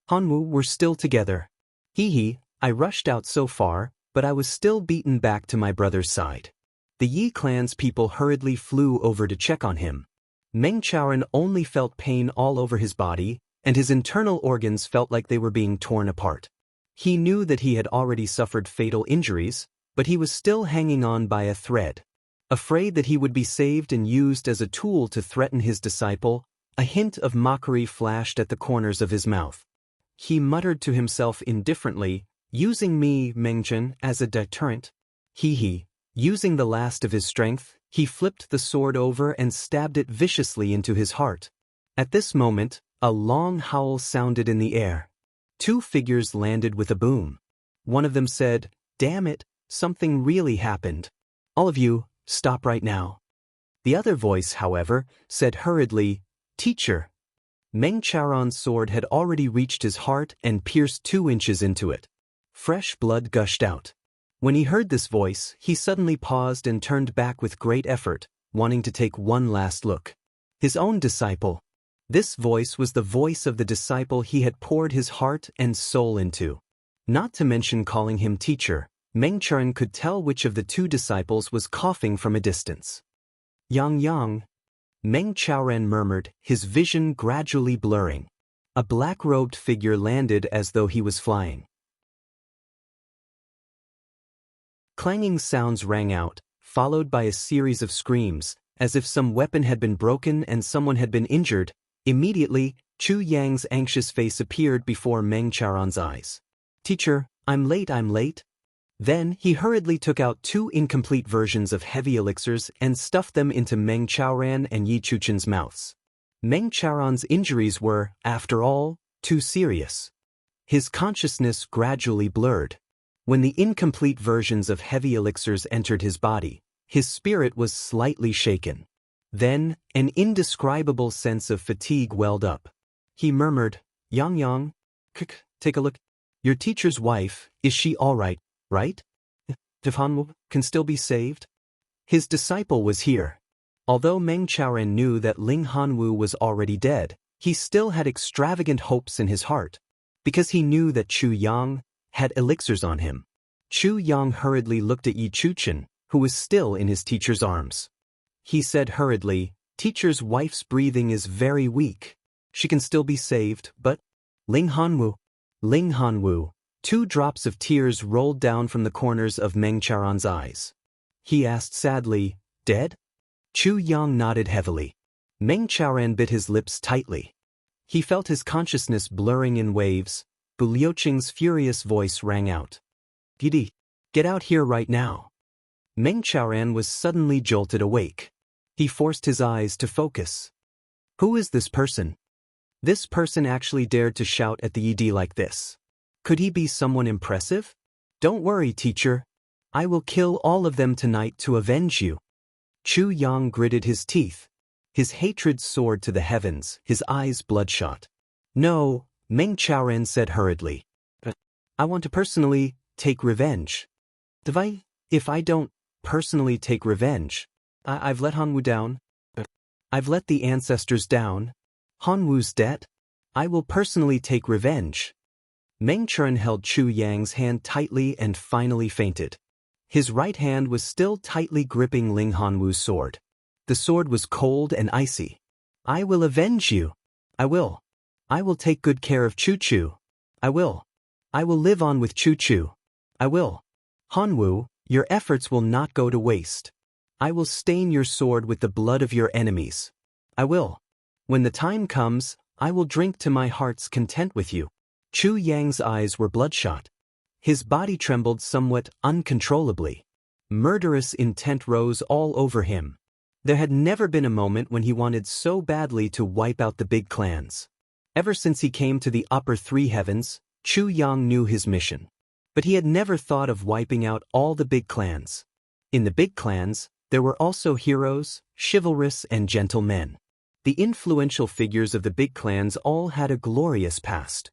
"Hanwu, we're still together. Hee, I rushed out so far, but I was still beaten back to my brother's side." The Yi clan's people hurriedly flew over to check on him. Meng Chaoran only felt pain all over his body, and his internal organs felt like they were being torn apart. He knew that he had already suffered fatal injuries, but he was still hanging on by a thread. Afraid that he would be saved and used as a tool to threaten his disciple, a hint of mockery flashed at the corners of his mouth. He muttered to himself indifferently, "Using me, Mengchen, as a deterrent." Using the last of his strength, he flipped the sword over and stabbed it viciously into his heart. At this moment, a long howl sounded in the air. Two figures landed with a boom. One of them said, "Damn it, something really happened. All of you, stop right now." The other voice, however, said hurriedly, "Teacher." Meng Chaoran's sword had already reached his heart and pierced 2 inches into it. Fresh blood gushed out. When he heard this voice, he suddenly paused and turned back with great effort, wanting to take one last look. His own disciple. This voice was the voice of the disciple he had poured his heart and soul into. Not to mention calling him teacher, Meng Chuan could tell which of the two disciples was coughing from a distance. Yang, Meng Chaoran murmured, his vision gradually blurring. A black-robed figure landed as though he was flying. Clanging sounds rang out, followed by a series of screams, as if some weapon had been broken and someone had been injured. Immediately, Chu Yang's anxious face appeared before Meng Chaoran's eyes. "Teacher, I'm late. Then, he hurriedly took out 2 incomplete versions of heavy elixirs and stuffed them into Meng Chaoran and Yi Chuchen's mouths. Meng Chaoran's injuries were, after all, too serious. His consciousness gradually blurred. When the incomplete versions of heavy elixirs entered his body, his spirit was slightly shaken. Then, an indescribable sense of fatigue welled up. He murmured, Yang, take a look. Your teacher's wife, is she all right? If Hanwu can still be saved?" His disciple was here. Although Meng Chaoran knew that Ling Hanwu was already dead, he still had extravagant hopes in his heart, because he knew that Chu Yang had elixirs on him. Chu Yang hurriedly looked at Yi Chuchen, who was still in his teacher's arms. He said hurriedly, "Teacher's wife's breathing is very weak. She can still be saved, but—" Ling Hanwu. 2 drops of tears rolled down from the corners of Meng Chaoran's eyes. He asked sadly, "Dead?" Chu Yang nodded heavily. Meng Chaoran bit his lips tightly. He felt his consciousness blurring in waves. Bu Liuqing's furious voice rang out. "Gidi, get out here right now." Meng Chaoran was suddenly jolted awake. He forced his eyes to focus. Who is this person? This person actually dared to shout at the Yi like this. Could he be someone impressive? "Don't worry, teacher. I will kill all of them tonight to avenge you." Chu Yang gritted his teeth. His hatred soared to the heavens, his eyes bloodshot. "No," Meng Chaoran said hurriedly. "I want to personally take revenge. If I don't personally take revenge, I've let Hanwu down. I've let the ancestors down. Hanwu's dead. I will personally take revenge." Meng Chuan held Chu Yang's hand tightly and finally fainted. His right hand was still tightly gripping Ling Hanwu's sword. The sword was cold and icy. "I will avenge you. I will. I will take good care of Chu. I will. I will live on with Chu. I will. Hanwu, your efforts will not go to waste. I will stain your sword with the blood of your enemies. I will. When the time comes, I will drink to my heart's content with you." Chu Yang's eyes were bloodshot. His body trembled somewhat uncontrollably. Murderous intent rose all over him. There had never been a moment when he wanted so badly to wipe out the big clans. Ever since he came to the upper 3 heavens, Chu Yang knew his mission. But he had never thought of wiping out all the big clans. In the big clans, there were also heroes, chivalrous and gentle men. The influential figures of the big clans all had a glorious past.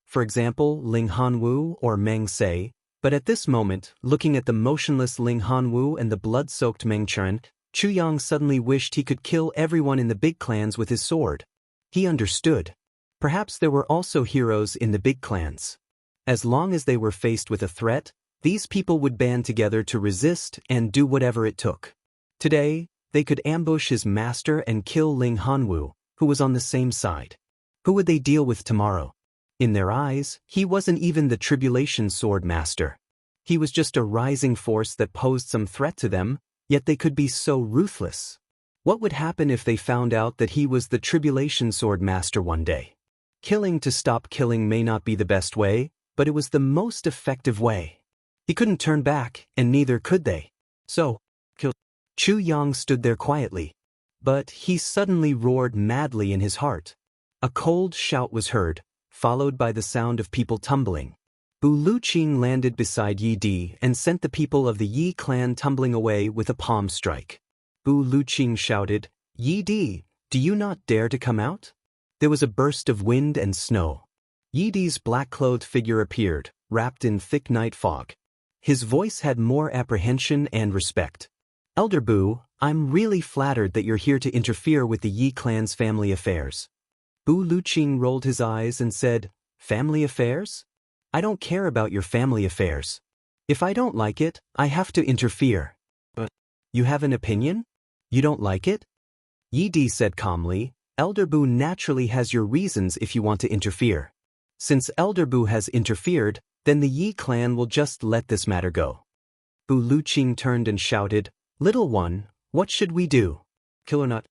For example, Ling Hanwu or Meng Se, but at this moment, looking at the motionless Ling Hanwu and the blood-soaked Meng Chuan, Chu Yang suddenly wished he could kill everyone in the big clans with his sword. He understood. Perhaps there were also heroes in the big clans. As long as they were faced with a threat, these people would band together to resist and do whatever it took. Today, they could ambush his master and kill Ling Hanwu, who was on the same side. Who would they deal with tomorrow? In their eyes, he wasn't even the Tribulation Sword Master. He was just a rising force that posed some threat to them, yet they could be so ruthless. What would happen if they found out that he was the Tribulation Sword Master one day? Killing to stop killing may not be the best way, but it was the most effective way. He couldn't turn back, and neither could they. So, kill. Chu Yang stood there quietly. But he suddenly roared madly in his heart. A cold shout was heard, followed by the sound of people tumbling. Bu Liuqing landed beside Yi Di and sent the people of the Yi clan tumbling away with a palm strike. Bu Liuqing shouted, "Yi Di, do you not dare to come out?" There was a burst of wind and snow. Yi Di's black-clothed figure appeared, wrapped in thick night fog. His voice had more apprehension and respect. "Elder Bu, I'm really flattered that you're here to interfere with the Yi clan's family affairs." Bu Liuqing rolled his eyes and said, "Family affairs? I don't care about your family affairs. If I don't like it, I have to interfere. But you have an opinion? You don't like it? Yi Di said calmly, Elder Bu naturally has your reasons if you want to interfere. Since Elder Bu has interfered, then the Yi clan will just let this matter go. Bu Luqing turned and shouted, Little one, what should we do? Kill or not?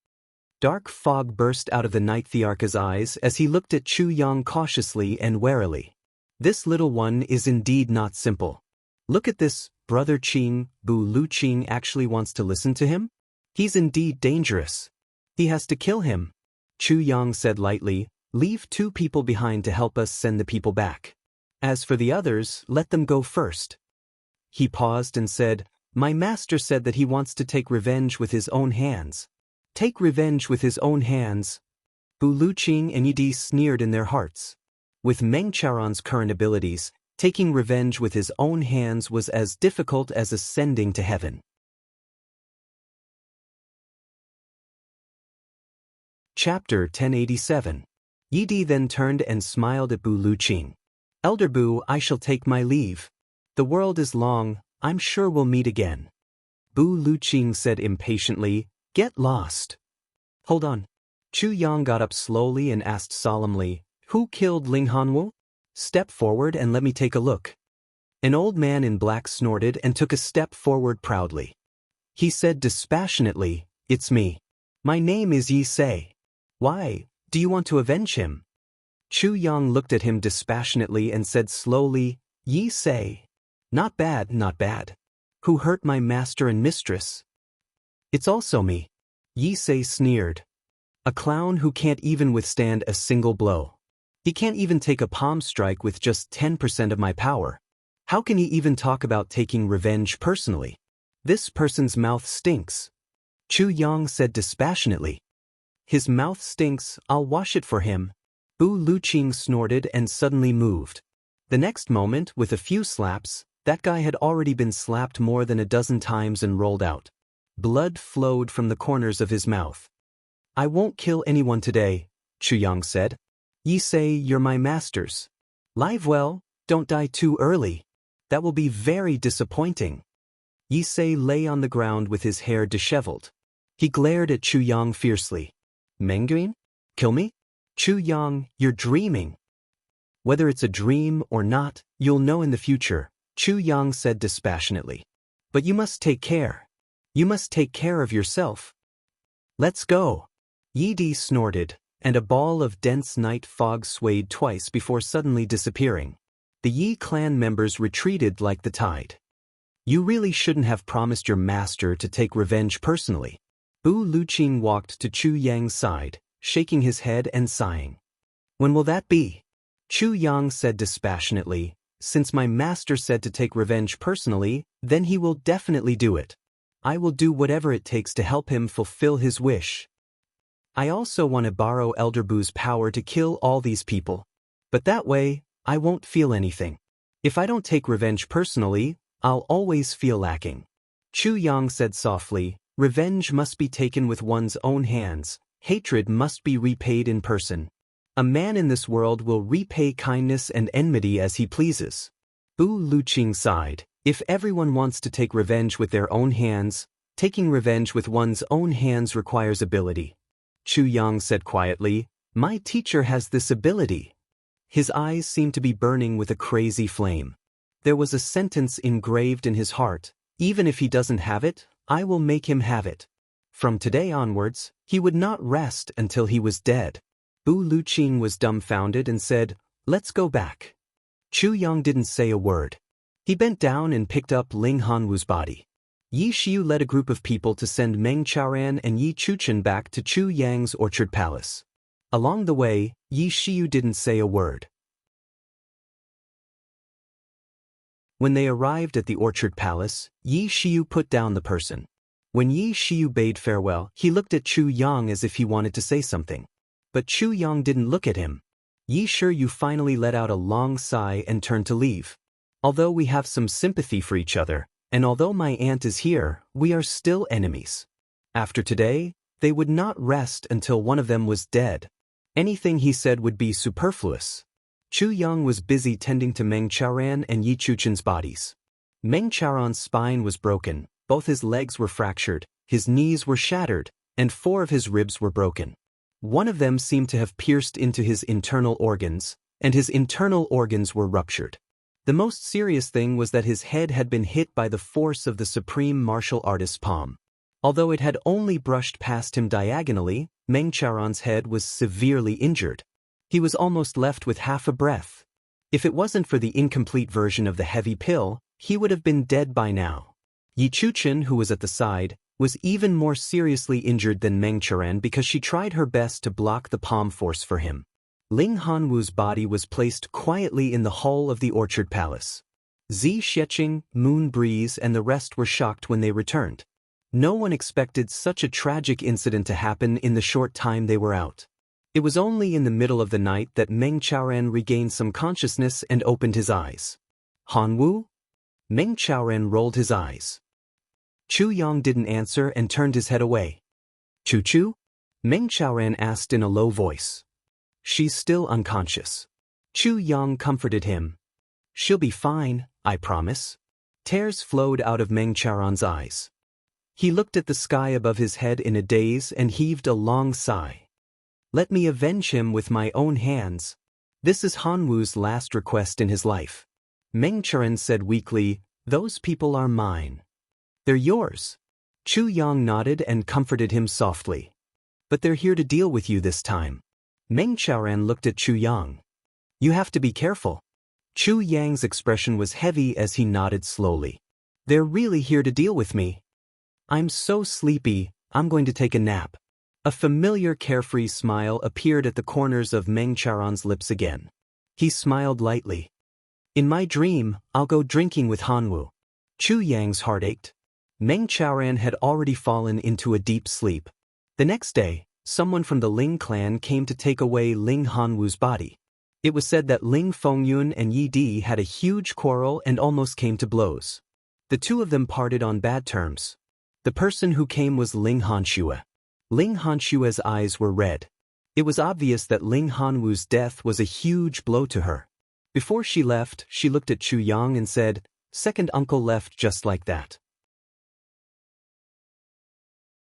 Dark fog burst out of the Night Thearch's eyes as he looked at Chu Yang cautiously and warily. This little one is indeed not simple. Look at this, Brother Qing. Bu Luqing actually wants to listen to him? He's indeed dangerous. He has to kill him. Chu Yang said lightly, Leave 2 people behind to help us send the people back. As for the others, let them go first. He paused and said, My master said that he wants to take revenge with his own hands. Take revenge with his own hands. Bu Luqing and Yi Di sneered in their hearts. With Meng Charon's current abilities, taking revenge with his own hands was as difficult as ascending to heaven. Chapter 1087. Yi Di then turned and smiled at Bu Luqing. Elder Bu, I shall take my leave. The world is long, I'm sure we'll meet again. Bu Luqing said impatiently, Get lost. Hold on. Chu Yang got up slowly and asked solemnly, Who killed Ling Hanwu? Step forward and let me take a look. An old man in black snorted and took a step forward proudly. He said dispassionately, It's me. My name is Yi Sei. Why, do you want to avenge him? Chu Yang looked at him dispassionately and said slowly, Yi Sei. Not bad, not bad. Who hurt my master and mistress? It's also me. Yi Sei sneered. A clown who can't even withstand a single blow. He can't even take a palm strike with just 10% of my power. How can he even talk about taking revenge personally? This person's mouth stinks. Chu Yang said dispassionately. His mouth stinks, I'll wash it for him. Bu Luqing snorted and suddenly moved. The next moment, with a few slaps, that guy had already been slapped more than a dozen times and rolled out. Blood flowed from the corners of his mouth. I won't kill anyone today, Chu Yang said. Yi Sei, you're my masters. Live well, don't die too early. That will be very disappointing. Yi Sei lay on the ground with his hair disheveled. He glared at Chu Yang fiercely. Menguin? Kill me? Chu Yang, you're dreaming. Whether it's a dream or not, you'll know in the future, Chu Yang said dispassionately. But you must take care. You must take care of yourself. Let's go. Yi Di snorted, and a ball of dense night fog swayed twice before suddenly disappearing. The Yi clan members retreated like the tide. You really shouldn't have promised your master to take revenge personally. Bu Luqing walked to Chu Yang's side, shaking his head and sighing. When will that be? Chu Yang said dispassionately, Since my master said to take revenge personally, then he will definitely do it. I will do whatever it takes to help him fulfill his wish. I also want to borrow Elder Bu's power to kill all these people. But that way, I won't feel anything. If I don't take revenge personally, I'll always feel lacking. Chu Yang said softly, Revenge must be taken with one's own hands, hatred must be repaid in person. A man in this world will repay kindness and enmity as he pleases. Bu Luqing sighed. If everyone wants to take revenge with their own hands, taking revenge with one's own hands requires ability. Chu Yang said quietly, My teacher has this ability. His eyes seemed to be burning with a crazy flame. There was a sentence engraved in his heart, Even if he doesn't have it, I will make him have it. From today onwards, he would not rest until he was dead. Bu Luqing was dumbfounded and said, Let's go back. Chu Yang didn't say a word. He bent down and picked up Ling Hanwu's body. Yi Xiu led a group of people to send Meng Chaoran and Yi Chuchen back to Chu Yang's orchard palace. Along the way, Yi Xiu didn't say a word. When they arrived at the orchard palace, Yi Xiu put down the person. When Yi Xiu bade farewell, he looked at Chu Yang as if he wanted to say something. But Chu Yang didn't look at him. Yi Xiu finally let out a long sigh and turned to leave. Although we have some sympathy for each other, and although my aunt is here, we are still enemies. After today, they would not rest until one of them was dead. Anything he said would be superfluous. Chu Yang was busy tending to Meng Chaoran and Yi Chuchen's bodies. Meng Chaoran's spine was broken, both his legs were fractured, his knees were shattered, and 4 of his ribs were broken. One of them seemed to have pierced into his internal organs, and his internal organs were ruptured. The most serious thing was that his head had been hit by the force of the supreme martial artist's palm. Although it had only brushed past him diagonally, Meng Chaoran's head was severely injured. He was almost left with half a breath. If it wasn't for the incomplete version of the heavy pill, he would have been dead by now. Yi Chuchen, who was at the side, was even more seriously injured than Meng Chaoran because she tried her best to block the palm force for him. Ling Hanwu's body was placed quietly in the hall of the Orchard Palace. Zi Xiecheng, Moon Breeze and the rest were shocked when they returned. No one expected such a tragic incident to happen in the short time they were out. It was only in the middle of the night that Meng Chaoran regained some consciousness and opened his eyes. Hanwu? Meng Chaoran rolled his eyes. Chu Yang didn't answer and turned his head away. Chu? Meng Chaoran asked in a low voice. She's still unconscious. Chu Yang comforted him. She'll be fine, I promise. Tears flowed out of Meng Chaoran's eyes. He looked at the sky above his head in a daze and heaved a long sigh. Let me avenge him with my own hands. This is Hanwu's last request in his life. Meng Chaoran said weakly, those people are mine. They're yours. Chu Yang nodded and comforted him softly. But they're here to deal with you this time. Meng Chaoran looked at Chu Yang. You have to be careful. Chu Yang's expression was heavy as he nodded slowly. They're really here to deal with me. I'm so sleepy, I'm going to take a nap. A familiar carefree smile appeared at the corners of Meng Chaoran's lips again. He smiled lightly. In my dream, I'll go drinking with Hanwu. Chu Yang's heart ached. Meng Chaoran had already fallen into a deep sleep. The next day, someone from the Ling clan came to take away Ling Hanwu's body. It was said that Ling Fengyun and Yi Di had a huge quarrel and almost came to blows. The two of them parted on bad terms. The person who came was Ling Hanxue. Ling Hanxue's eyes were red. It was obvious that Ling Hanwu's death was a huge blow to her. Before she left, she looked at Chu Yang and said, "Second uncle left just like that.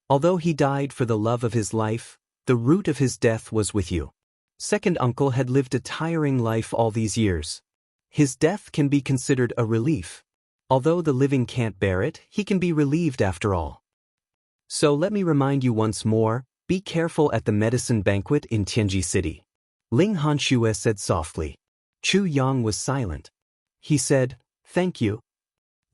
Although he died for the love of his life, the root of his death was with you. Second uncle had lived a tiring life all these years. His death can be considered a relief. Although the living can't bear it, he can be relieved after all. So let me remind you once more, be careful at the medicine banquet in Tianji City." Ling Hanxue said softly. Chu Yang was silent. He said, "Thank you.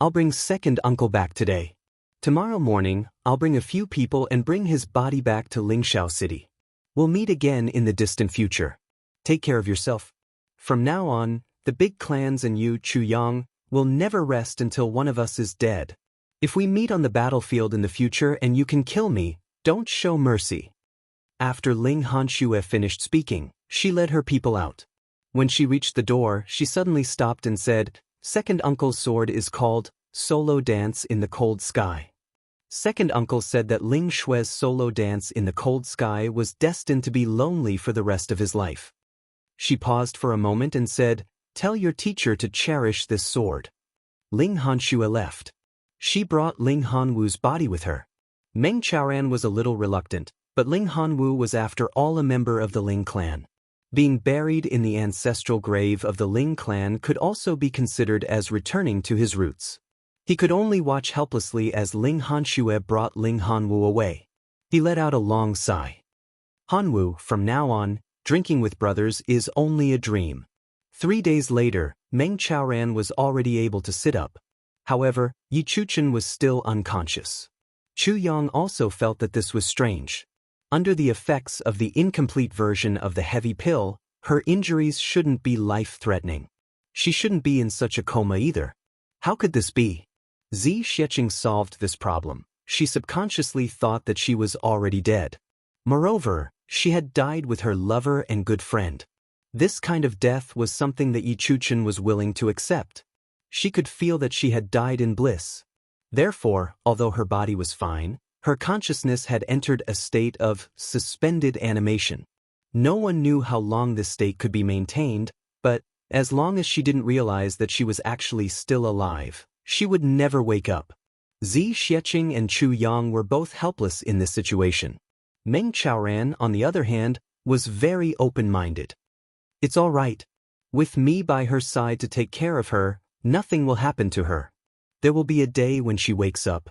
I'll bring second uncle back today. Tomorrow morning, I'll bring a few people and bring his body back to Lingxiao City. We'll meet again in the distant future. Take care of yourself. From now on, the big clans and you, Chu Yang, will never rest until one of us is dead. If we meet on the battlefield in the future and you can kill me, don't show mercy." After Ling Hanxue finished speaking, she led her people out. When she reached the door, she suddenly stopped and said, "Second uncle's sword is called Solo Dance in the Cold Sky." Second uncle said that Ling Shue's solo dance in the cold sky was destined to be lonely for the rest of his life. She paused for a moment and said, "Tell your teacher to cherish this sword." Ling Hanxue left. She brought Ling Hanwu's body with her. Meng Chaoran was a little reluctant, but Ling Hanwu was after all a member of the Ling clan. Being buried in the ancestral grave of the Ling clan could also be considered as returning to his roots. He could only watch helplessly as Ling Hanxue brought Ling Hanwu away. He let out a long sigh. Hanwu, from now on, drinking with brothers is only a dream. 3 days later, Meng Chaoran was already able to sit up. However, Yi Chuchen was still unconscious. Chu Yang also felt that this was strange. Under the effects of the incomplete version of the heavy pill, her injuries shouldn't be life-threatening. She shouldn't be in such a coma either. How could this be? Zi Xiecheng solved this problem. She subconsciously thought that she was already dead. Moreover, she had died with her lover and good friend. This kind of death was something that Yi Chuchen was willing to accept. She could feel that she had died in bliss. Therefore, although her body was fine, her consciousness had entered a state of suspended animation. No one knew how long this state could be maintained, But, as long as she didn't realize that she was actually still alive, she would never wake up. Zi Xiecheng and Chu Yang were both helpless in this situation. Meng Chaoran, on the other hand, was very open-minded. It's all right. With me by her side to take care of her, nothing will happen to her. There will be a day when she wakes up.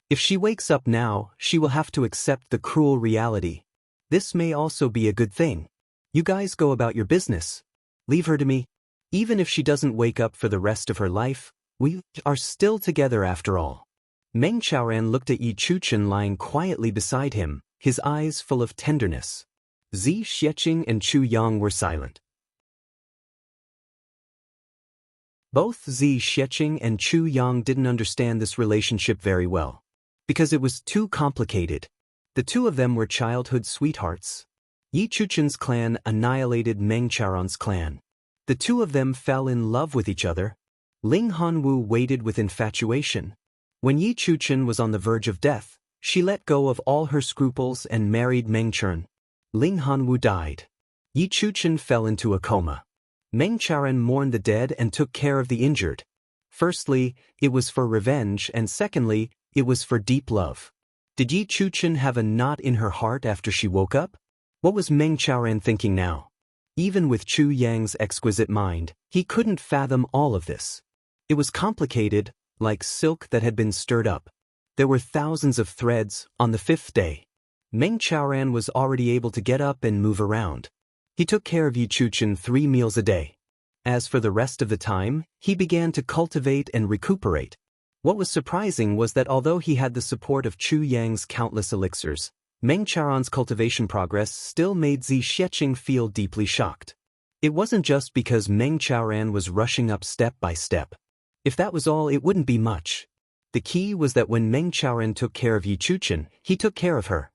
If she wakes up now, she will have to accept the cruel reality. This may also be a good thing. You guys go about your business. Leave her to me. Even if she doesn't wake up for the rest of her life, we are still together after all. Meng Chaoran looked at Yi Chuchen lying quietly beside him, his eyes full of tenderness. Zi Xiecheng and Chu Yang were silent. Both Zi Xiecheng and Chu Yang didn't understand this relationship very well, because it was too complicated. The two of them were childhood sweethearts. Yi Chuchen's clan annihilated Meng Chaoran's clan. The two of them fell in love with each other. Ling Hanwu waited with infatuation. When Yi Chuchen was on the verge of death, she let go of all her scruples and married Meng Chern. Ling Hanwu died. Yi Chuchen fell into a coma. Meng Chaoran mourned the dead and took care of the injured. Firstly, it was for revenge, and secondly, it was for deep love. Did Yi Chuchen have a knot in her heart after she woke up? What was Meng Chaoran thinking now? Even with Chu Yang's exquisite mind, he couldn't fathom all of this. It was complicated, like silk that had been stirred up. There were thousands of threads. On the fifth day, Meng Chaoran was already able to get up and move around. He took care of Yi Chuchen 3 meals a day. As for the rest of the time, he began to cultivate and recuperate. What was surprising was that although he had the support of Chu Yang's countless elixirs, Meng Chaoran's cultivation progress still made Zi Xiecheng feel deeply shocked. It wasn't just because Meng Chaoran was rushing up step by step. If that was all, it wouldn't be much. The key was that when Meng Chaoran took care of Yi Chuchen, he took care of her.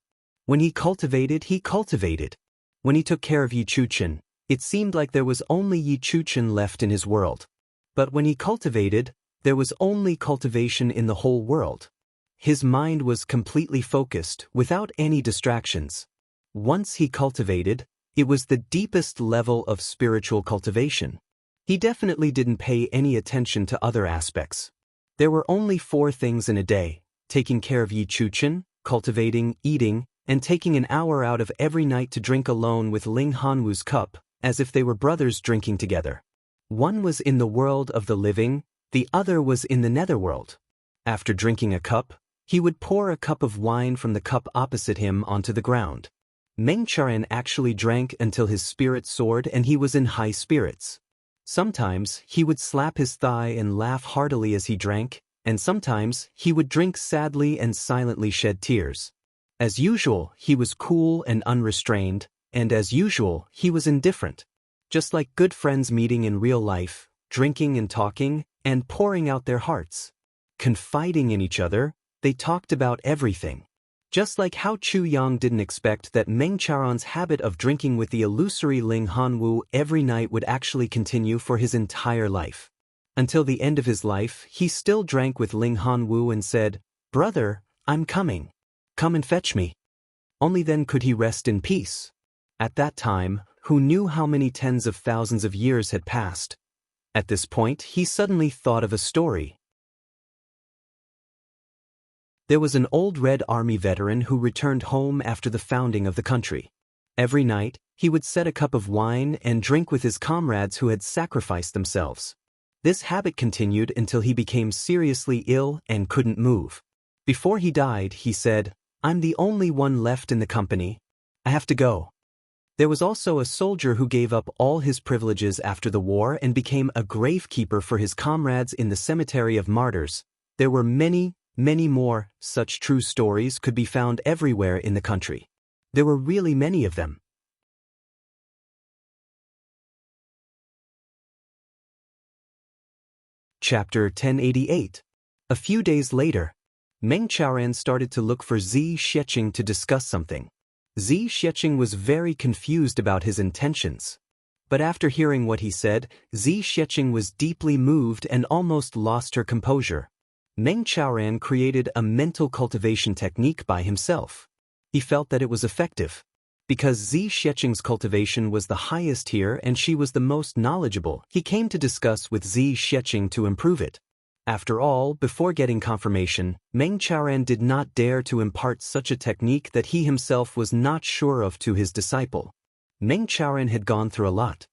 When he cultivated, he cultivated. When he took care of Yi Chuchen, it seemed like there was only Yi Chuchen left in his world. But when he cultivated, there was only cultivation in the whole world. His mind was completely focused, without any distractions. Once he cultivated, it was the deepest level of spiritual cultivation. He definitely didn't pay any attention to other aspects. There were only 4 things in a day: taking care of Yi Chuchen, cultivating, eating, and taking an hour out of every night to drink alone with Ling Hanwu's cup, as if they were brothers drinking together. One was in the world of the living, the other was in the netherworld. After drinking a cup, he would pour a cup of wine from the cup opposite him onto the ground. Meng Chaoran actually drank until his spirit soared and he was in high spirits. Sometimes he would slap his thigh and laugh heartily as he drank, and sometimes he would drink sadly and silently shed tears. As usual, he was cool and unrestrained, and as usual, he was indifferent. Just like good friends meeting in real life, drinking and talking, and pouring out their hearts. Confiding in each other, they talked about everything. Just like how Chu Yang didn't expect that Meng Chaoran's habit of drinking with the illusory Ling Hanwu every night would actually continue for his entire life. Until the end of his life, he still drank with Ling Hanwu and said, "Brother, I'm coming. Come and fetch me." Only then could he rest in peace. At that time, who knew how many tens of thousands of years had passed? At this point, he suddenly thought of a story. There was an old Red Army veteran who returned home after the founding of the country. Every night, he would set a cup of wine and drink with his comrades who had sacrificed themselves. This habit continued until he became seriously ill and couldn't move. Before he died, he said, "I'm the only one left in the company. I have to go." There was also a soldier who gave up all his privileges after the war and became a gravekeeper for his comrades in the cemetery of martyrs. There were many more such true stories could be found everywhere in the country. There were really many of them. Chapter 1088. A few days later, Meng Chaoran started to look for Zi Xiecheng to discuss something. Zi Xiecheng was very confused about his intentions. But after hearing what he said, Zi Xiecheng was deeply moved and almost lost her composure. Meng Chaoran created a mental cultivation technique by himself. He felt that it was effective. Because Zi Xiecheng's cultivation was the highest here and she was the most knowledgeable, he came to discuss with Zi Xiecheng to improve it. After all, before getting confirmation, Meng Chaoran did not dare to impart such a technique that he himself was not sure of to his disciple. Meng Chaoran had gone through a lot.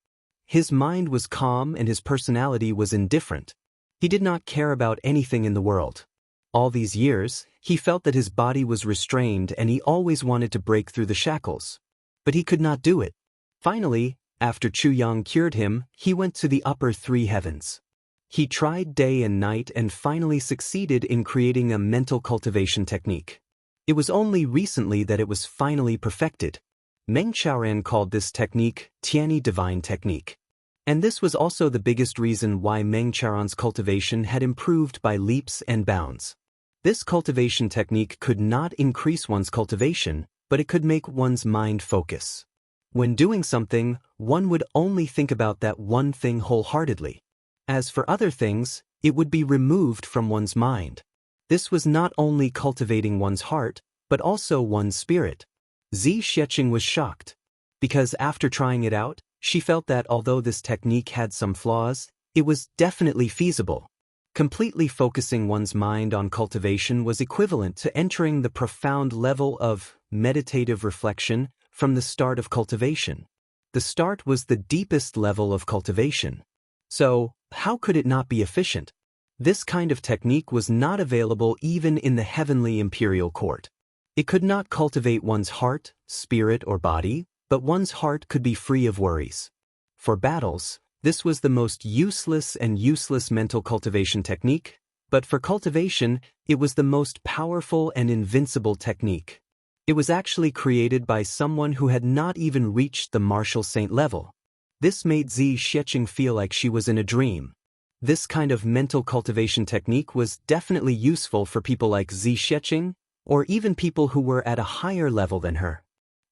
His mind was calm and his personality was indifferent. He did not care about anything in the world. All these years, he felt that his body was restrained and he always wanted to break through the shackles. But he could not do it. Finally, after Chu Yang cured him, he went to the upper three heavens. He tried day and night and finally succeeded in creating a mental cultivation technique. It was only recently that it was finally perfected. Meng Chaoran called this technique Tianyi Divine Technique. And this was also the biggest reason why Meng Chaoran's cultivation had improved by leaps and bounds. This cultivation technique could not increase one's cultivation, but it could make one's mind focus. When doing something, one would only think about that one thing wholeheartedly. As for other things, it would be removed from one's mind. This was not only cultivating one's heart, but also one's spirit. Zi Xiecheng was shocked. Because after trying it out, she felt that although this technique had some flaws, it was definitely feasible. Completely focusing one's mind on cultivation was equivalent to entering the profound level of meditative reflection from the start of cultivation. The start was the deepest level of cultivation. So, how could it not be efficient? This kind of technique was not available even in the heavenly imperial court. It could not cultivate one's heart, spirit, or body, but one's heart could be free of worries. For battles, this was the most useless mental cultivation technique, but for cultivation, it was the most powerful and invincible technique. It was actually created by someone who had not even reached the martial saint level. This made Zi Xiecheng feel like she was in a dream. This kind of mental cultivation technique was definitely useful for people like Zi Xiecheng, or even people who were at a higher level than her.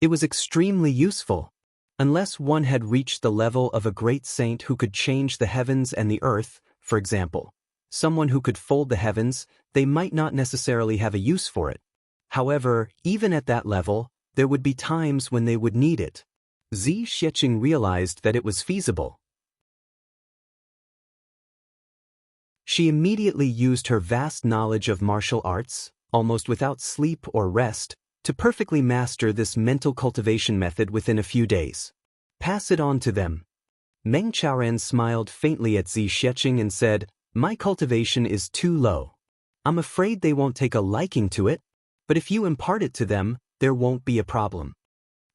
It was extremely useful. Unless one had reached the level of a great saint who could change the heavens and the earth, for example, someone who could fold the heavens, they might not necessarily have a use for it. However, even at that level, there would be times when they would need it. Zi Xiecheng realized that it was feasible. She immediately used her vast knowledge of martial arts, almost without sleep or rest, to perfectly master this mental cultivation method within a few days. Pass it on to them. Meng Chaoran smiled faintly at Zi Xiecheng and said, "My cultivation is too low. I'm afraid they won't take a liking to it, but if you impart it to them, there won't be a problem."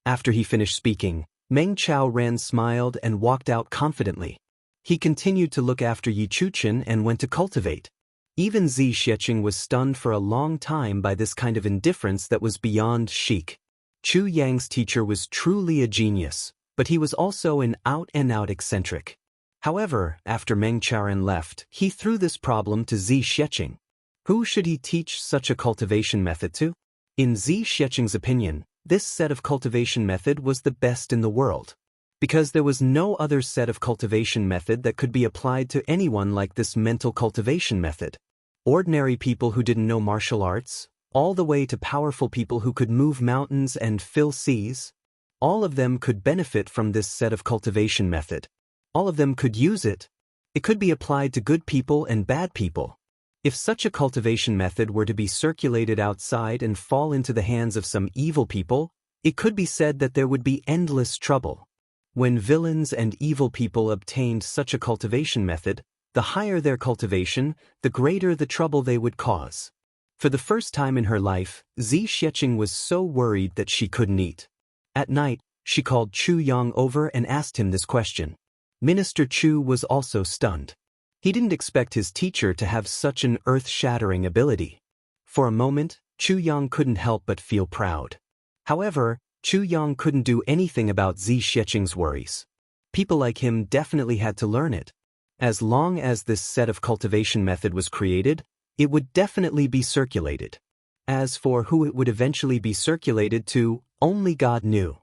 After he finished speaking, Meng Chaoran smiled and walked out confidently. He continued to look after Yi Chuchen and went to cultivate. Even Zi Xiecheng was stunned for a long time by this kind of indifference that was beyond chic. Chu Yang's teacher was truly a genius, but he was also an out-and-out eccentric. However, after Meng Chaoran left, he threw this problem to Zi Xiecheng. Who should he teach such a cultivation method to? In Zi Xiecheng's opinion, this set of cultivation method was the best in the world. Because there was no other set of cultivation method that could be applied to anyone like this mental cultivation method. Ordinary people who didn't know martial arts, all the way to powerful people who could move mountains and fill seas, all of them could benefit from this set of cultivation method. All of them could use it. It could be applied to good people and bad people. If such a cultivation method were to be circulated outside and fall into the hands of some evil people, it could be said that there would be endless trouble. When villains and evil people obtained such a cultivation method, the higher their cultivation, the greater the trouble they would cause. For the first time in her life, Zi Xiecheng was so worried that she couldn't eat. At night, she called Chu Yang over and asked him this question. Minister Chu was also stunned. He didn't expect his teacher to have such an earth-shattering ability. For a moment, Chu Yang couldn't help but feel proud. However, Chu Yang couldn't do anything about Zi Xiecheng's worries. People like him definitely had to learn it. As long as this set of cultivation method was created, it would definitely be circulated. As for who it would eventually be circulated to, only God knew.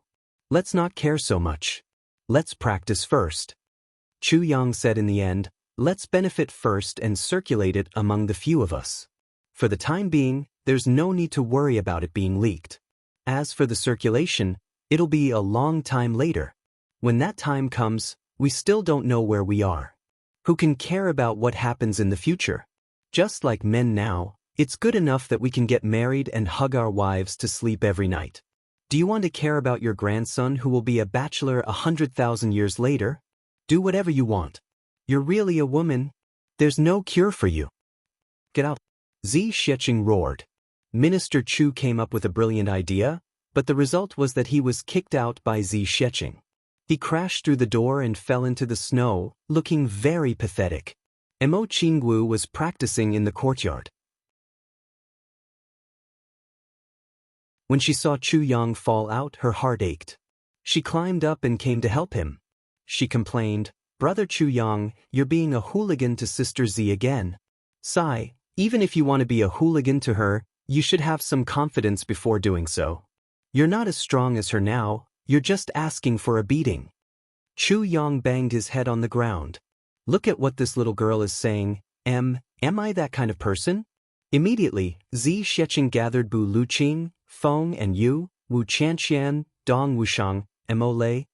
Let's not care so much. Let's practice first. Chu Yang said in the end, let's benefit first and circulate it among the few of us. For the time being, there's no need to worry about it being leaked. As for the circulation, It'll be a long time later. When that time comes, we still don't know where we are. Who can care about what happens in the future? Just like men now, it's good enough that we can get married and hug our wives to sleep every night. Do you want to care about your grandson who will be a bachelor 100,000 years later? Do whatever you want. You're really a woman. There's no cure for you. Get out. Zi Xiecheng roared. Minister Chu came up with a brilliant idea, but the result was that he was kicked out by Zi Xiecheng. He crashed through the door and fell into the snow, looking very pathetic. Mo Qinggu was practicing in the courtyard. When she saw Chu Yang fall out, her heart ached. She climbed up and came to help him. She complained, "Brother Chu Yang, you're being a hooligan to Sister Zi again. Sai, even if you want to be a hooligan to her, you should have some confidence before doing so. You're not as strong as her now, you're just asking for a beating." Chu Yang banged his head on the ground. "Look at what this little girl is saying. Am I that kind of person?" Immediately, Zi Xiecheng gathered Bu Luqing, Feng and Yu, Wu Chanxian, Dong Wushang, Mo Lei,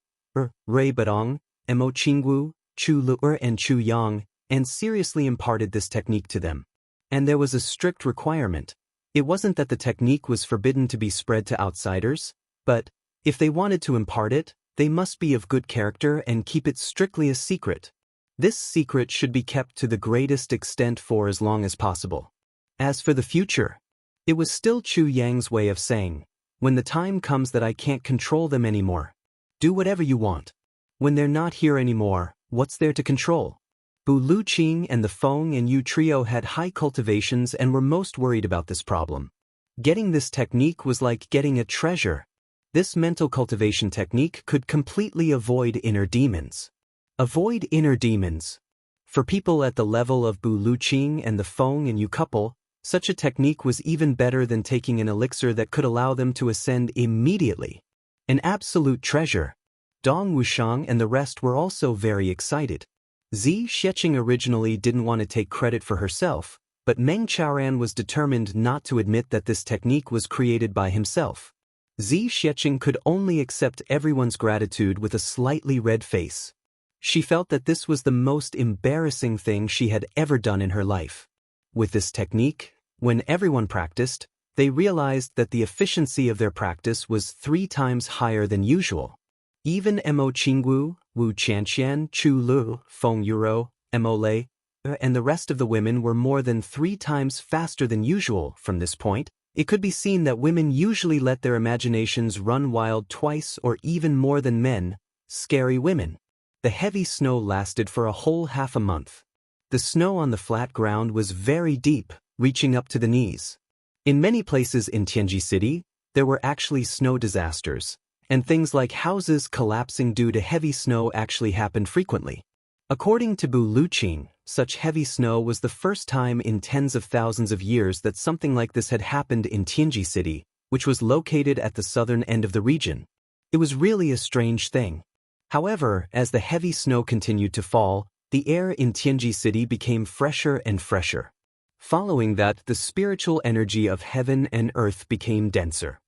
Ray Badong, Mo Qingwu, Chu Lu'er and Chu Yang, and seriously imparted this technique to them. And there was a strict requirement. It wasn't that the technique was forbidden to be spread to outsiders, but, if they wanted to impart it, they must be of good character and keep it strictly a secret. This secret should be kept to the greatest extent for as long as possible. As for the future, it was still Chu Yang's way of saying, "When the time comes that I can't control them anymore, do whatever you want. When they're not here anymore, what's there to control?" Bu Luqing and the Feng and Yu trio had high cultivations and were most worried about this problem. Getting this technique was like getting a treasure. This mental cultivation technique could completely avoid inner demons. Avoid inner demons. For people at the level of Bu Luqing and the Feng and Yu couple, such a technique was even better than taking an elixir that could allow them to ascend immediately. An absolute treasure. Dong Wushang and the rest were also very excited. Zi Xiecheng originally didn't want to take credit for herself, but Meng Chaoran was determined not to admit that this technique was created by himself. Zi Xiecheng could only accept everyone's gratitude with a slightly red face. She felt that this was the most embarrassing thing she had ever done in her life. With this technique, when everyone practiced, they realized that the efficiency of their practice was 3 times higher than usual. Even Mo Qingwu, Wu Chanxian, Chu Lu, Feng Yuro, Mo Lei, and the rest of the women were more than 3 times faster than usual. From this point, it could be seen that women usually let their imaginations run wild twice or even more than men. Scary women. The heavy snow lasted for a whole half a month. The snow on the flat ground was very deep, reaching up to the knees. In many places in Tianji City, there were actually snow disasters, and things like houses collapsing due to heavy snow actually happened frequently. According to Bu Luqing, such heavy snow was the first time in tens of thousands of years that something like this had happened in Tianji City, which was located at the southern end of the region. It was really a strange thing. However, as the heavy snow continued to fall, the air in Tianji City became fresher and fresher. Following that, the spiritual energy of heaven and earth became denser.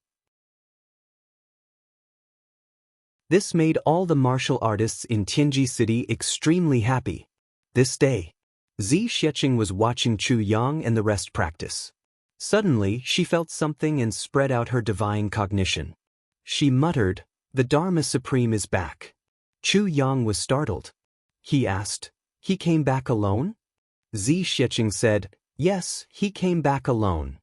This made all the martial artists in Tianji City extremely happy. This day, Zi Xiecheng was watching Chu Yang and the rest practice. Suddenly, she felt something and spread out her divine cognition. She muttered, "The Dharma Supreme is back." Chu Yang was startled. He asked, "He came back alone?" Zi Xiecheng said, "Yes, he came back alone."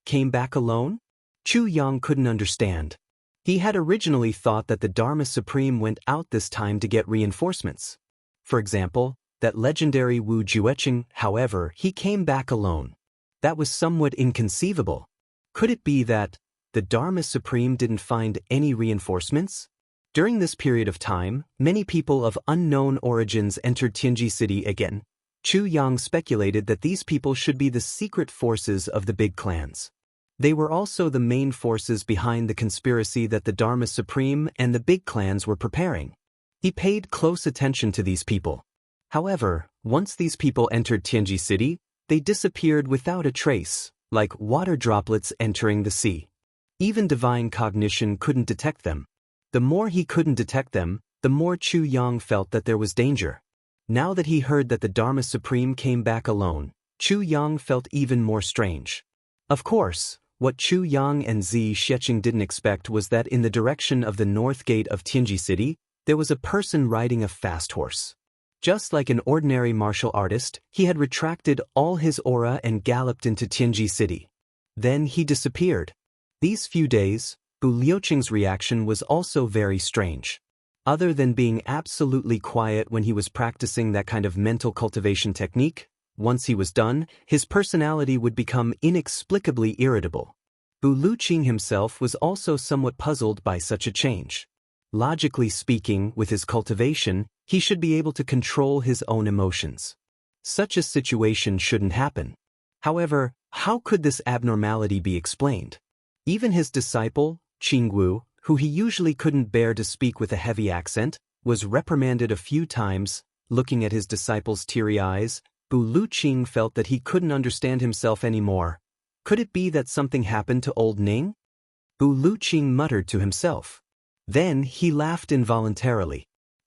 Came back alone? Chu Yang couldn't understand. He had originally thought that the Dharma Supreme went out this time to get reinforcements. For example, that legendary Wu Juecheng, however, he came back alone. That was somewhat inconceivable. Could it be that the Dharma Supreme didn't find any reinforcements? During this period of time, many people of unknown origins entered Tianji City again. Chu Yang speculated that these people should be the secret forces of the big clans. They were also the main forces behind the conspiracy that the Dharma Supreme and the big clans were preparing. He paid close attention to these people. However, once these people entered Tianji City, they disappeared without a trace, like water droplets entering the sea. Even divine cognition couldn't detect them. The more he couldn't detect them, the more Chu Yang felt that there was danger. Now that he heard that the Dharma Supreme came back alone, Chu Yang felt even more strange. Of course, what Chu Yang and Zi Xiecheng didn't expect was that in the direction of the north gate of Tianji City, there was a person riding a fast horse. Just like an ordinary martial artist, he had retracted all his aura and galloped into Tianji City. Then he disappeared. These few days, Bu Liuqing's reaction was also very strange. Other than being absolutely quiet when he was practicing that kind of mental cultivation technique, once he was done, his personality would become inexplicably irritable. Bu Liuqing himself was also somewhat puzzled by such a change. Logically speaking, with his cultivation, he should be able to control his own emotions. Such a situation shouldn't happen. However, how could this abnormality be explained? Even his disciple, Jianghu, who he usually couldn't bear to speak with a heavy accent, was reprimanded a few times. Looking at his disciple's teary eyes, Bu Liuqing felt that he couldn't understand himself anymore. Could it be that something happened to old Ning? Bu Liuqing muttered to himself. Then he laughed involuntarily.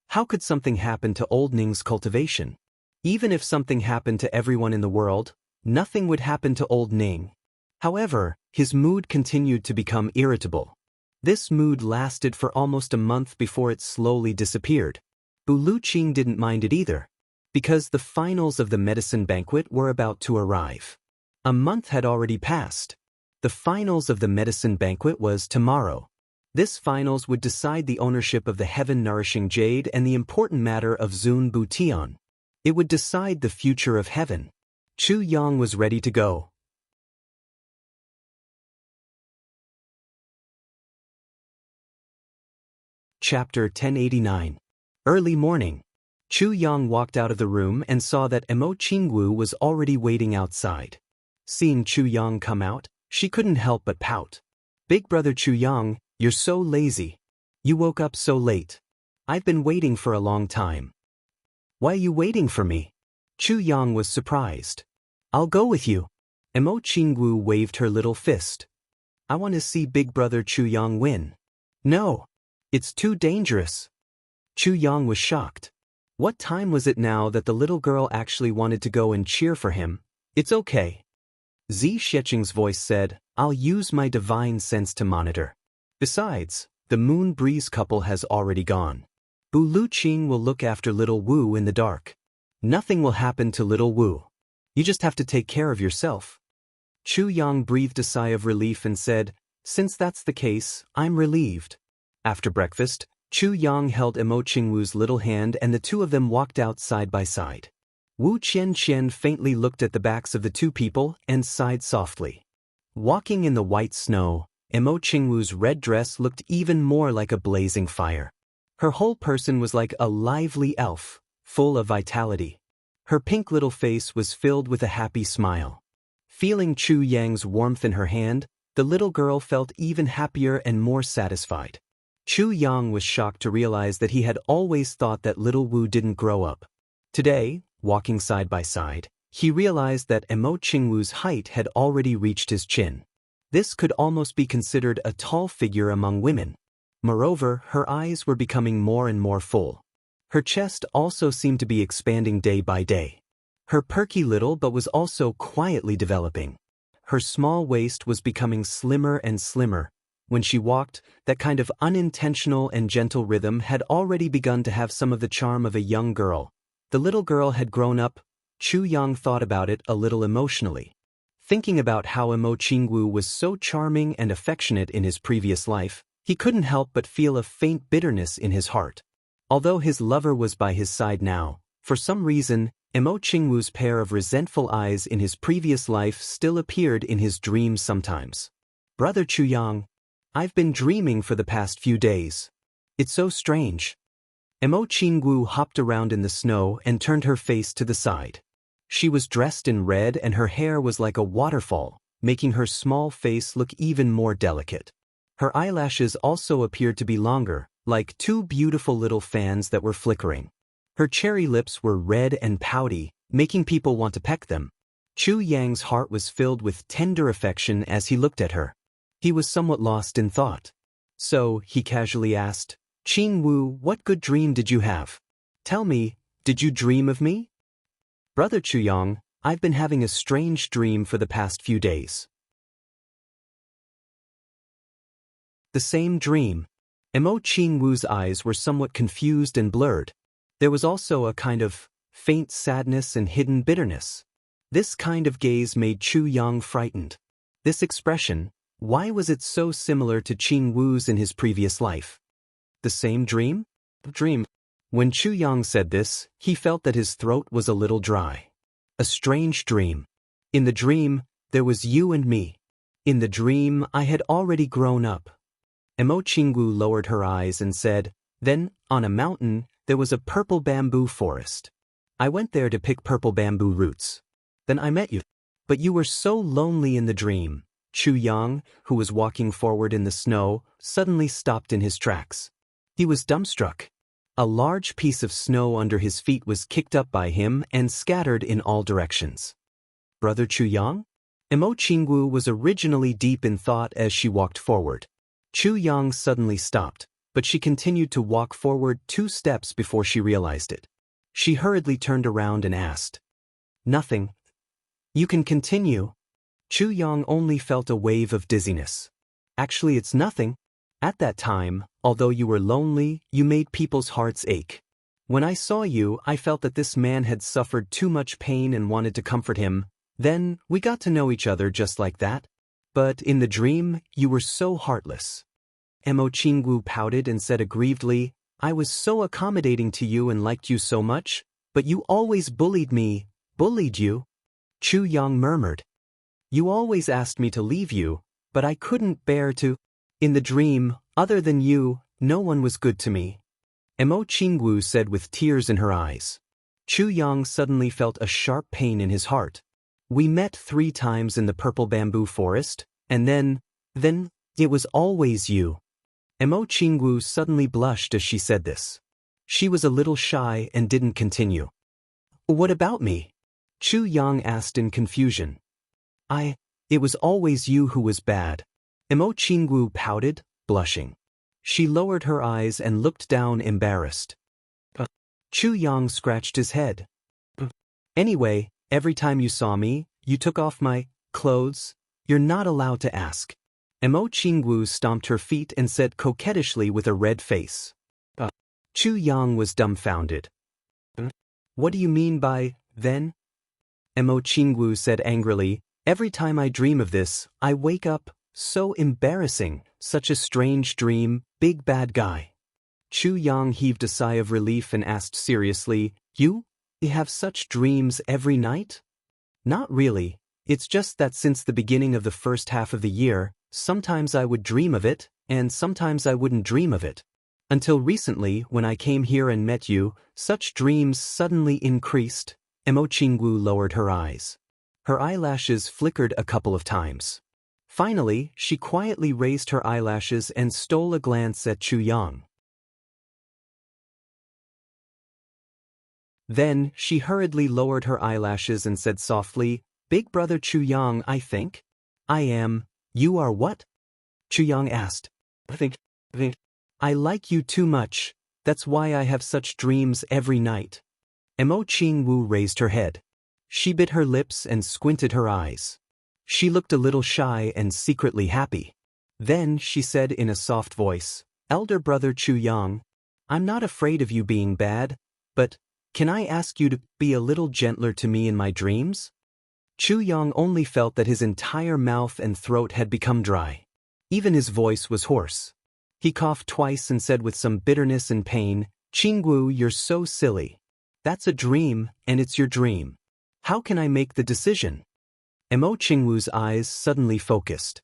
How could something happen to old Ning's cultivation? Even if something happened to everyone in the world, nothing would happen to old Ning. However, his mood continued to become irritable. This mood lasted for almost a month before it slowly disappeared. Bu Liuqing didn't mind it either, because the finals of the medicine banquet were about to arrive. A month had already passed. The finals of the medicine banquet was tomorrow. This finals would decide the ownership of the heaven-nourishing jade and the important matter of Zun Bu Tian. It would decide the future of heaven. Chu Yang was ready to go. Chapter 1089. Early morning. Chu Yang walked out of the room and saw that Emo Qingwu was already waiting outside. Seeing Chu Yang come out, she couldn't help but pout. Big brother Chu Yang, you're so lazy. You woke up so late. I've been waiting for a long time. Why are you waiting for me? Chu Yang was surprised. I'll go with you. Emo Qingwu waved her little fist. I want to see big brother Chu Yang win. No. It's too dangerous. Chu Yang was shocked. What time was it now that the little girl actually wanted to go and cheer for him? It's okay. Zi Xiecheng's voice said, I'll use my divine sense to monitor. Besides, the Moon Breeze couple has already gone. Bu Liuqing will look after little Wu in the dark. Nothing will happen to little Wu. You just have to take care of yourself. Chu Yang breathed a sigh of relief and said, since that's the case, I'm relieved. After breakfast, Chu Yang held Emo Qingwu's little hand and the two of them walked out side by side. Wu Qianqian faintly looked at the backs of the two people and sighed softly. Walking in the white snow, Emo Qingwu's red dress looked even more like a blazing fire. Her whole person was like a lively elf, full of vitality. Her pink little face was filled with a happy smile. Feeling Chu Yang's warmth in her hand, the little girl felt even happier and more satisfied. Chu Yang was shocked to realize that he had always thought that little Wu didn't grow up. Today, walking side by side, he realized that Emo Qingwu's height had already reached his chin. This could almost be considered a tall figure among women. Moreover, her eyes were becoming more and more full. Her chest also seemed to be expanding day by day. Her perky little but was also quietly developing. Her small waist was becoming slimmer and slimmer. When she walked, that kind of unintentional and gentle rhythm had already begun to have some of the charm of a young girl. The little girl had grown up. Chu Yang thought about it a little emotionally. Thinking about how Emo Qingwu was so charming and affectionate in his previous life, he couldn't help but feel a faint bitterness in his heart. Although his lover was by his side now, for some reason, Emo Qingwu's pair of resentful eyes in his previous life still appeared in his dreams sometimes. Brother Chu Yang, I've been dreaming for the past few days. It's so strange. Emo Qingwu hopped around in the snow and turned her face to the side. She was dressed in red and her hair was like a waterfall, making her small face look even more delicate. Her eyelashes also appeared to be longer, like two beautiful little fans that were flickering. Her cherry lips were red and pouty, making people want to peck them. Chu Yang's heart was filled with tender affection as he looked at her. He was somewhat lost in thought. So, he casually asked, Jianghu, what good dream did you have? Tell me, did you dream of me? Brother Chuyang, I've been having a strange dream for the past few days. The same dream. Mo Qingwu's eyes were somewhat confused and blurred. There was also a kind of faint sadness and hidden bitterness. This kind of gaze made Chu Yang frightened. This expression, why was it so similar to Qingwu's in his previous life? The same dream? Dream. When Chu Yang said this, he felt that his throat was a little dry. A strange dream. In the dream, there was you and me. In the dream, I had already grown up. Mo Qingwu lowered her eyes and said, Then, on a mountain, there was a purple bamboo forest. I went there to pick purple bamboo roots. Then I met you. But you were so lonely in the dream. Chu Yang, who was walking forward in the snow, suddenly stopped in his tracks. He was dumbstruck. A large piece of snow under his feet was kicked up by him and scattered in all directions. Brother Chu Yang? Mo Qingwu was originally deep in thought as she walked forward. Chu Yang suddenly stopped, but she continued to walk forward 2 steps before she realized it. She hurriedly turned around and asked, Nothing. You can continue. Chu Yang only felt a wave of dizziness. Actually, it's nothing. At that time, although you were lonely, you made people's hearts ache. When I saw you, I felt that this man had suffered too much pain and wanted to comfort him. Then, we got to know each other just like that. But in the dream, you were so heartless. Mo Qingwu pouted and said aggrievedly, I was so accommodating to you and liked you so much, but you always bullied me. Bullied you? Chu Yang murmured. You always asked me to leave you, but I couldn't bear to. In the dream, other than you, no one was good to me. Mo Qingwu said with tears in her eyes. Chu Yang suddenly felt a sharp pain in his heart. We met 3 times in the purple bamboo forest, and then, it was always you. Mo Qingwu suddenly blushed as she said this. She was a little shy and didn't continue. What about me? Chu Yang asked in confusion. It was always you who was bad. Mo Qingwu pouted, blushing. She lowered her eyes and looked down embarrassed. Chu Yang scratched his head. Anyway, every time you saw me, you took off my clothes. You're not allowed to ask. Mo Qingwu stomped her feet and said coquettishly with a red face. Chu Yang was dumbfounded. What do you mean by, then? Mo Qingwu said angrily, every time I dream of this, I wake up, so embarrassing, such a strange dream, big bad guy. Chu Yang heaved a sigh of relief and asked seriously, You have such dreams every night? Not really, it's just that since the beginning of the first half of the year, sometimes I would dream of it, and sometimes I wouldn't dream of it. Until recently, when I came here and met you, such dreams suddenly increased. Mo Qingwu lowered her eyes. Her eyelashes flickered a couple of times. Finally, she quietly raised her eyelashes and stole a glance at Chu Yang. Then, she hurriedly lowered her eyelashes and said softly, Big brother Chu Yang, I think. I am. You are what? Chu Yang asked. I like you too much. That's why I have such dreams every night. Mo Qingwu raised her head. She bit her lips and squinted her eyes. She looked a little shy and secretly happy. Then she said in a soft voice, Elder brother Chu Yang, I'm not afraid of you being bad, but can I ask you to be a little gentler to me in my dreams? Chu Yang only felt that his entire mouth and throat had become dry. Even his voice was hoarse. He coughed twice and said with some bitterness and pain, Qingwu, you're so silly. That's a dream, and it's your dream. How can I make the decision? Mo Qingwu's eyes suddenly focused.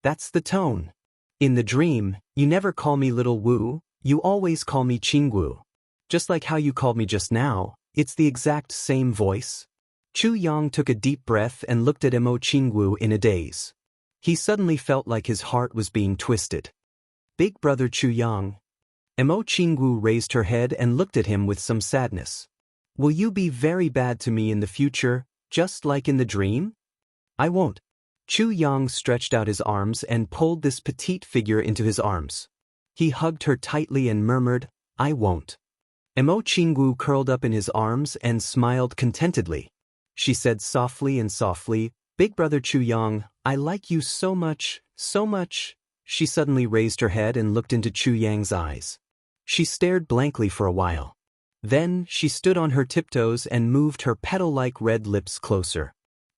That's the tone. In the dream, you never call me Little Wu, you always call me Qingwu. Just like how you called me just now, it's the exact same voice. Chu Yang took a deep breath and looked at Mo Qingwu in a daze. He suddenly felt like his heart was being twisted. Big brother Chu Yang. Mo Qingwu raised her head and looked at him with some sadness. Will you be very bad to me in the future, just like in the dream? I won't. Chu Yang stretched out his arms and pulled this petite figure into his arms. He hugged her tightly and murmured, "I won't." Emo Qingwu curled up in his arms and smiled contentedly. She said softly, "Big brother Chu Yang, I like you so much, so much." She suddenly raised her head and looked into Chu Yang's eyes. She stared blankly for a while. Then, she stood on her tiptoes and moved her petal-like red lips closer.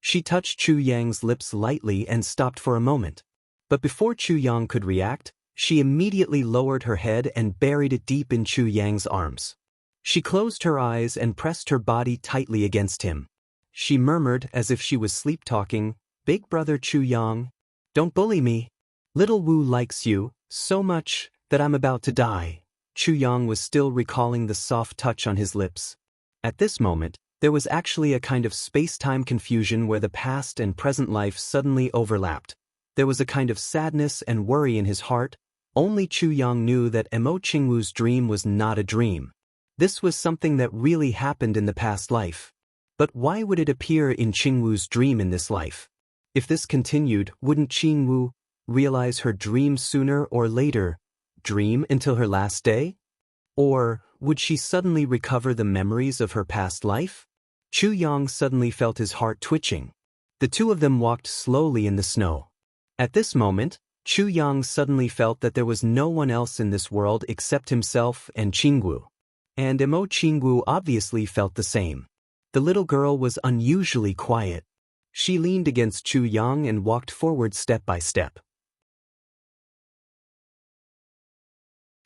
She touched Chu Yang's lips lightly and stopped for a moment. But before Chu Yang could react, she immediately lowered her head and buried it deep in Chu Yang's arms. She closed her eyes and pressed her body tightly against him. She murmured as if she was sleep-talking, "Big brother Chu Yang, don't bully me. Little Wu likes you so much that I'm about to die." Chu Yang was still recalling the soft touch on his lips. At this moment, there was actually a kind of space-time confusion where the past and present life suddenly overlapped. There was a kind of sadness and worry in his heart. Only Chu Yang knew that Emo Qingwu's dream was not a dream. This was something that really happened in the past life. But why would it appear in Qingwu's dream in this life? If this continued, wouldn't Qingwu realize her dream sooner or later? Dream until her last day? Or would she suddenly recover the memories of her past life? Chu Yang suddenly felt his heart twitching. The two of them walked slowly in the snow. At this moment, Chu Yang suddenly felt that there was no one else in this world except himself and Qingwu. And Emo Qingwu obviously felt the same. The little girl was unusually quiet. She leaned against Chu Yang and walked forward step by step.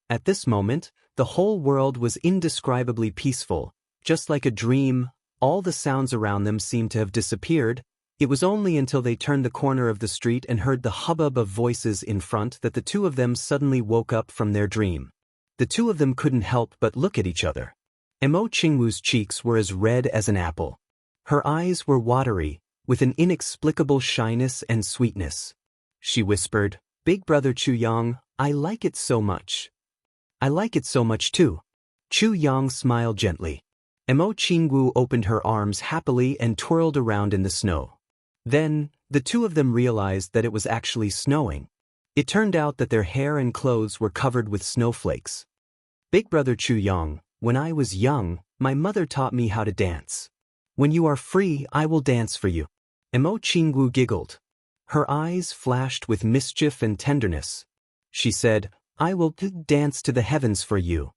At this moment, the whole world was indescribably peaceful. Just like a dream, all the sounds around them seemed to have disappeared. It was only until they turned the corner of the street and heard the hubbub of voices in front that the two of them suddenly woke up from their dream. The two of them couldn't help but look at each other. Emo Qingwu's cheeks were as red as an apple. Her eyes were watery, with an inexplicable shyness and sweetness. She whispered, "Big brother Chu Yang, I like it so much." "I like it so much too." Chu Yang smiled gently. Emo Qingwu opened her arms happily and twirled around in the snow. Then, the two of them realized that it was actually snowing. It turned out that their hair and clothes were covered with snowflakes. "Big brother Chu Yang, when I was young, my mother taught me how to dance. When you are free, I will dance for you." Emo Qingwu giggled. Her eyes flashed with mischief and tenderness. She said, "I will dance to the heavens for you."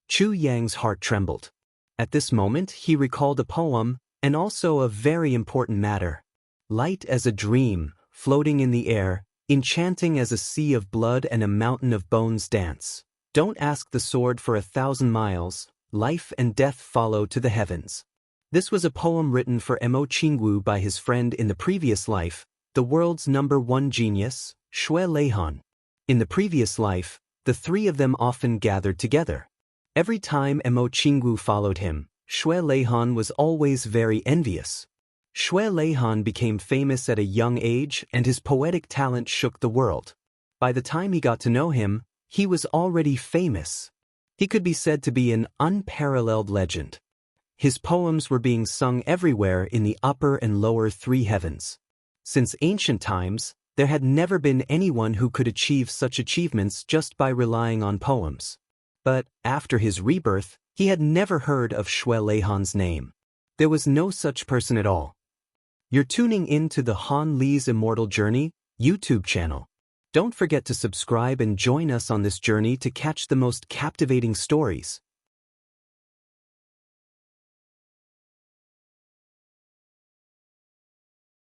Chu Yang's heart trembled. At this moment, he recalled a poem, and also a very important matter. "Light as a dream, floating in the air, enchanting as a sea of blood and a mountain of bones dance. Don't ask the sword for 1,000 miles, life and death follow to the heavens." This was a poem written for Emo Qingwu by his friend in the previous life, the world's #1 genius, Xue Leihan. In the previous life, the three of them often gathered together. Every time Emo Qingwu followed him, Xue Leihan was always very envious. Xue Leihan became famous at a young age and his poetic talent shook the world. By the time he got to know him, he was already famous. He could be said to be an unparalleled legend. His poems were being sung everywhere in the upper and lower three heavens. Since ancient times, there had never been anyone who could achieve such achievements just by relying on poems. But, after his rebirth, he had never heard of Xue Leihan's name. There was no such person at all. You're tuning in to the Han Li's Immortal Journey YouTube channel. Don't forget to subscribe and join us on this journey to catch the most captivating stories.